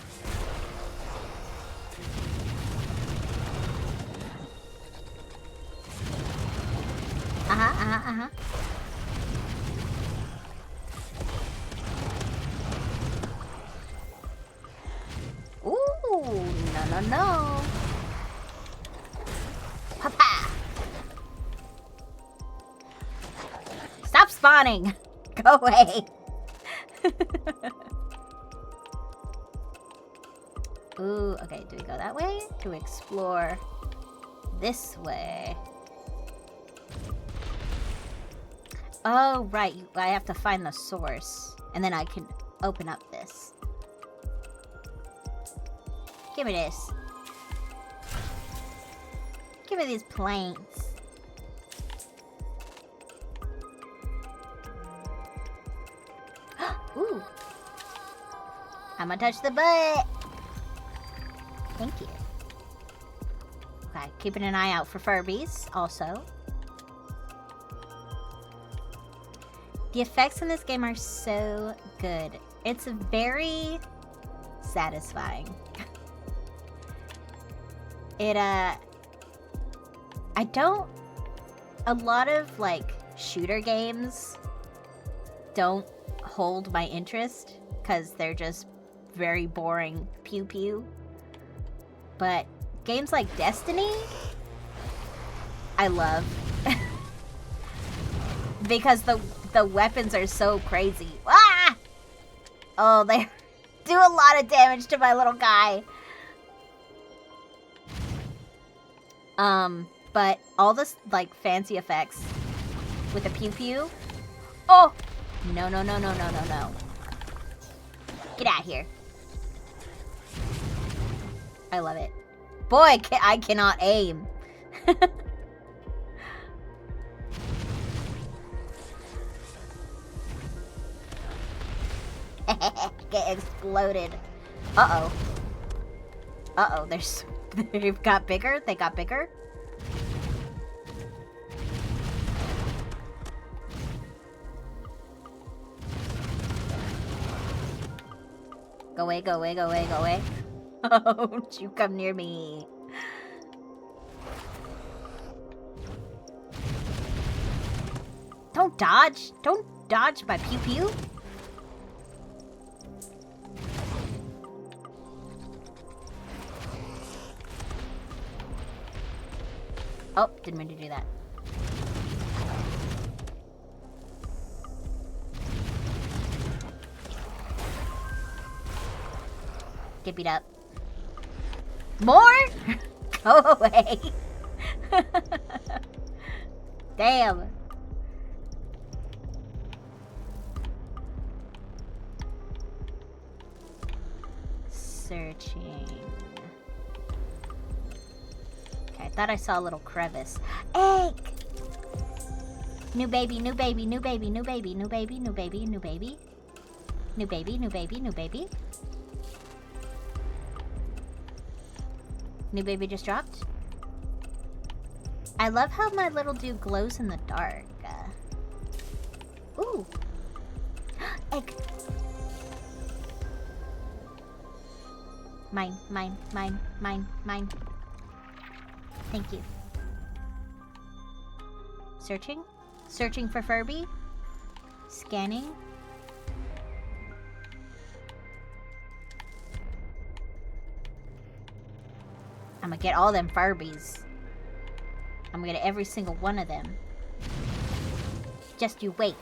Ooh, no. Papa! Stop spawning! Go away! Ooh, okay, do we go that way? Do we explore this way? Oh, right. I have to find the source. And then I can open up this. Give me this. Give me these planks. Ooh. I'm gonna touch the butt. Thank you. Okay, keeping an eye out for Furbies, also. The effects in this game are so good. It's very satisfying. A lot of, like, shooter games don't hold my interest because they're just very boring pew-pew. But games like Destiny, I love. Because the weapons are so crazy. Ah! Oh, they do a lot of damage to my little guy. But all this, like, fancy effects with the pew-pew. Oh! No. Get out of here. I love it. Boy, I cannot aim. Get exploded. Uh-oh. Uh-oh, they've got bigger? They got bigger? Go away. Don't you come near me. Don't dodge. Don't dodge my pew pew. Oh, didn't mean to do that. Get beat up. More? Go away. Damn. Searching. Okay, I thought I saw a little crevice. Egg! New baby, new baby, new baby, new baby, new baby, new baby, new baby. New baby, new baby, new baby. New baby just dropped. I love how my little dude glows in the dark. Ooh. Egg. Mine, mine, mine, mine, mine. Thank you. Searching? Searching for Furby? Scanning? I'm gonna get all them Furbies. I'm gonna get every single one of them. Just you wait.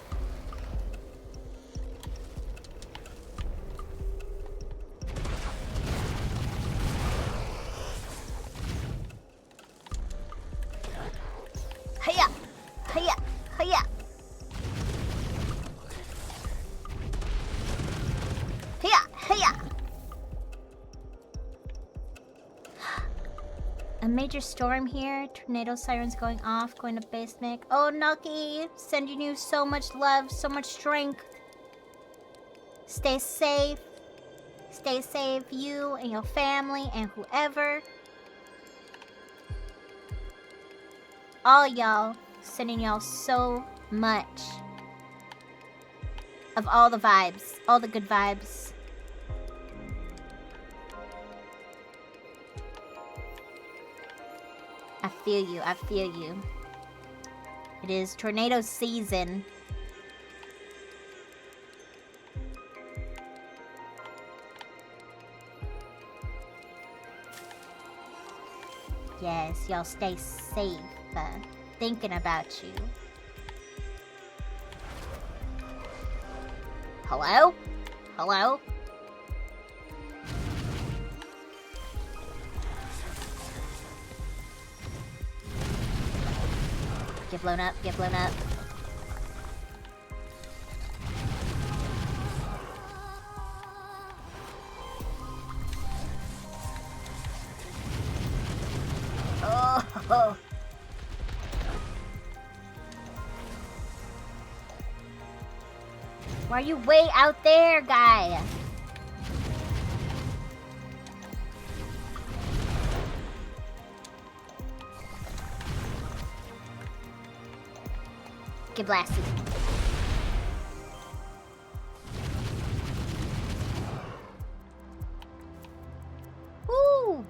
Hiya! Hiya! Hiya! Hiya! Hiya! A major storm here. Tornado sirens going off. Going to basement. Oh, Nucky! Sending you so much love, so much strength. Stay safe. Stay safe, you and your family and whoever. All y'all. Sending y'all so much. Of all the vibes. All the good vibes. I feel you, I feel you. It is tornado season. Yes, y'all stay safe. Thinking about you. Hello? Hello? Get blown up, get blown up. Oh! Why are you way out there, guy? Get blasted. Woo!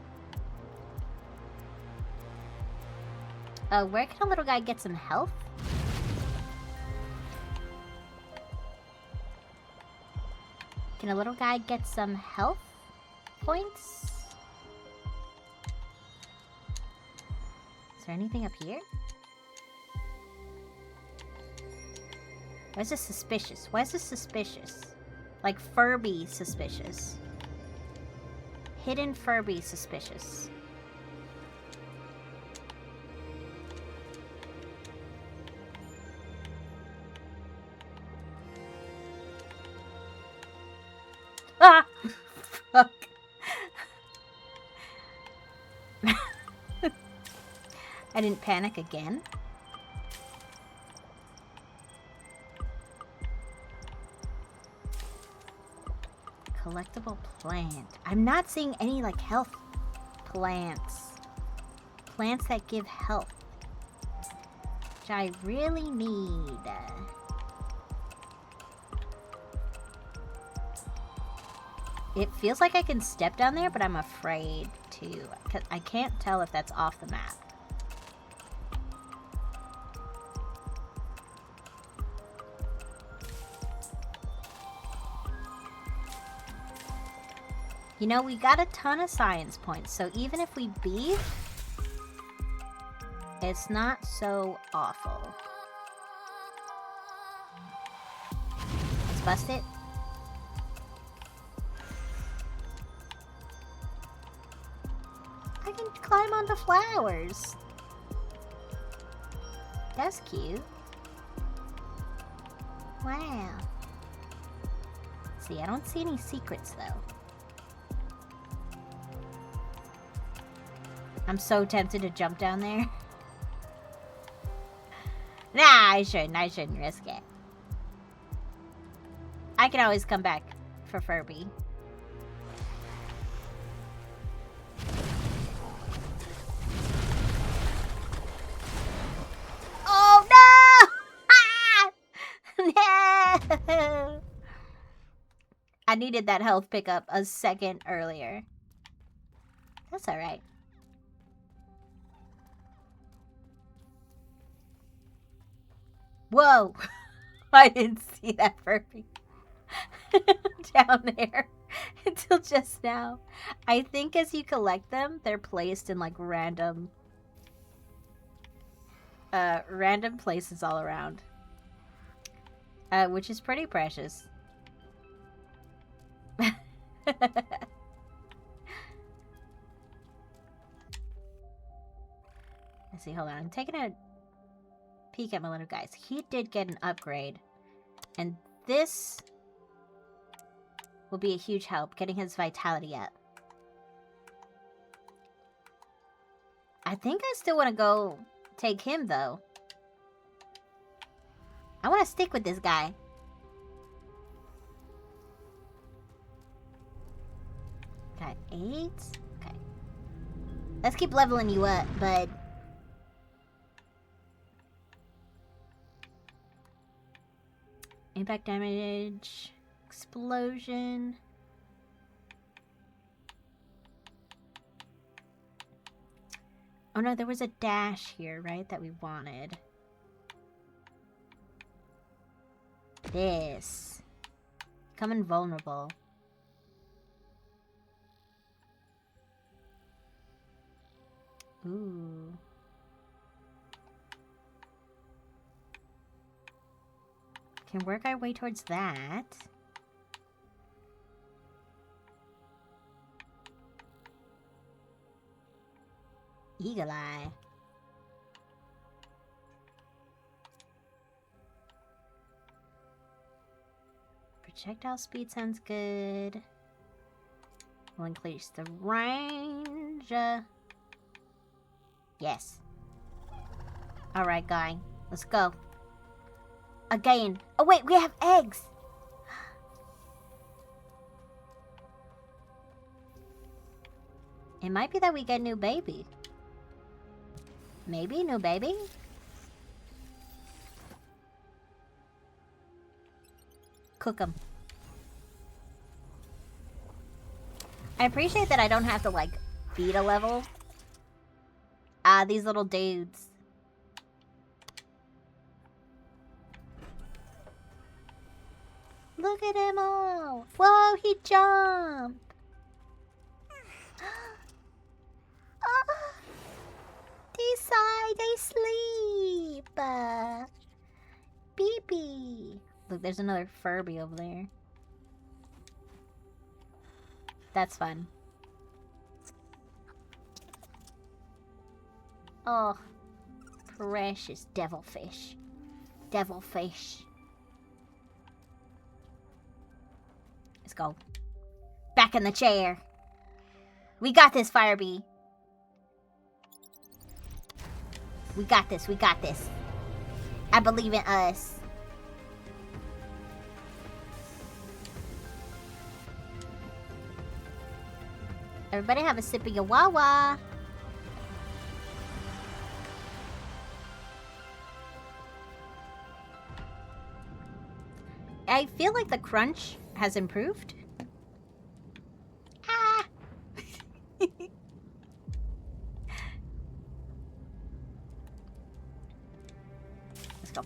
Where can a little guy get some health? Can a little guy get some health points? Is there anything up here? Why is this suspicious? Why is this suspicious? Like Furby suspicious. Hidden Furby suspicious. Ah! Fuck. I didn't panic again. Collectible plant. I'm not seeing any like health plants. Plants that give health. Which I really need. It feels like I can step down there, but I'm afraid to. 'Cause I can't tell if that's off the map. You know, we got a ton of science points, so even if we beef, it's not so awful. Let's bust it. I can climb onto flowers. That's cute. Wow. See, I don't see any secrets, though. I'm so tempted to jump down there. Nah, I shouldn't risk it. I can always come back for Furby. Oh no! No! I needed that health pickup a second earlier. That's alright. Whoa! I didn't see that Furby down there until just now. I think as you collect them, they're placed in like random places all around. Which is pretty precious. Let's see, hold on. I'm taking a peek at my little guys. He did get an upgrade. And this will be a huge help, getting his vitality up. I think I still want to go take him, though. I want to stick with this guy. Got 8. Okay. Let's keep leveling you up, bud. Impact damage. Explosion. Oh no, there was a dash here, right? That we wanted. This. Become invulnerable. Ooh. Can work our way towards that. Eagle Eye. Projectile speed sounds good. We'll increase the range. Yes. Alright, guy. Let's go. Again. Oh, wait, we have eggs. It might be that we get a new baby. Maybe new baby? Cook them. I appreciate that I don't have to, like, feed a level. These little dudes. Look at him all. Whoa, he jumped. Oh, they sigh, they sleep. Beepy. Look, there's another Furby over there. That's fun. Oh, precious devilfish. Devilfish. Let's go. Back in the chair. We got this, Firebee. We got this, we got this. I believe in us. Everybody have a sip of your Wawa. I feel like the crunch has improved.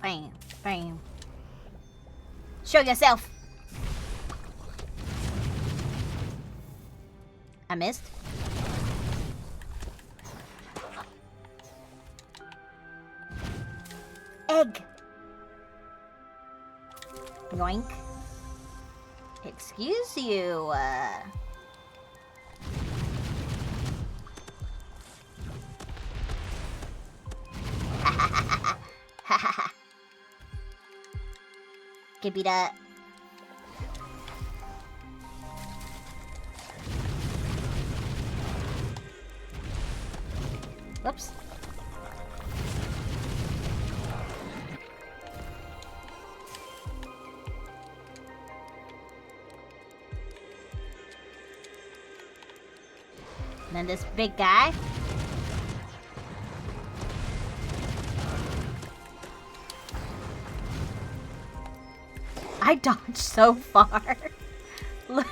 Bam. Bam. Show yourself. I missed. Egg. Yoink. Excuse you, Give me that. Whoops. And then this big guy. I dodged so far. Look.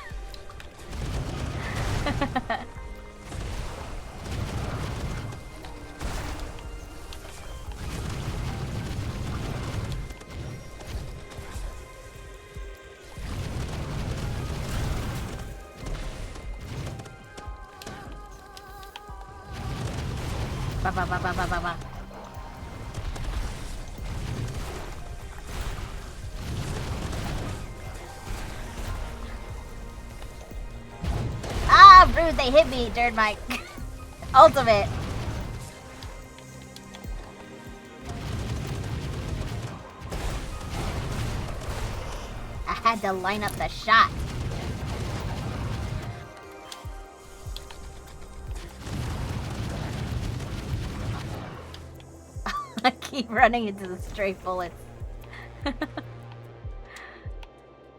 Ba ba ba ba ba ba ba. Ah, rude! They hit me during my ultimate. I had to line up the shot. I keep running into the stray bullets.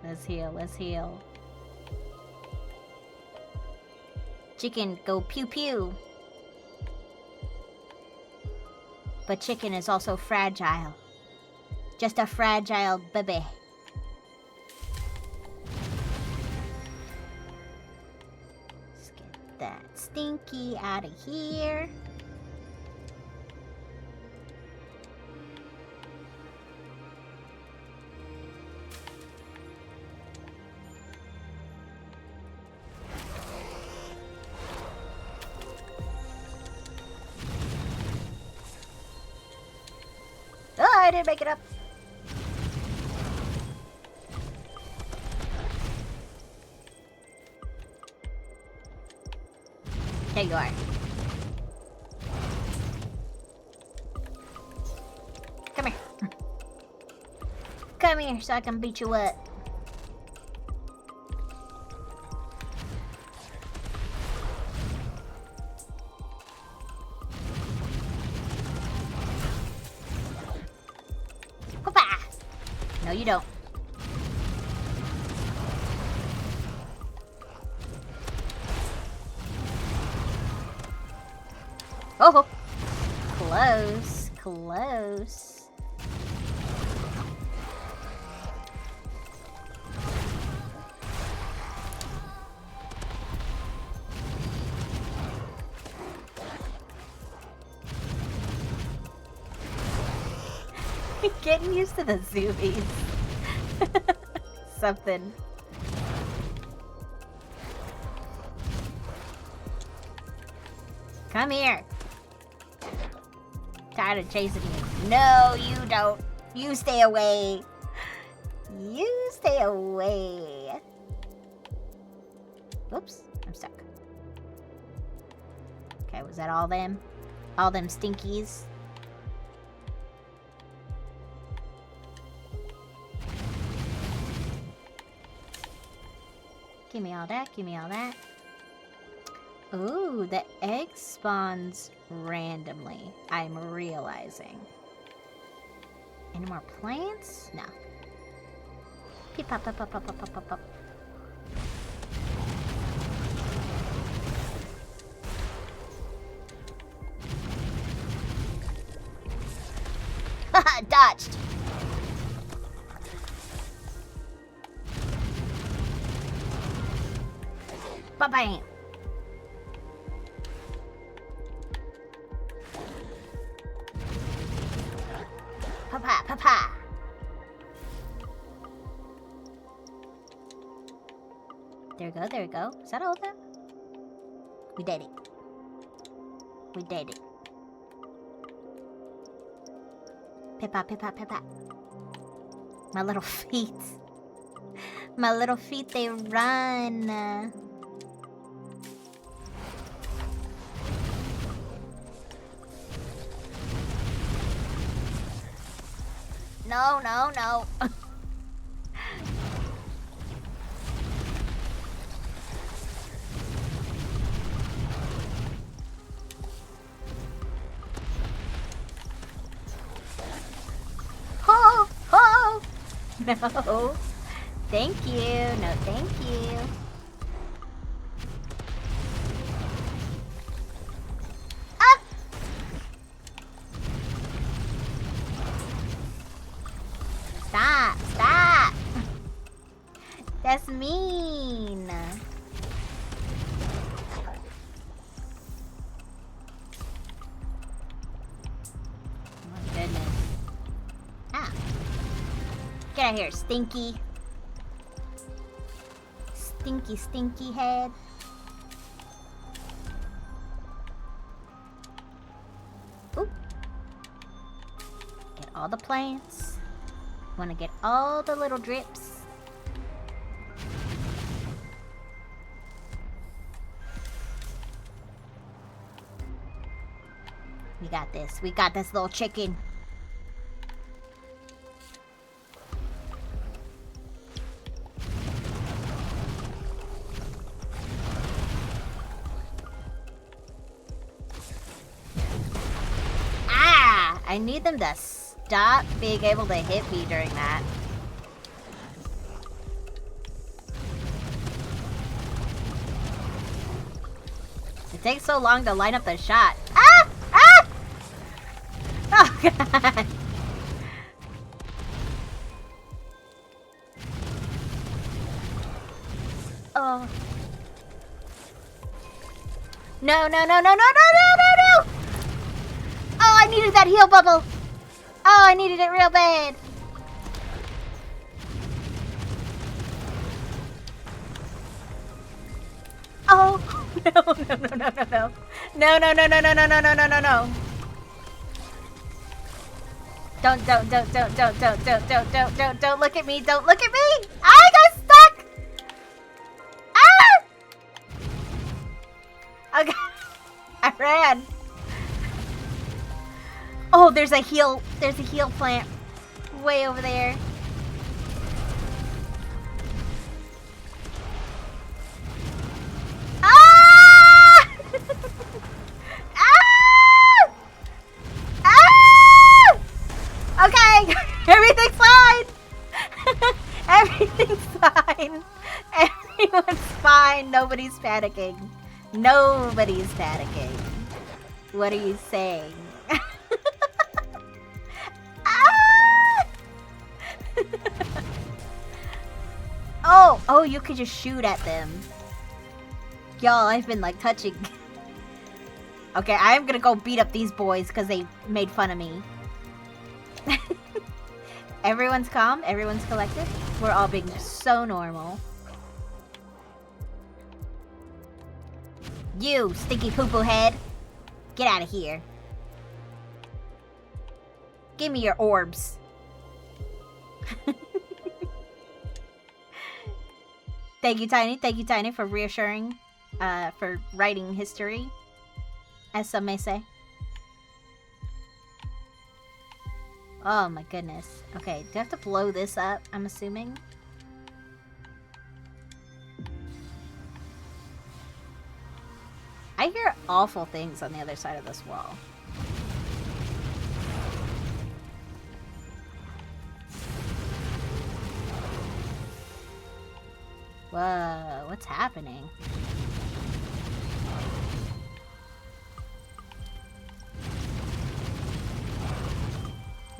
Let's heal, let's heal. Chicken, go pew pew. But chicken is also fragile. Just a fragile baby. Let's get that stinky out of here. Oh, I didn't make it up. There you are. Come here. Come here so I can beat you up. No, you don't. Oh, close, close. Getting used to the zoomies. Something. Come here. Tired of chasing you. No, you don't. You stay away. You stay away. Oops, I'm stuck. Okay, was that all them? All them stinkies? Give me all that, give me all that. Ooh, the egg spawns randomly, I'm realizing. Any more plants? No. Peep pop pop pop pop pop pop pop pop. Haha, dodged! Ba-bam! Pa-pa, pa-pa! go, there we go. Is that all of them? We did it. We did it. Pip-pop, pip-pop, pip-pop. My little feet. My little feet, they run. No, no, no. Ho, ho. No. Thank you. No, thank you. Ah! Stop, stop. That's mean. Oh my goodness. Ah. Get out of here, stinky. Stinky, stinky head. Ooh. Get all the plants. Want to get all the little drips. We got this. We got this little chicken. I need them to stop being able to hit me during that. It takes so long to line up the shot. Ah! Ah! Oh, God. Oh. No, no, no, no, no, no, no, no, no! Oh, I needed that heal bubble. Oh, I needed it real bad. Oh, no, no, no, no, no, no. No, no, no, no, no, no, no, no, no, no, no. Don't look at me. Don't look at me. I got stuck. Ah! Okay. I ran. Oh, there's a heal plant way over there. Ah! Ah! Ah! Okay, everything's fine. Everything's fine. Everyone's fine. Nobody's panicking. Nobody's panicking. What are you saying? Oh, you could just shoot at them. Y'all, I've been like touching. Okay, I am gonna go beat up these boys because they made fun of me. Everyone's calm, everyone's collected. We're all being so normal. You, stinky poo-poo head. Get out of here. Give me your orbs. Thank you, Tiny, for reassuring, for writing history, as some may say. Oh my goodness. Okay, do I have to blow this up, I'm assuming? I hear awful things on the other side of this wall. Whoa, what's happening?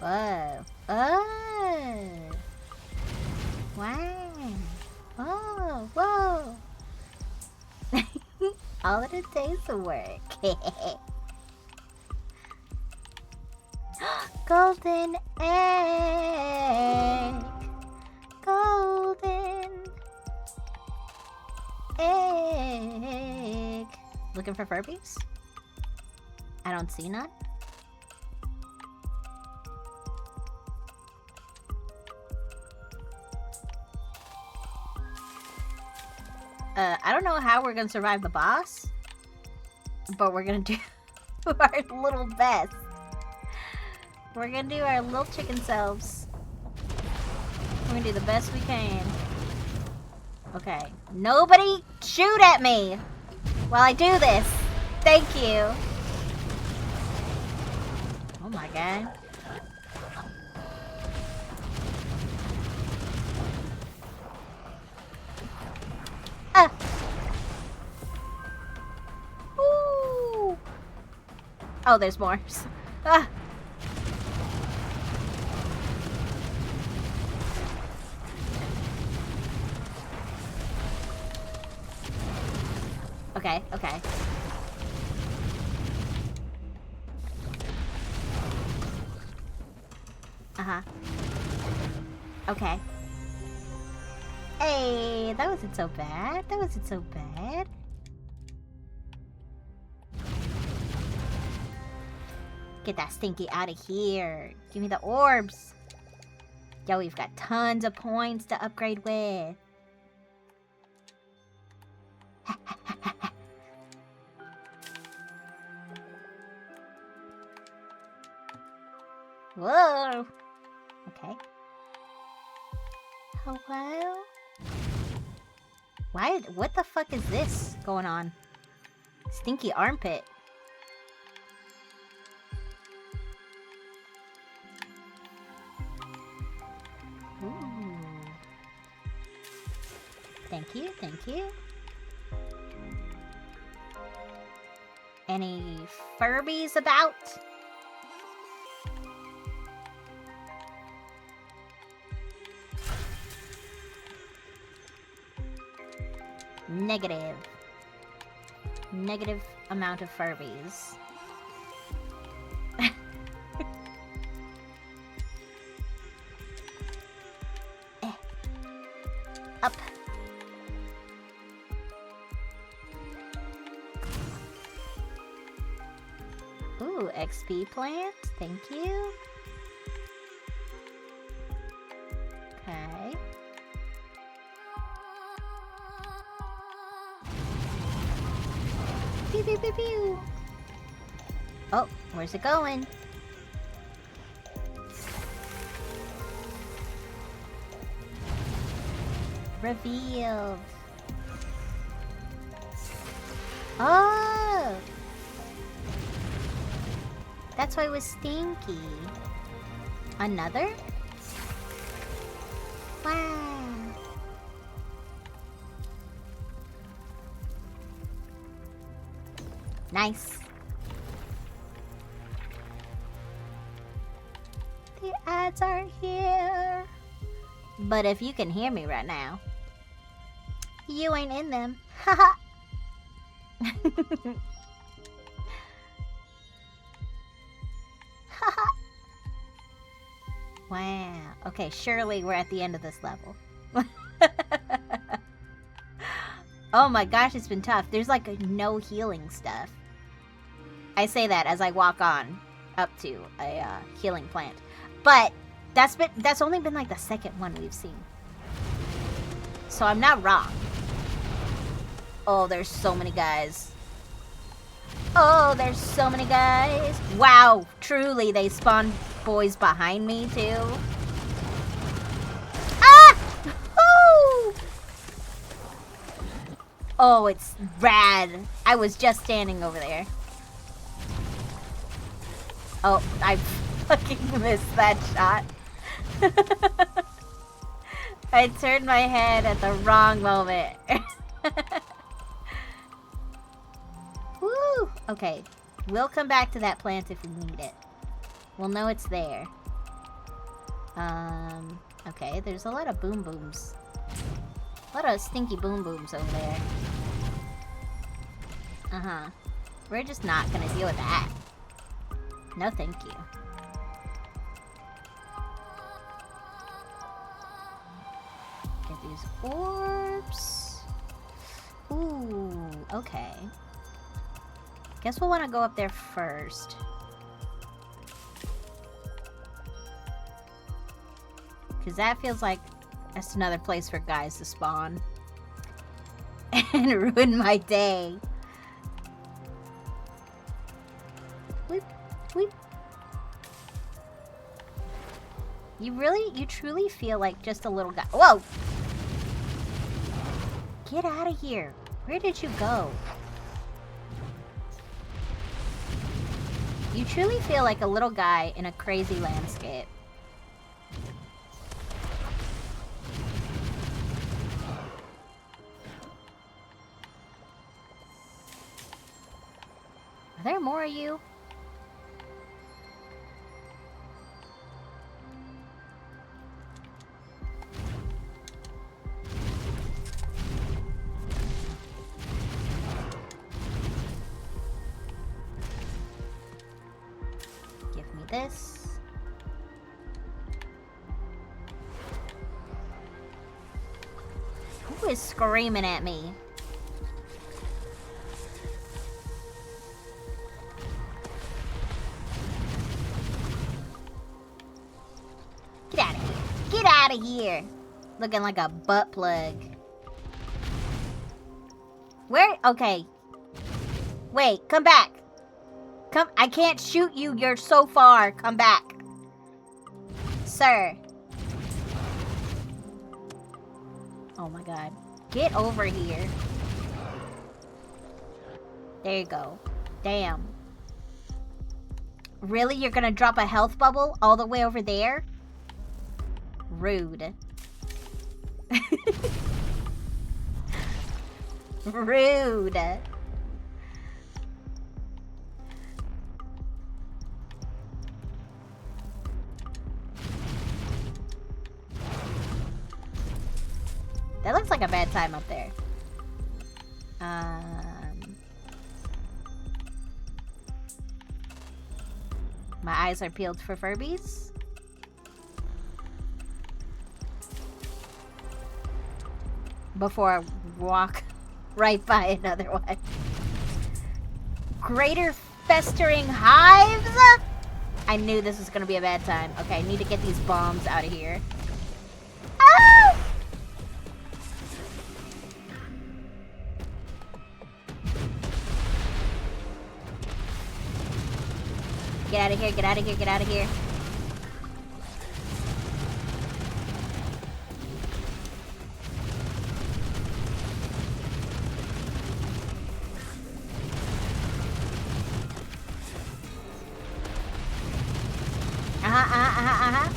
Whoa. Oh. Wow. Oh, whoa. All of it takes work. Golden egg. Golden Attic. Looking for Furbies? I don't see none. I don't know how we're gonna survive the boss, but we're gonna do our little best. We're gonna do our little chicken selves. We're gonna do the best we can. Okay. Nobody shoot at me while I do this. Thank you. Oh my god. Ah! Ooh! Oh, there's more. Ah! Okay, okay. Uh-huh. Okay. Hey, that wasn't so bad. That wasn't so bad. Get that stinky out of here. Give me the orbs. Yo, we've got tons of points to upgrade with. Whoa. Okay. Hello? Why? What the fuck is this going on? Stinky armpit. Ooh. Thank you, thank you. Any Furbies about? Negative. Negative amount of Furbies. Up. Ooh, XP plant. Thank you. Okay. Pew, pew, pew, pew. Oh, where's it going? Revealed. Oh! That's why it was stinky. Another? Wow. Nice. The ads are here. But if you can hear me right now, you ain't in them. Haha. Haha. Wow. Okay, surely we're at the end of this level. Oh my gosh, it's been tough. There's like no healing stuff. I say that as I walk on up to a healing plant. But that's only been like the second one we've seen. So I'm not wrong. Oh, there's so many guys. Oh, there's so many guys. Wow, truly they spawned boys behind me too. Ah! Woo! Oh, it's rad. I was just standing over there. Oh, I fucking missed that shot. I turned my head at the wrong moment. Woo! Okay, we'll come back to that plant if we need it. We'll know it's there. Okay, there's a lot of boom booms. A lot of stinky boom booms over there. Uh-huh. We're just not gonna deal with that. No, thank you. Get these orbs. Ooh. Okay. Guess we'll want to go up there first. Because that feels like that's another place for guys to spawn. And ruin my day. Whoop, whoop. You truly feel like just a little guy. Whoa! Get out of here. Where did you go? You truly feel like a little guy in a crazy landscape. Are there more of you? Give me this. Who is screaming at me? Get out of here. Get out of here. Looking like a butt plug. Where? Okay. Wait, come back. Come. I can't shoot you. You're so far. Come back. Sir. Oh my god. Get over here. There you go. Damn. Really? You're gonna drop a health bubble all the way over there? Rude. Rude. That looks like a bad time up there. My eyes are peeled for Furbies. Before I walk right by another one. Greater festering hives? I knew this was gonna be a bad time. Okay, I need to get these bombs out of here. Ah! Get out of here, get out of here, get out of here.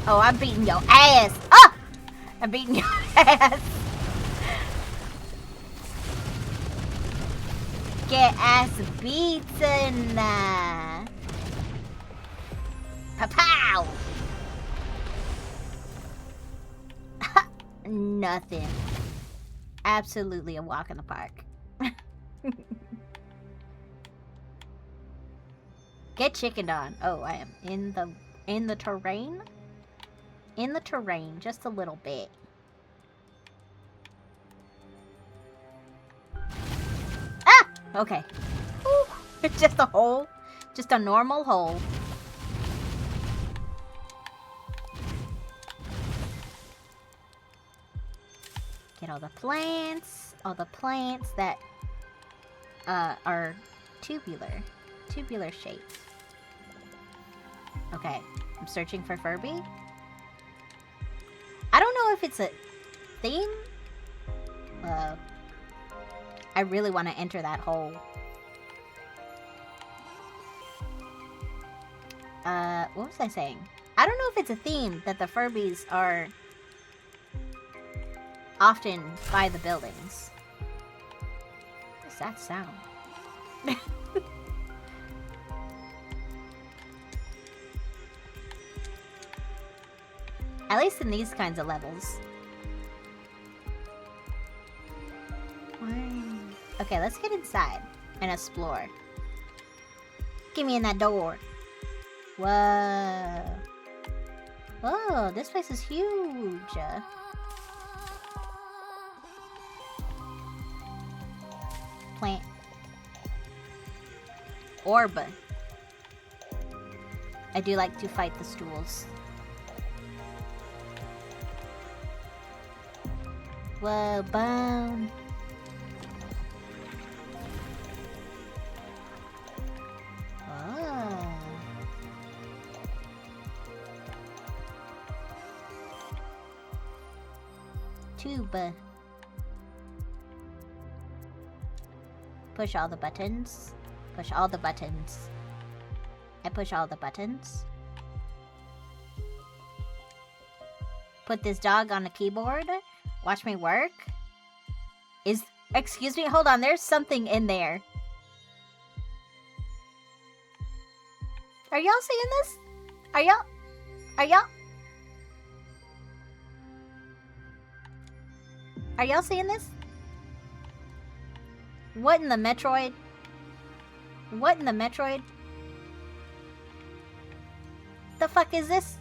Oh, I'm beating your ass. Ah! I'm beating your ass. Get ass beaten. Pa-pow! Nothing. Absolutely a walk in the park. Get chickened on. Oh, I am in the terrain? In the terrain, just a little bit. Ah! Okay. Ooh, it's just a hole. Just a normal hole. Get all the plants that are tubular shaped. Okay, I'm searching for Furby. I don't know if it's a theme. I really want to enter that hole. What was I saying? I don't know if it's a theme that the Furbies are often by the buildings. What's that sound? At least in these kinds of levels. Okay, let's get inside and explore. Get me in that door. Whoa. Whoa, this place is huge. Plant. orb. I do like to fight the stools. Whoa, bone. Oh. Tube. Push all the buttons. Push all the buttons. I push all the buttons. Put this dog on the keyboard. Watch me work. Excuse me, hold on, there's something in there. Are y'all seeing this? Are y'all seeing this? What in the Metroid? What in the Metroid? The fuck is this?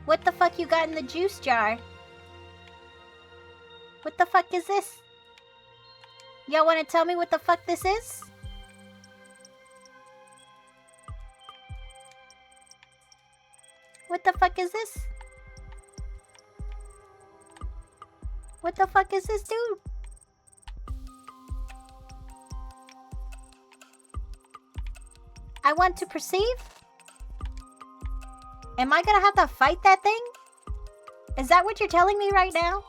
What the fuck you got in the juice jar? What the fuck is this? Y'all wanna tell me what the fuck this is? What the fuck is this? What the fuck is this, dude? I want to perceive? Am I gonna have to fight that thing? Is that what you're telling me right now?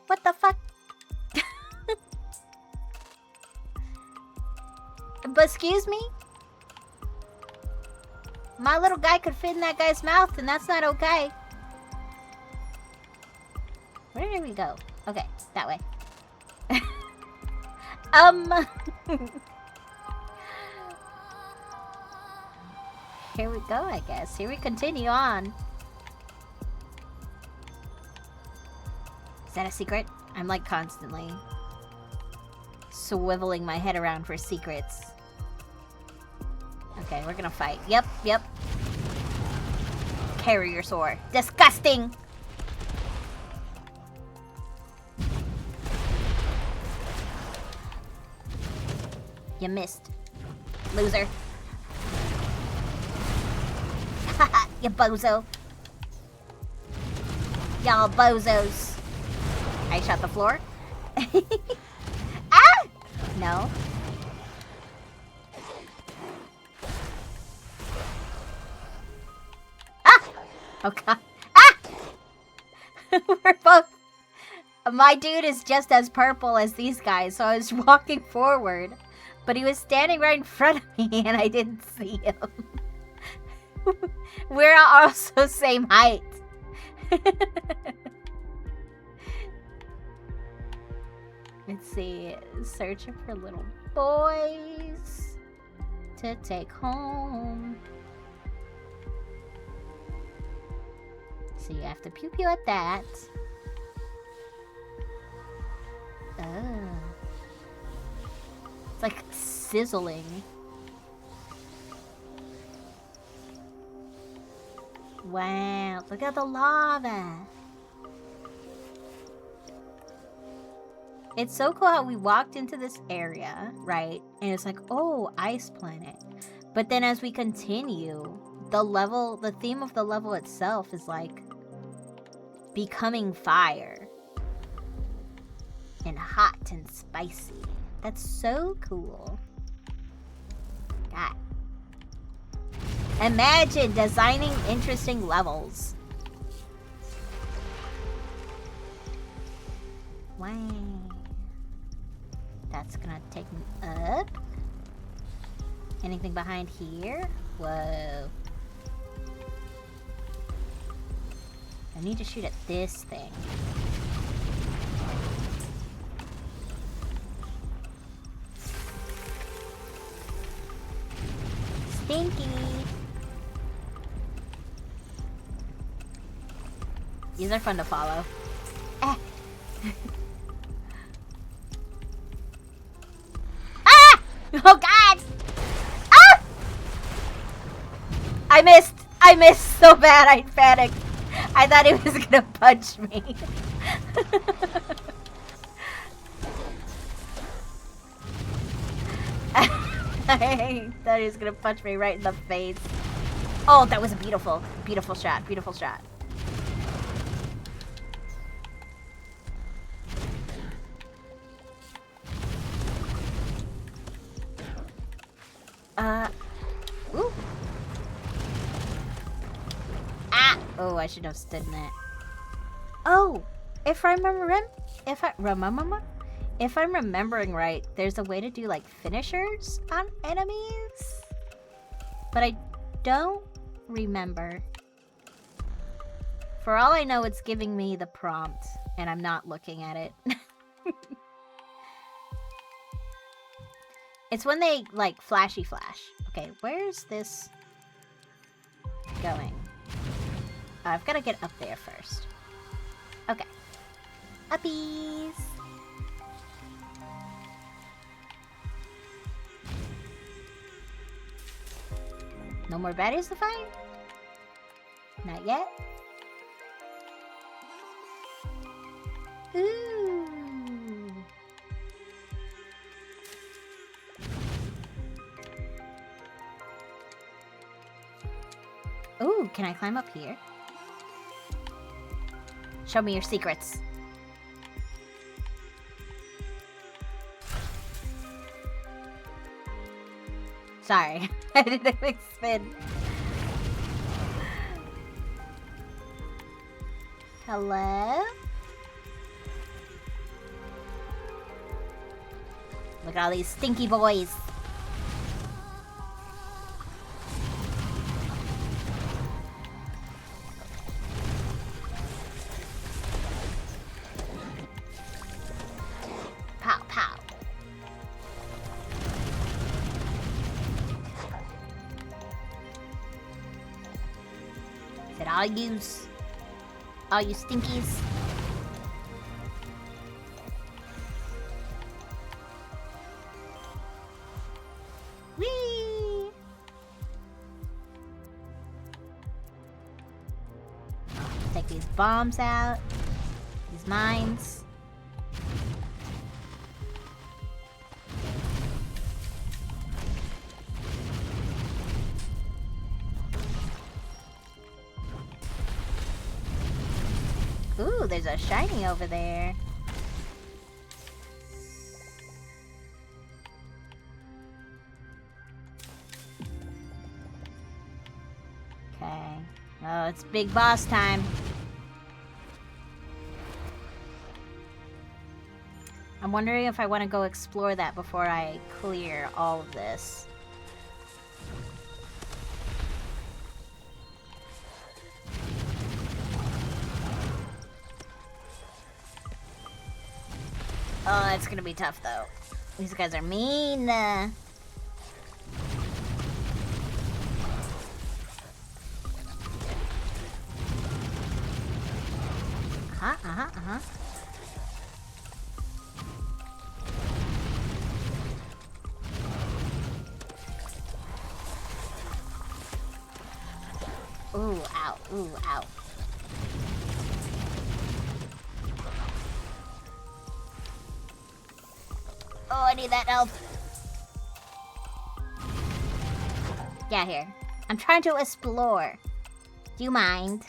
What the fuck? But excuse me? My little guy could fit in that guy's mouth, and that's not okay. Where did we go? Okay, that way. Here we go, I guess. Here we continue on. Is that a secret? I'm like constantly swiveling my head around for secrets. Okay, we're gonna fight. Yep. Carrier sword. Disgusting! You missed. Loser. Haha, you bozo. Y'all bozos. I shot the floor. Ah! No. Ah! Oh god. Ah! We're both... My dude is just as purple as these guys, so I was walking forward. But he was standing right in front of me and I didn't see him. We're also same height. Let's see. Searching for little boys to take home. So you have to pew pew at that. Oh. It's like sizzling. Wow, look at the lava. It's so cool how we walked into this area, right? And it's like, oh, ice planet. But then as we continue, the theme of the level itself is like becoming fire. And hot and spicy. That's so cool. God. Imagine designing interesting levels. Wow. That's gonna take me up. Anything behind here? Whoa. I need to shoot at this thing. Stinky. These are fun to follow. Ah! Ah! Oh god! Ah! I missed so bad I panicked. I thought he was gonna punch me. I thought he was gonna punch me right in the face. Oh, that was a beautiful, beautiful shot. Beautiful shot. Ooh. Ah! Oh, I should have stood in it. Oh, if I'm remembering right, there's a way to do like finishers on enemies, but I don't remember. For all I know, it's giving me the prompt, and I'm not looking at it. It's when they like flashy flash. Okay, where's this going? I've got to get up there first. Okay. Uppies! No more baddies to fight? Not yet? Ooh! Ooh, can I climb up here? Show me your secrets. Sorry, I did a quick spin. Hello? Look at all these stinky boys. Pow, pow. Is it all you stinkies? Whee! Take these bombs out. These mines. Ooh, there's a shiny over there. Okay. Oh, it's big boss time. I'm wondering if I want to go explore that before I clear all of this. Oh, that's gonna be tough, though. These guys are mean. Ooh, ow, ooh, ow. Oh, I need that health. Get here. I'm trying to explore. Do you mind?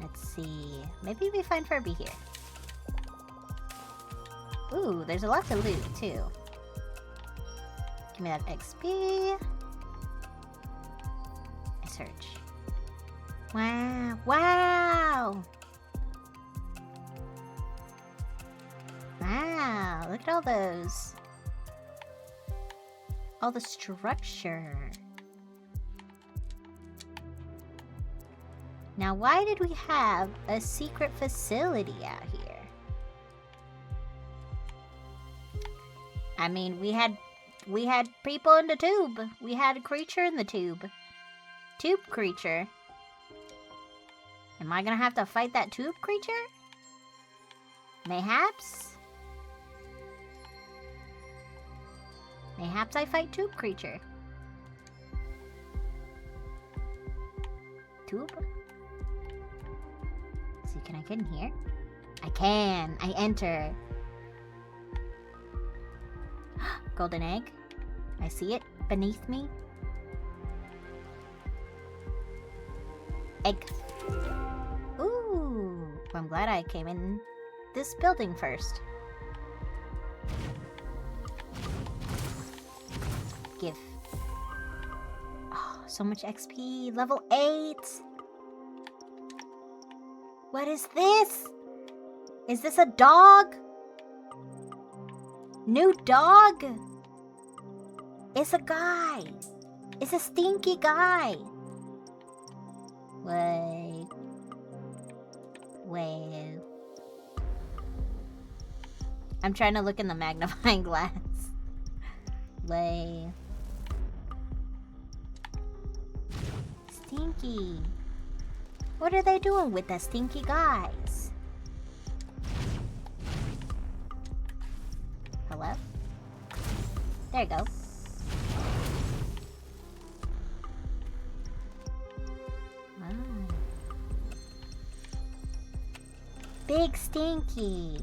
Let's see. Maybe we find Furby here. Ooh, there's a lot to loot, too. Give me that XP. Search. Wow. Wow! Wow, look at all those. All the structure. Now, why did we have a secret facility out here? I mean, we had people in the tube. We had a creature in the tube. Tube creature. Am I gonna have to fight that tube creature? Mayhaps? Mayhaps I fight tube creature. tube. See, can I get in here? I can. I enter. Golden egg. I see it beneath me. Egg. Ooh. I'm glad I came in this building first. Give. Oh, so much XP. Level 8. What is this? Is this a dog? New dog? It's a guy. It's a stinky guy. Wait. I'm trying to look in the magnifying glass. Wait. Stinky. What are they doing with the stinky guys? Hello? There you go. Big Stinky.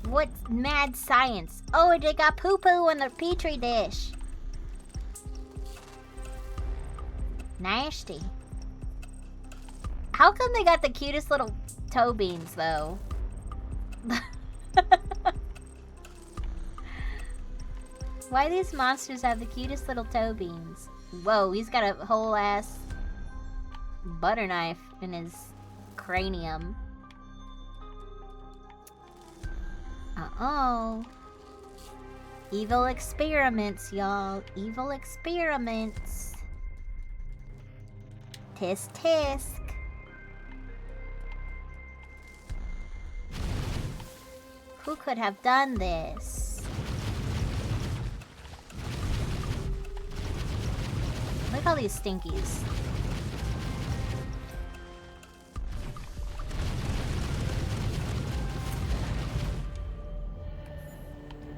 What mad science? Oh, they got poo-poo in the petri dish. Nasty. How come they got the cutest little toe beans, though? Why these monsters have the cutest little toe beans? Whoa, he's got a whole ass butter knife in his cranium. Uh-oh. Evil experiments, y'all. Evil experiments. Tisk tisk. Who could have done this? Look at all these stinkies.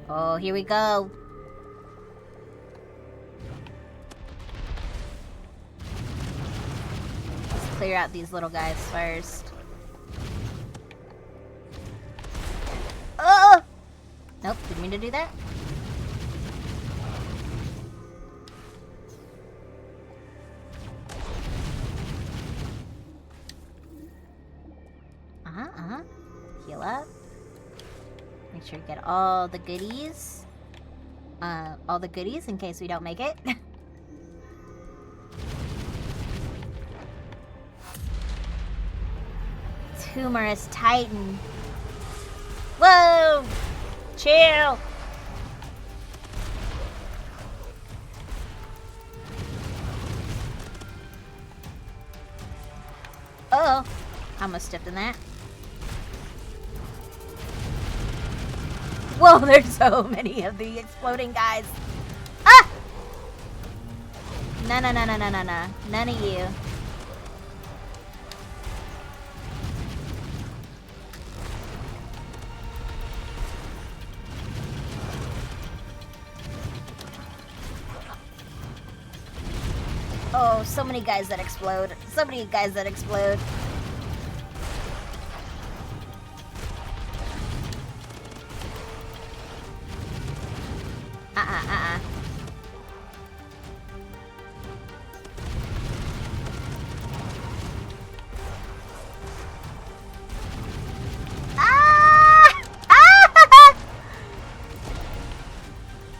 Oh, here we go. Let's clear out these little guys first. Oh! Nope, didn't mean to do that. Heal up. Make sure to get all the goodies. All the goodies in case we don't make it. Tumorous Titan. Whoa! Chill! Uh oh, I almost stepped in that. Whoa, there's so many of the exploding guys. Ah! No. None of you. Oh, so many guys that explode. So many guys that explode.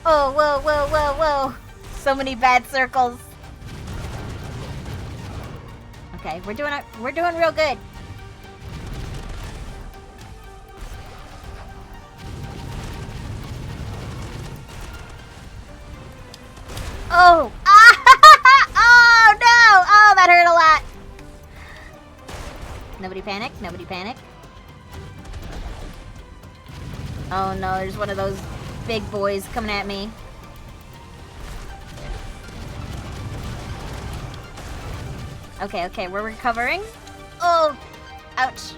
Oh, whoa. So many bad circles. Okay, we're doing real good. Oh! Oh no! Oh, that hurt a lot. Nobody panic. Oh no, there's one of those big boys coming at me. Okay, we're recovering. Oh! Ouch.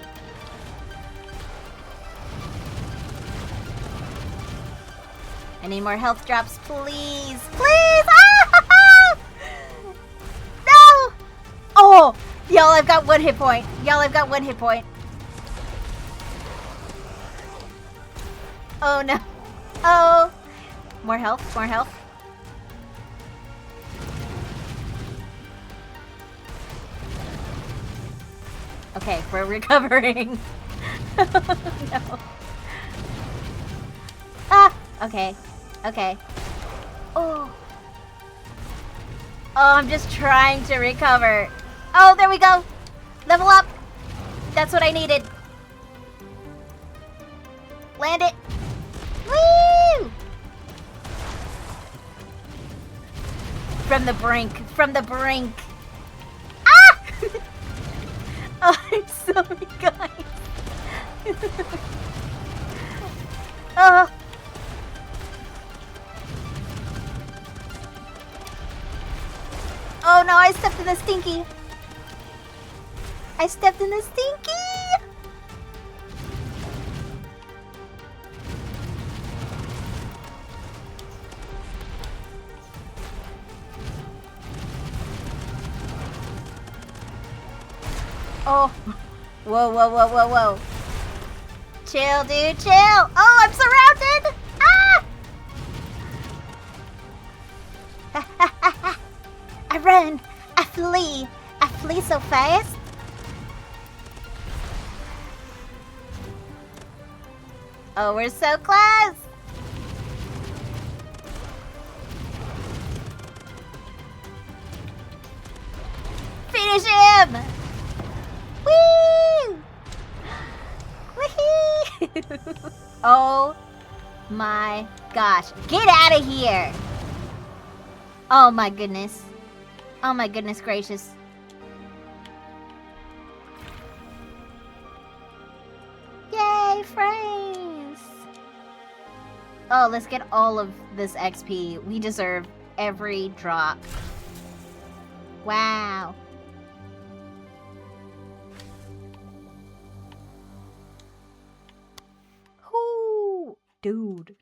I need more health drops, please. Please! Ah! No! Oh! Y'all, I've got 1 hit point. Y'all, I've got 1 hit point. Oh, no. Oh! More health, more health. Okay, we're recovering. No. Ah! Okay. Okay. Oh. Oh, I'm just trying to recover. Oh, there we go. Level up. That's what I needed. Land it. Woo! From the brink. From the brink. Ah! Oh, there's so many guys. Oh. Oh no, I stepped in the stinky. I stepped in the stinky. Oh. Whoa, whoa, whoa, whoa, whoa. Chill, dude, chill. Oh, I'm surrounded. Ah! I run. I flee. I flee so fast. Oh, we're so close. Finish him. Woo! Woohoo! Oh my gosh. Get out of here. Oh my goodness. Oh my goodness gracious. Yay, frames! Oh, let's get all of this XP. We deserve every drop. Wow. Whoo! Dude.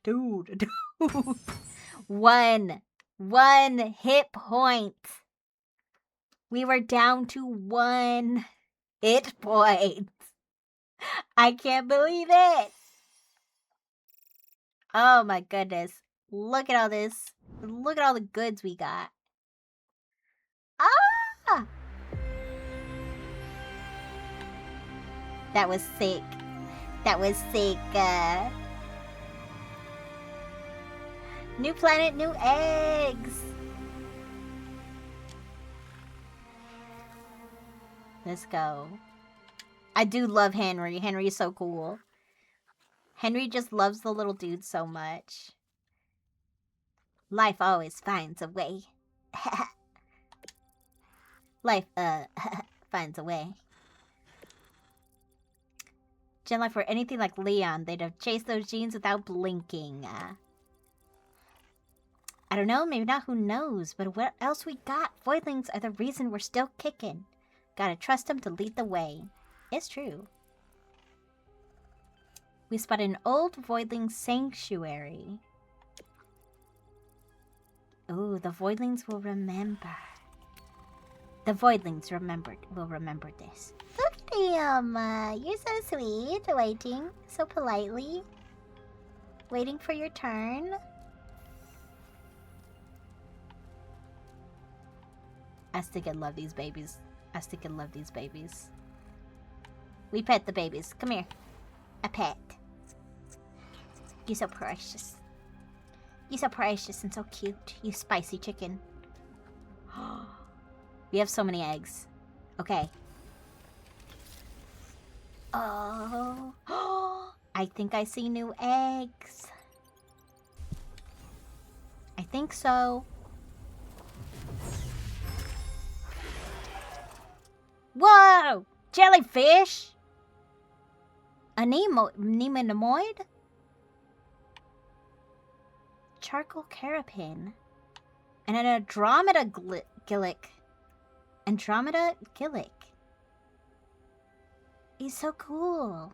One hit point. We were down to 1 hit point. I can't believe it. Oh my goodness. Look at all this. Look at all the goods we got. Ah! That was sick. That was sick. New planet, new eggs. Let's go. I do love Henry. Henry is so cool. Henry just loves the little dude so much. Life always finds a way. Life, finds a way. Gen Life were anything like Leon, they'd have chased those genes without blinking. I don't know, maybe not, who knows? But what else we got? Voidlings are the reason we're still kicking. Gotta trust them to lead the way. It's true. We spotted an old Voidling sanctuary. Ooh, the Voidlings will remember. The Voidlings will remember this. Look at him! You're so sweet, waiting so politely. Waiting for your turn. I stick and love these babies. I stick and love these babies. We pet the babies. Come here. A pet. You're so precious. You're so precious and so cute. You spicy chicken. We have so many eggs. Okay. Oh. I think I see new eggs. I think so. Whoa! Jellyfish? A Nemonoid? Charcoal Carapin. And an Andromeda Gillick. Andromeda Gillick. He's so cool.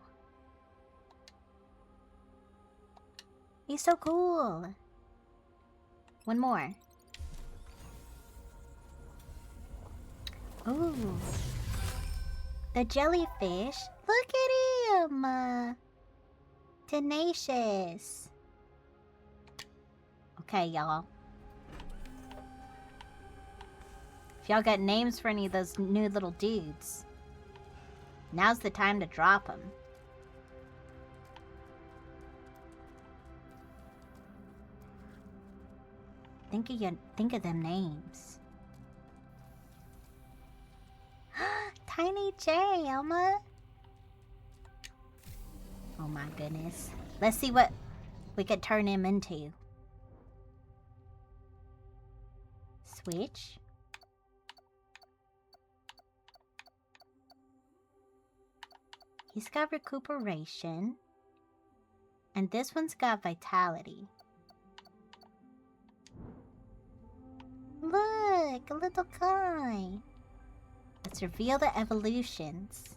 He's so cool. One more. Ooh. The jellyfish. Look at him. Tenacious. Okay, y'all. If y'all got names for any of those new little dudes, now's the time to drop them. Think of them names. Tiny J, Elma. Oh my goodness. Let's see what we could turn him into. Switch. He's got recuperation. And this one's got vitality. Look, a little guy. Let's reveal the evolutions.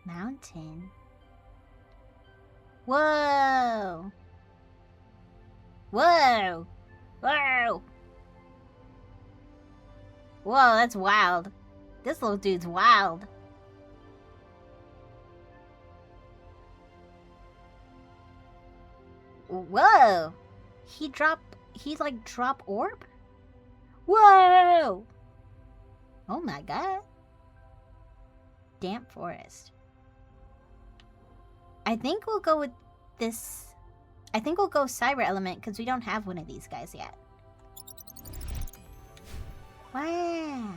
Mountain. Whoa! Whoa! Whoa! Whoa, that's wild. This little dude's wild. Whoa! He like drop orb? Whoa! Oh my god. Damp forest. I think we'll go with this. I think we'll go cyber element because we don't have one of these guys yet. Wow.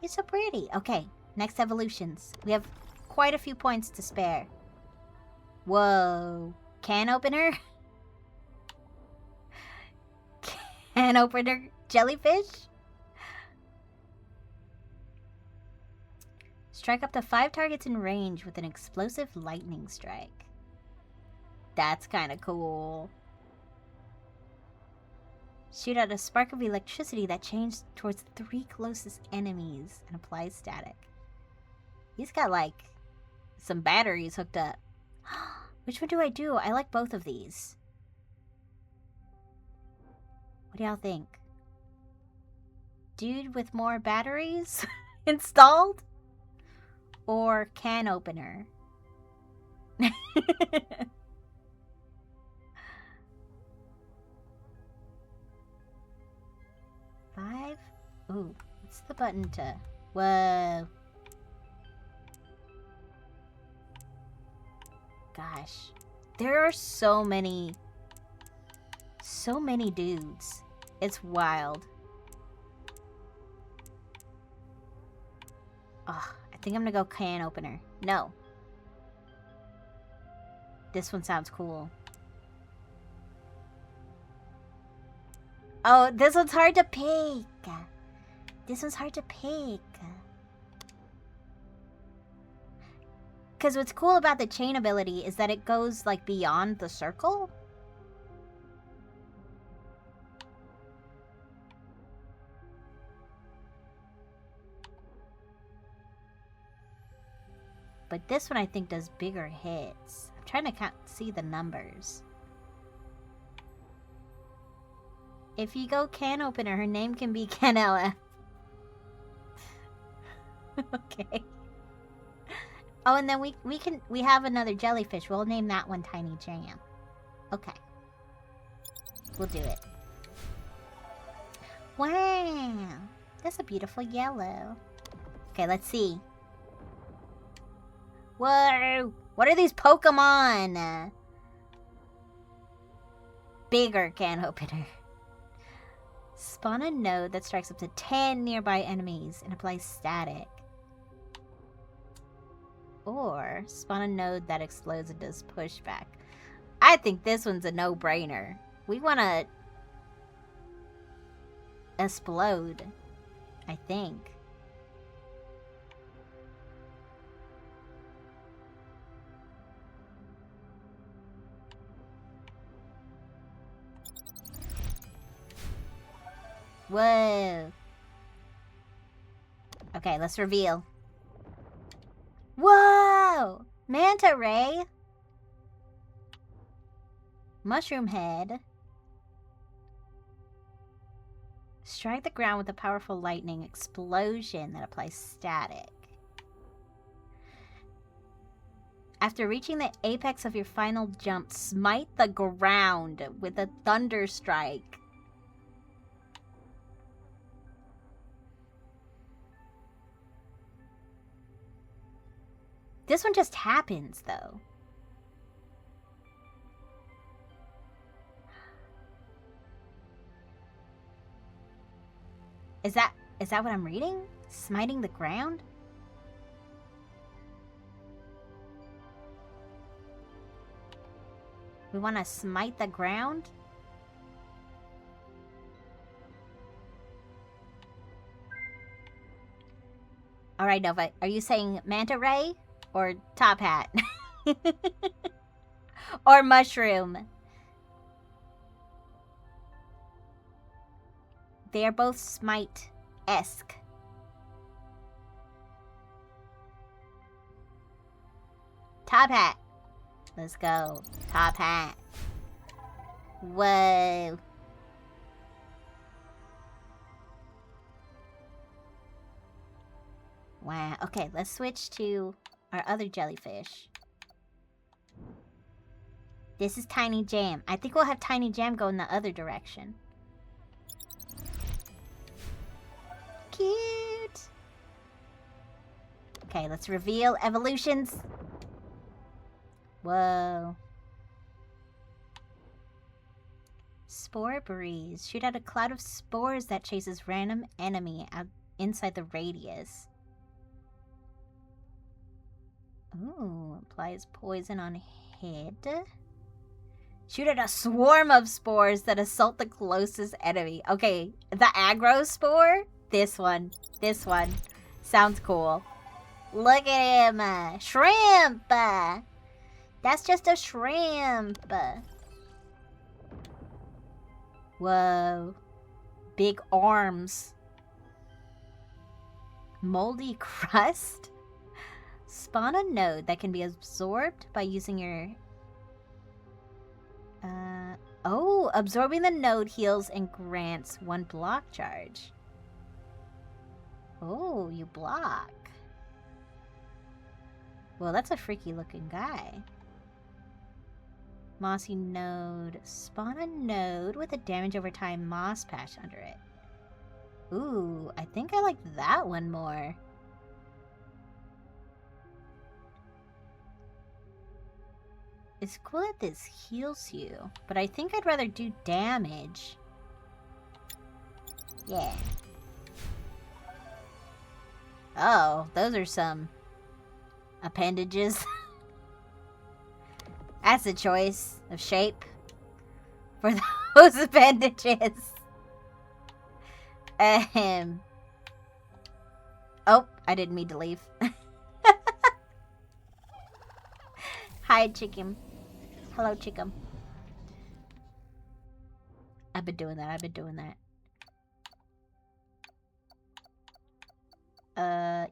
It's so pretty. Okay, next evolutions. We have quite a few points to spare. Whoa. Can opener? Can opener jellyfish? Strike up to 5 targets in range with an explosive lightning strike. That's kind of cool. Shoot out a spark of electricity that changes towards 3 closest enemies and applies static. He's got like some batteries hooked up. Which one do? I like both of these. What do y'all think? Dude with more batteries installed? Or can opener? 5? Ooh, what's the button to... Whoa. Gosh. There are so many dudes. It's wild. Ugh, I think I'm gonna go can opener. No. This one sounds cool. Oh, this one's hard to pick. This one's hard to pick. Because what's cool about the chain ability is that it goes, like, beyond the circle. But this one, I think, does bigger hits. I'm trying to see the numbers. If you go can opener, her name can be Can LF. Okay. Oh, and then we have another jellyfish. We'll name that one Tiny Jam. Okay. We'll do it. Wow. That's a beautiful yellow. Okay, let's see. Whoa! What are these Pokemon? Bigger can opener. Spawn a node that strikes up to 10 nearby enemies and applies static. Or spawn a node that explodes and does pushback. I think this one's a no-brainer. We want to explode, I think. Whoa. Okay, let's reveal. Whoa! Manta Ray? Mushroom head. Strike the ground with a powerful lightning explosion that applies static. After reaching the apex of your final jump, smite the ground with a thunder strike. This one just happens, though. Is that what I'm reading? Smiting the ground? We want to smite the ground? Alright, Nova. Are you saying manta ray or top hat? Or mushroom? They are both smite-esque. Top hat. Let's go. Top hat. Whoa. Wow. Okay, let's switch to our other jellyfish. This is Tiny Jam. I think we'll have Tiny Jam go in the other direction. Cute. Okay, let's reveal evolutions. Whoa. Spore breeze. Shoot out a cloud of spores that chases random enemy out inside the radius. Ooh, applies poison on head. Shoot at a swarm of spores that assault the closest enemy. Okay, the aggro spore? This one. This one. Sounds cool. Look at him. Shrimp. That's just a shrimp. Whoa. Big arms. Moldy crust? Spawn a node that can be absorbed by using your... Oh, absorbing the node heals and grants 1 block charge. Oh, you block. Well, that's a freaky looking guy. Mossy node. Spawn a node with a damage over time moss patch under it. Ooh, I think I like that one more. It's cool that this heals you, but I think I'd rather do damage. Yeah. Oh, those are some appendages. That's a choice of shape for those appendages. Oh, I didn't mean to leave. Hi, chicken. Hello, chicken. I've been doing that.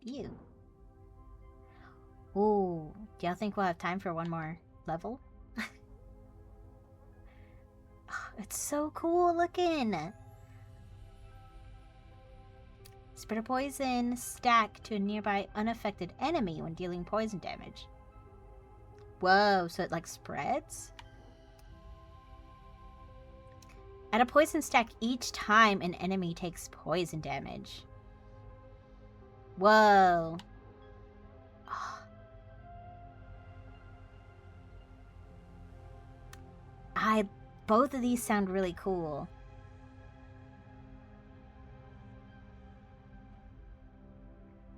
You. Ooh, do y'all think we'll have time for one more level? It's so cool looking. Spread a poison stack to a nearby unaffected enemy when dealing poison damage. Whoa, so it like spreads? Add a poison stack each time an enemy takes poison damage. Whoa. Both of these sound really cool.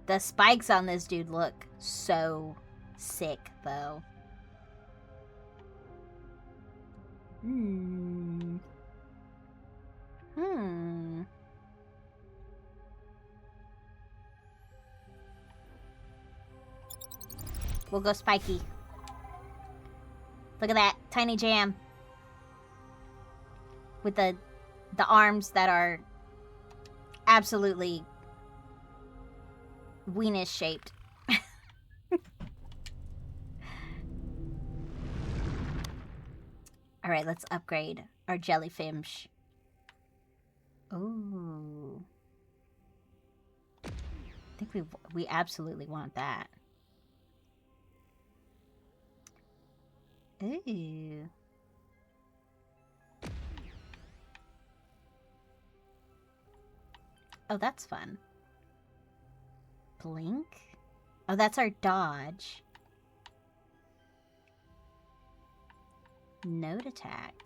The spikes on this dude look so sick, though. We'll go spiky. Look at that. Tiny Jam. With the arms that are absolutely weenus shaped. Alright, let's upgrade our jellyfish. Ooh. I think we absolutely want that. Ooh. Oh, that's fun. Blink? Oh, that's our dodge. Note attack.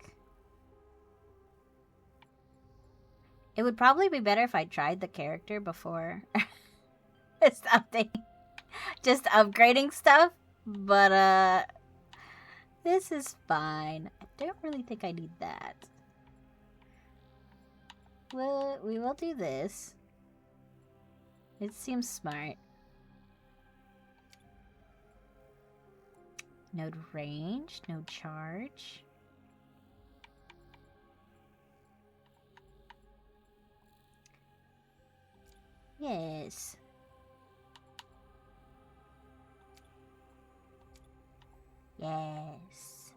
It would probably be better if I tried the character before something. Just upgrading stuff. But, this is fine. I don't really think I need that. Well, we will do this. It seems smart. No range, no charge. Yes. Yes.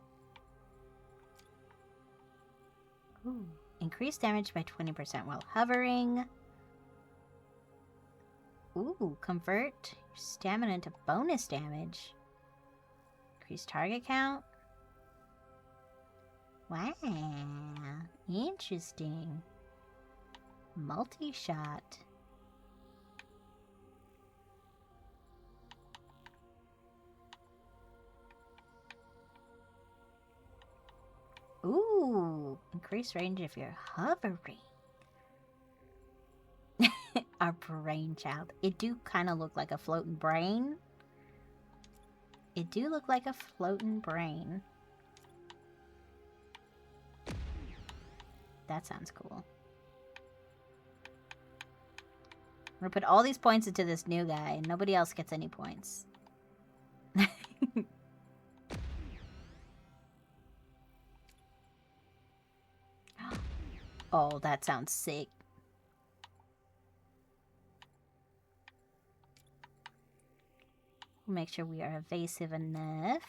Ooh. Increase damage by 20% while hovering. Ooh, convert your stamina into bonus damage. Increase target count. Wow. Interesting. Multi-shot. Ooh, increase range if you're hovering. Our brain child. It do kind of look like a floating brain. It do look like a floating brain. That sounds cool. I'm gonna put all these points into this new guy, and nobody else gets any points. Oh, that sounds sick. We'll make sure we are evasive enough.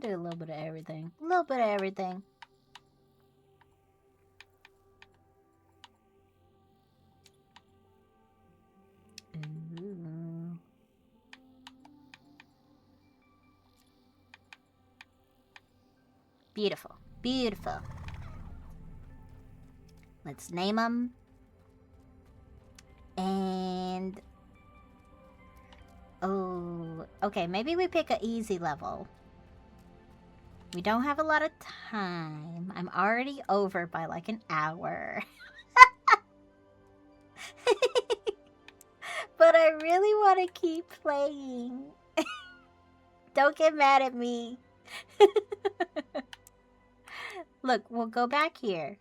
Do a little bit of everything. A little bit of everything. Ooh. Beautiful. Beautiful. Let's name them. And... oh, okay, maybe we pick an easy level. We don't have a lot of time. I'm already over by like an hour. But I really want to keep playing. Don't get mad at me. Look, we'll go back here.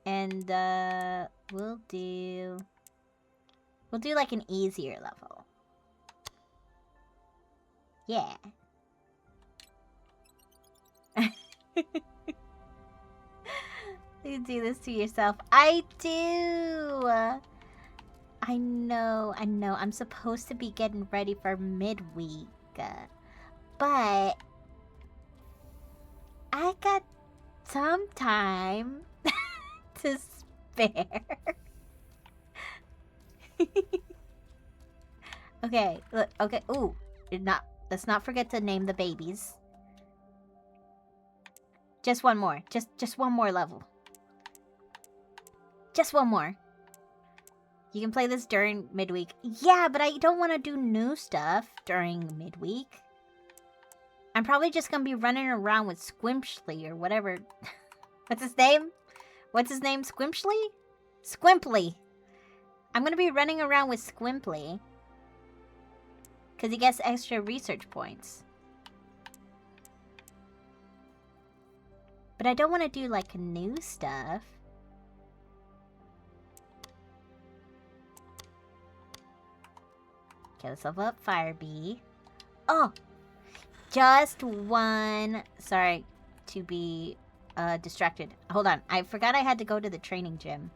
And, we'll do like an easier level. Yeah. You do this to yourself. I do! I know. I'm supposed to be getting ready for midweek. But I got some time to spare. Okay, look, okay. Ooh, let's not forget to name the babies. Just one more. Just one more level. Just one more. You can play this during midweek. Yeah, but I don't want to do new stuff during midweek. I'm probably just going to be running around with Squimply or whatever. What's his name? What's his name? Squimply? Squimply. I'm going to be running around with Squimply. Because he gets extra research points. But I don't want to do, like, new stuff. Okay, let's level up Firebee. Oh! Just one... Sorry to be distracted. Hold on. I forgot I had to go to the training gym.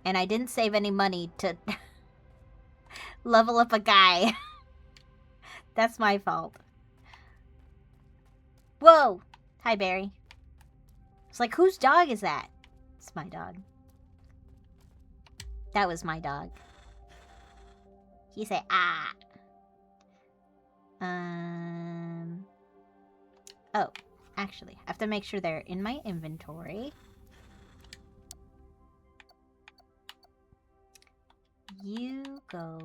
And I didn't save any money to level up a guy. That's my fault. Whoa! Hi, Barry. It's like, whose dog is that? It's my dog. That was my dog. He said, ah. Oh, actually, I have to make sure they're in my inventory. You go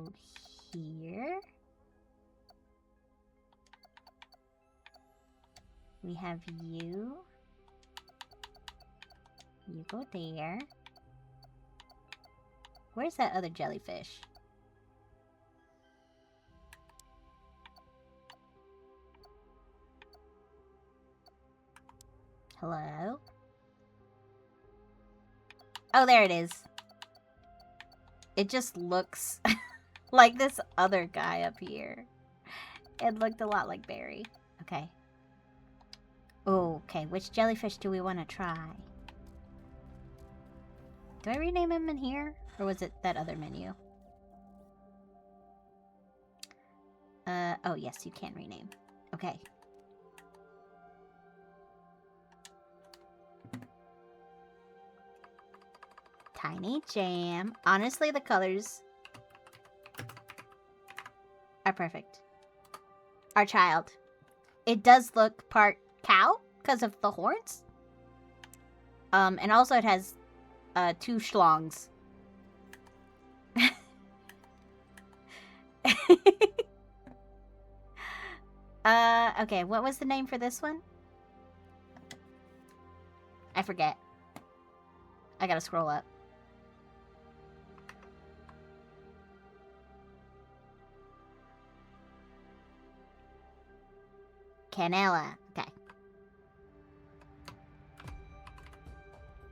here. We have you. You go there. Where's that other jellyfish? Hello? Oh, there it is. It just looks like this other guy up here. It looked a lot like Barry. Okay. Oh, okay. Which jellyfish do we want to try? Do I rename him in here? Or was it that other menu? Oh yes, you can rename. Okay. Tiny Jam. Honestly, the colors are perfect. Our child. It does look part cow because of the horns. And also it has 2 schlongs. Okay, what was the name for this one? I forget. I gotta scroll up. Canela. Okay.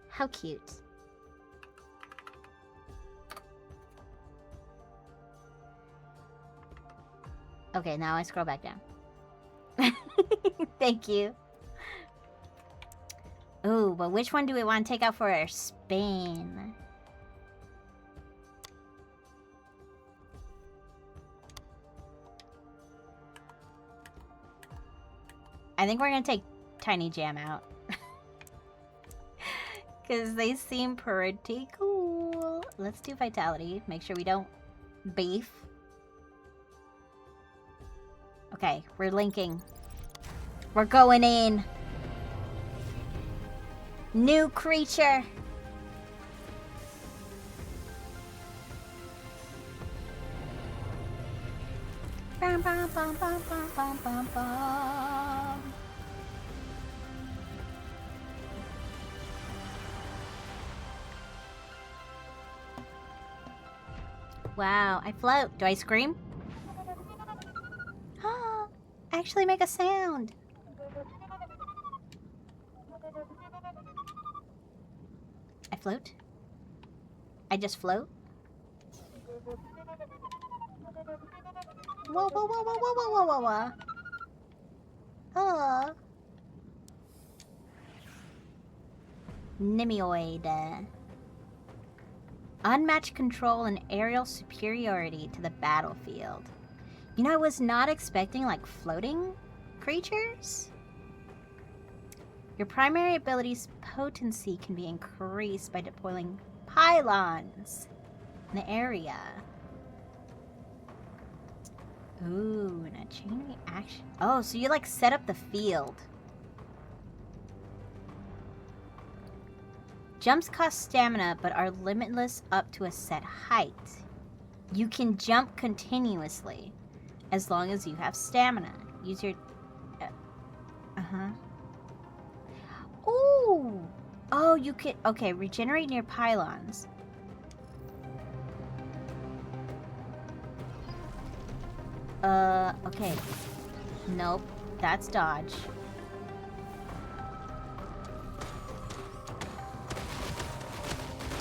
How cute. Okay, now I scroll back down. Thank you. Ooh, but which one do we want to take out for our spin? I think we're going to take Tiny Jam out. Because they seem pretty cool. Let's do Vitality. Make sure we don't beef. Okay, we're linking. We're going in. New creature. Bum, bum, bum, bum, bum, bum, bum, bum. Wow, I float. Do I scream? Actually make a sound. I float. I just float. Whoa, whoa, whoa, whoa, whoa, whoa, whoa, whoa, whoa. Oh. Nimioid. Unmatched control and aerial superiority to the battlefield. You know, I was not expecting, like, floating creatures. Your primary ability's potency can be increased by deploying pylons in the area. Ooh, and a chain reaction. Oh, so you, like, set up the field. Jumps cost stamina, but are limitless up to a set height. You can jump continuously, as long as you have stamina. Use your... Ooh! Oh, you can... Okay, regenerate near pylons. Okay. Nope. That's dodge.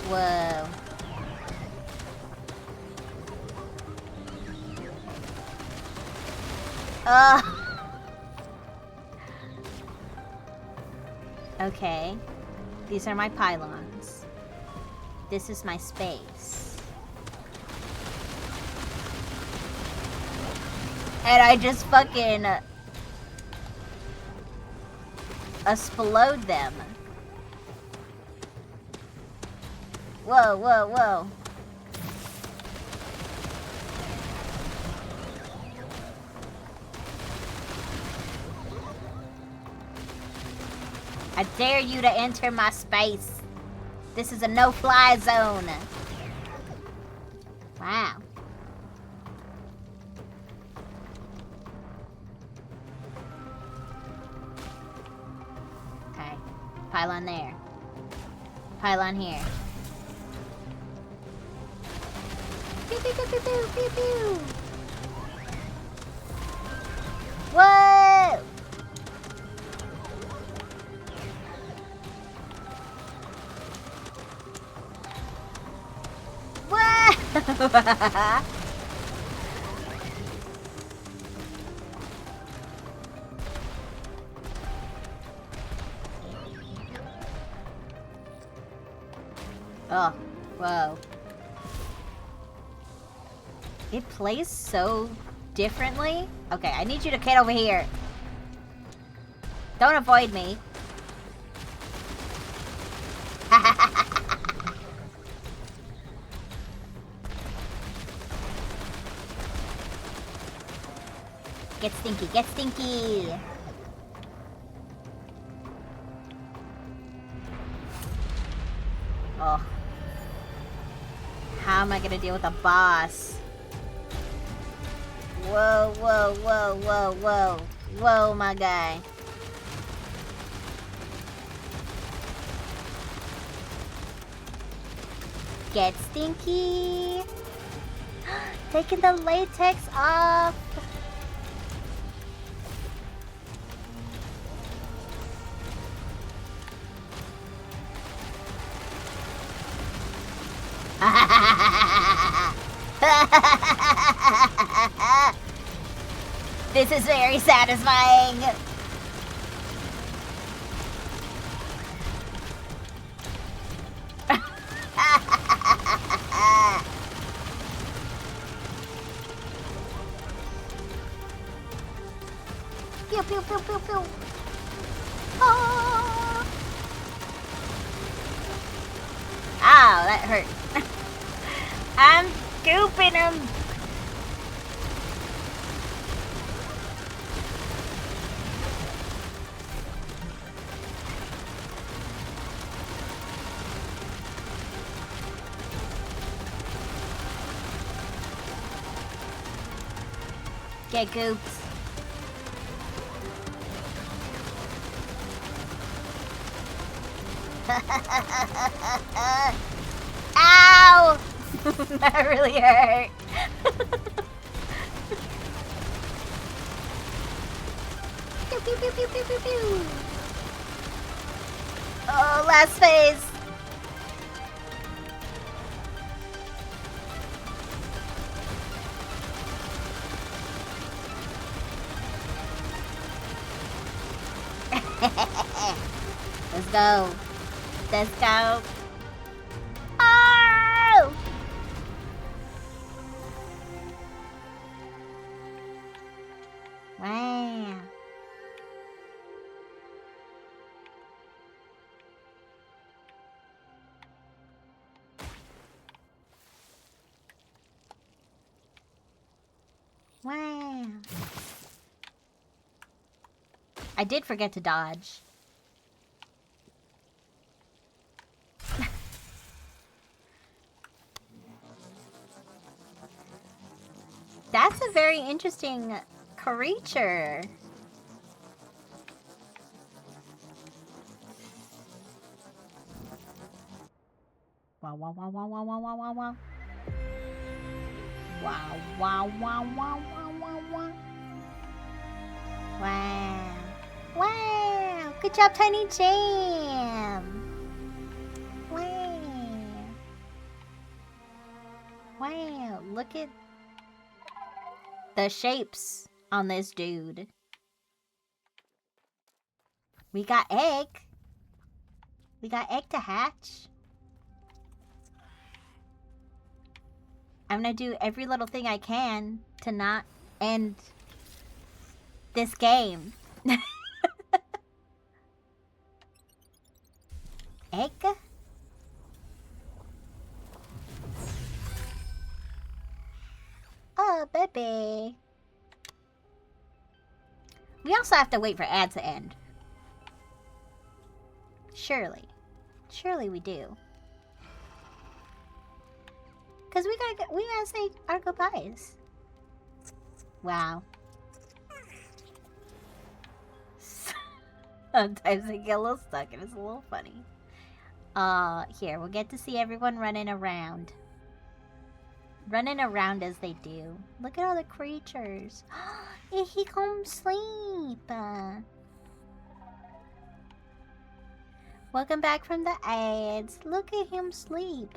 Whoa. Okay. These are my pylons. This is my space. And I just fucking... explode them. Whoa, whoa, whoa. I dare you to enter my space. This is a no-fly zone. Wow. Okay. Pylon there. Pylon here. Pew, pew, pew, pew, pew, pew, pew. Whoa! Whoa! Oh, whoa. It plays so differently. Okay, I need you to get over here. Don't avoid me. Get stinky, get stinky. Oh. How am I gonna deal with a boss? Whoa, whoa, whoa, whoa, whoa. Whoa, my guy. Get stinky. Taking the latex off. This is very satisfying. Pew pew pew pew pew. Oh. Ow, that hurt. I'm scooping him. Get gooped. Ow! That really hurt. Pew, pew, pew, pew, pew, pew, pew. Oh, last phase. Let's go. Let's go. Oh! Wow. Wow. I did forget to dodge. That's a very interesting creature. Wow, wow, wow, wow, wow, wow, wow, wow, wow. Wow, wow, wow, wow, wow, wow, wow. Wow. Wow. Good job, Tiny Jam. Wow. Wow. Look at the shapes on this dude. We got egg. We got egg to hatch. I'm gonna do every little thing I can to not end this game. egg? Oh, baby. We also have to wait for ads to end. Surely. Surely we do. Because we gotta say our goodbyes. Wow. Sometimes I get a little stuck and it's a little funny. Here, we'll get to see everyone running around. Running around as they do. Look at all the creatures. He come sleep. Welcome back from the ads. Look at him sleep.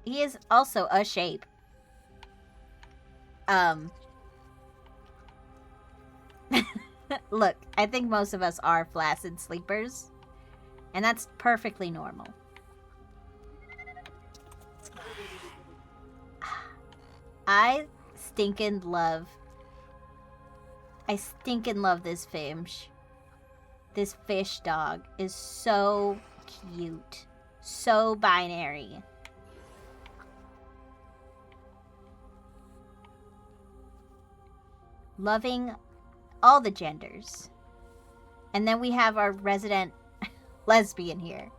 He is also a shape. Look, I think most of us are flaccid sleepers. And that's perfectly normal. I stinking love this fish. This fish dog is so cute. So binary. Loving all the genders. And then we have our resident lesbian here.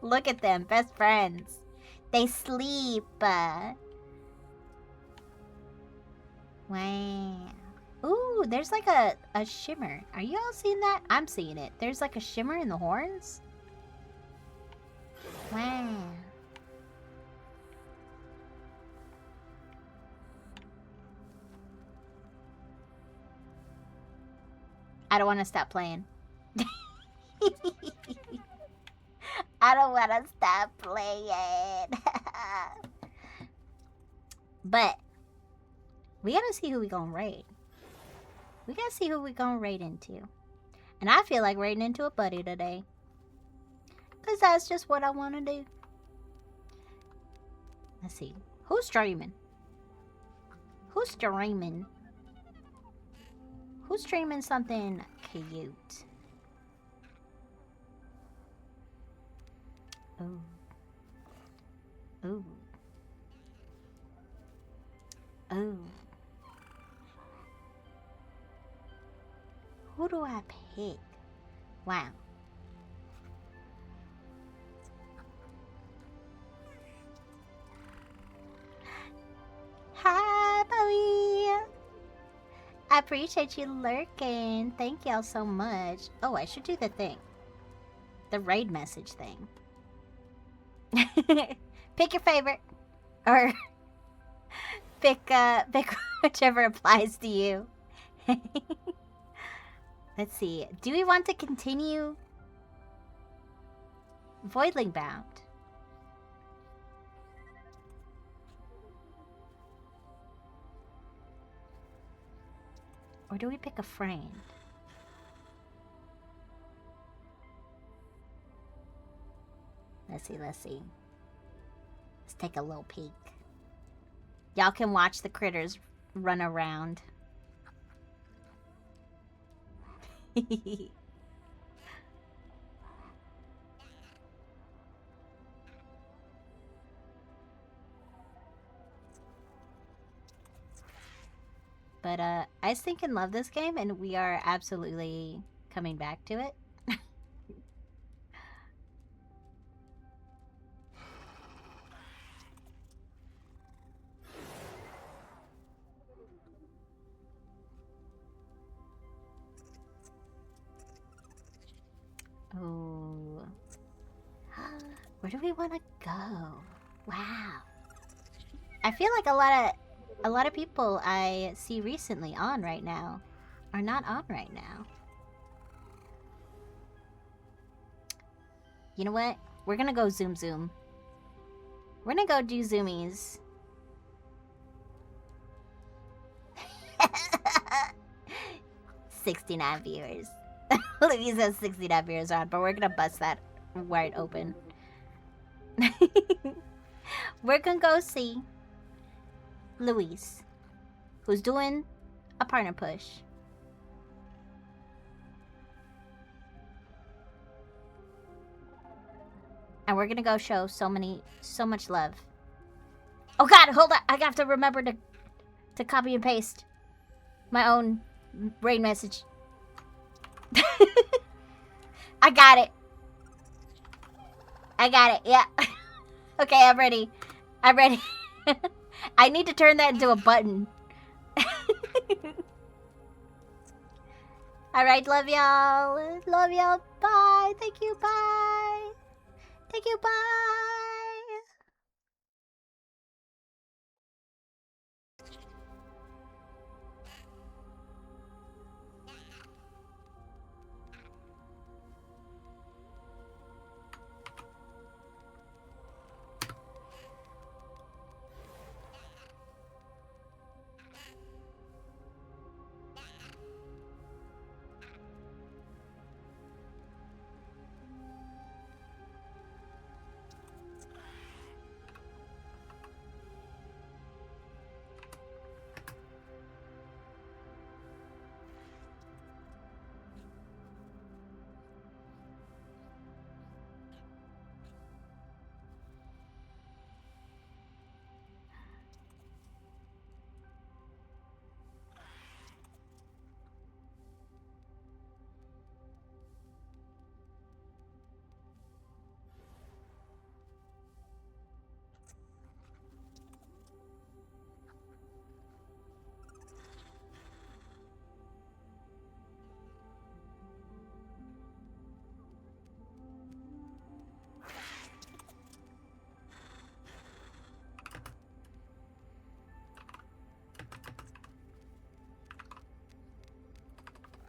Look at them, best friends. They sleep. Wow. Ooh, there's like a shimmer. Are you all seeing that? I'm seeing it. There's like a shimmer in the horns. Wow. I don't want to stop playing. I don't want to stop playing. But we gotta see who we gonna raid. We gotta see who we gonna raid into. And I feel like raiding into a buddy today. Because that's just what I want to do. Let's see. Who's streaming? Who's streaming? Who's streaming something cute? Ooh. Ooh. Ooh. Who do I pick? Wow. Hi, Bowie. I appreciate you lurking. Thank y'all so much. Oh, I should do the thing. The raid message thing. Pick your favorite. Or pick whichever applies to you. Let's see. Do we want to continue Voidling Bound? Or do we pick a friend? Let's see. Let's take a little peek. Y'all can watch the critters run around. But I think and love this game, and we are absolutely coming back to it. Oh, where do we want to go? Wow, I feel like a lot of people I see recently on right now are not on right now. You know what? We're gonna go zoom. We're gonna go do zoomies. 69 viewers. Louise has 69 viewers on, but we're gonna bust that wide open. We're gonna go see Louise, who's doing a partner push. And we're gonna go show so much love. Oh god, hold on. I have to remember to copy and paste my own brain message. I got it. I got it, yeah. Okay, I'm ready. I'm ready. I need to turn that into a button. Alright, love y'all. Love y'all. Bye. Thank you. Bye. Thank you. Bye.